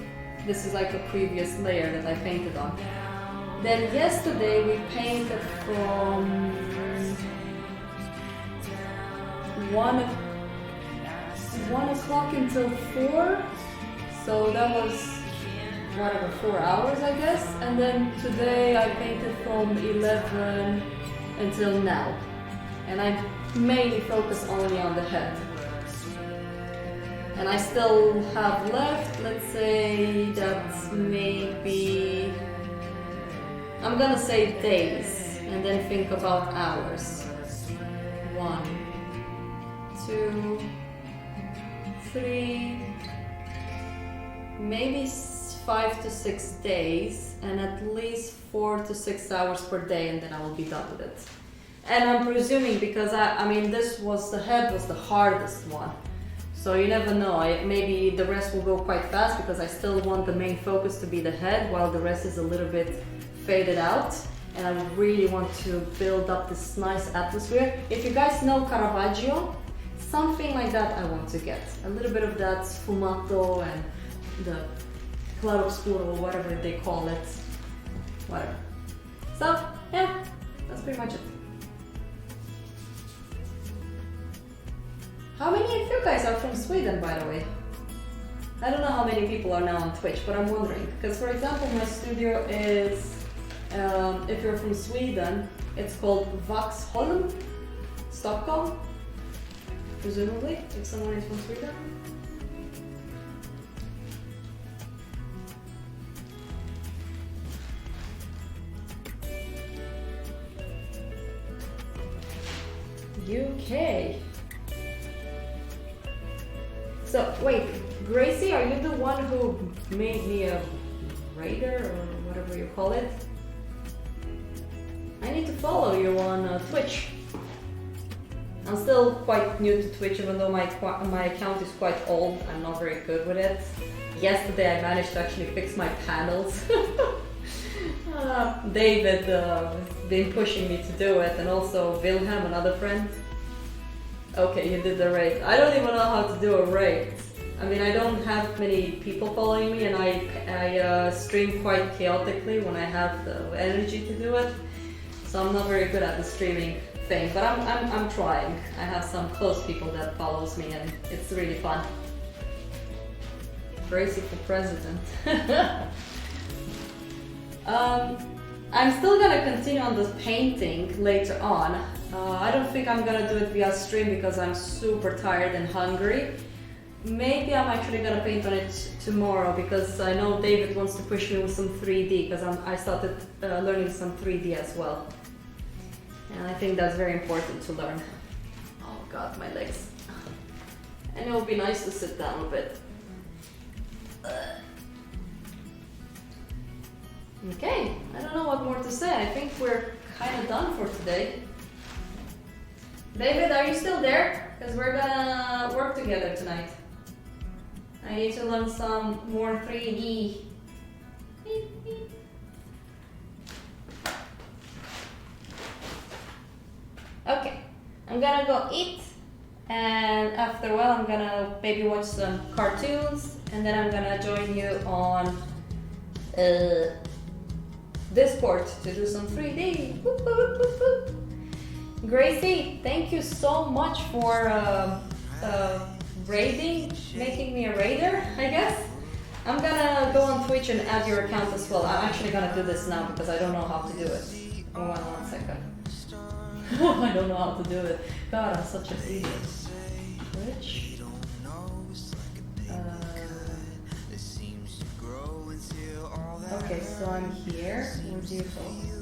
this is like a previous layer that I painted on. Then yesterday we painted from 1 o'clock until 4, so that was whatever, 4 hours I guess. And then today I painted from 11 until now, and I mainly focus only on the head. And I still have left, let's say that's maybe, I'm gonna say days and then think about hours. 1, 2, 3, maybe 5 to 6 days, and at least 4 to 6 hours per day, and then I will be done with it. And I'm presuming, because I mean this was, the head was the hardest one, so you never know, maybe the rest will go quite fast because I still want the main focus to be the head while the rest is a little bit faded out, and I really want to build up this nice atmosphere. If you guys know Caravaggio, something like that I want to get. A little bit of that sfumato and the claroscuro, whatever they call it. Whatever. So, yeah, that's pretty much it. How many of you guys are from Sweden, by the way? I don't know how many people are now on Twitch, but I'm wondering. Because, for example, my studio is, if you're from Sweden, it's called Vaxholm, Stockholm. Presumably, if someone is from Sweden. UK. So, wait, Gracie, are you the one who made me a raider or whatever you call it? I need to follow you on Twitch. I'm still quite new to Twitch, even though my account is quite old. I'm not very good with it. Yesterday I managed to actually fix my panels. David has been pushing me to do it, and also Wilhelm, another friend. Okay, you did the raid. I don't even know how to do a raid. I mean, I don't have many people following me, and I stream quite chaotically when I have the energy to do it. So I'm not very good at the streaming thing, but I'm trying. I have some close people that follows me, and it's really fun. Gracie for president. I'm still gonna continue on the painting later on. I don't think I'm gonna do it via stream because I'm super tired and hungry. Maybe I'm actually gonna paint on it tomorrow because I know David wants to push me with some 3D because I started learning some 3D as well. And I think that's very important to learn. Oh god, my legs. And it would be nice to sit down a bit. Okay, I don't know what more to say. I think we're kind of done for today. David, are you still there? Because we're gonna work together tonight. I need to learn some more 3D. Okay, I'm gonna go eat, and after a while I'm gonna maybe watch some cartoons, and then I'm gonna join you on Discord to do some 3D. Whoop, whoop, whoop, whoop. Gracie, thank you so much for raiding, making me a raider, I guess. I'm gonna go on Twitch and add your account as well. I'm actually gonna do this now because I don't know how to do it. Hold on 1 second. I don't know how to do it. God, I'm such an idiot. Twitch. Okay, so I'm here. Where do you go?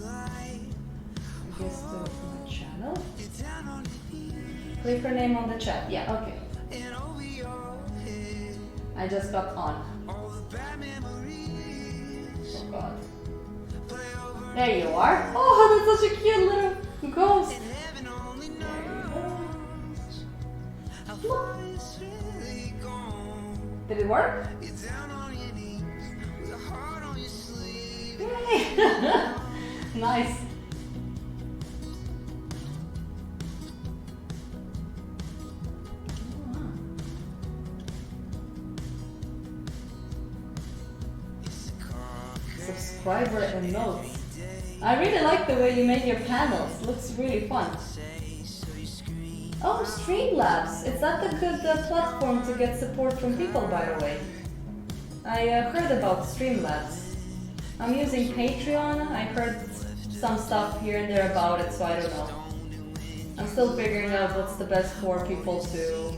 I guess to my channel. Click her name on the chat. Yeah, okay. I just got on. Oh god. There you are. Oh, that's such a cute little ghost. Did it work? Yay! Nice. Subscriber and notes. I really like the way you made your panels. Looks really fun. Oh, Streamlabs. Is that the good platform to get support from people, by the way? I heard about Streamlabs. I'm using Patreon. I heard some stuff here and there about it, so I don't know. I'm still figuring out what's the best for people to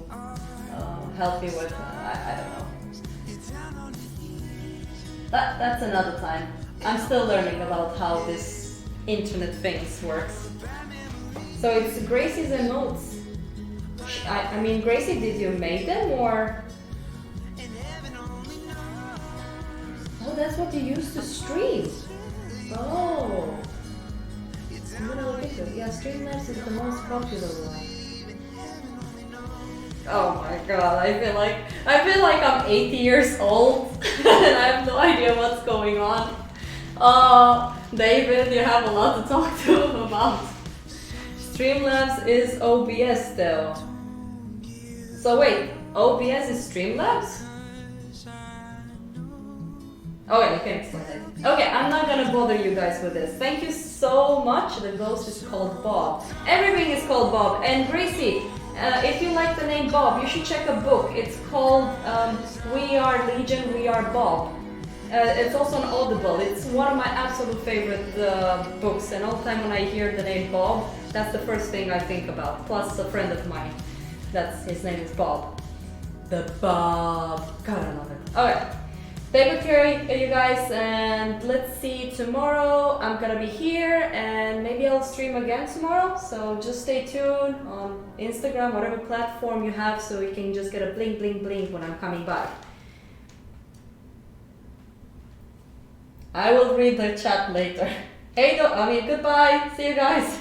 help me with. I don't know. That's another time. I'm still learning about how this internet things works. So it's Gracie's emotes. I mean, Gracie, did you make them or? Oh, that's what you use to stream. Oh. I'm gonna look into it. Yeah, Streamlabs is the most popular one. Oh my god, I feel like I'm 80 years old and I have no idea what's going on. David, you have a lot to talk to about. Streamlabs is OBS though. So wait, OBS is Streamlabs? Okay, you can explain it. Okay, I'm not gonna bother you guys with this. Thank you so much. The ghost is called Bob. Everything is called Bob. And Gracie, if you like the name Bob, you should check a book. It's called We Are Legion, We Are Bob. It's also an Audible. It's one of my absolute favorite books. And all the time when I hear the name Bob, that's the first thing I think about. Plus a friend of mine. His name is Bob. The Bob. God, I love it. Okay. Take care, you guys, and let's see tomorrow. I'm gonna be here, and maybe I'll stream again tomorrow. So just stay tuned on Instagram, whatever platform you have, so you can just get a blink, blink, blink when I'm coming back. I will read the chat later. Goodbye. See you guys.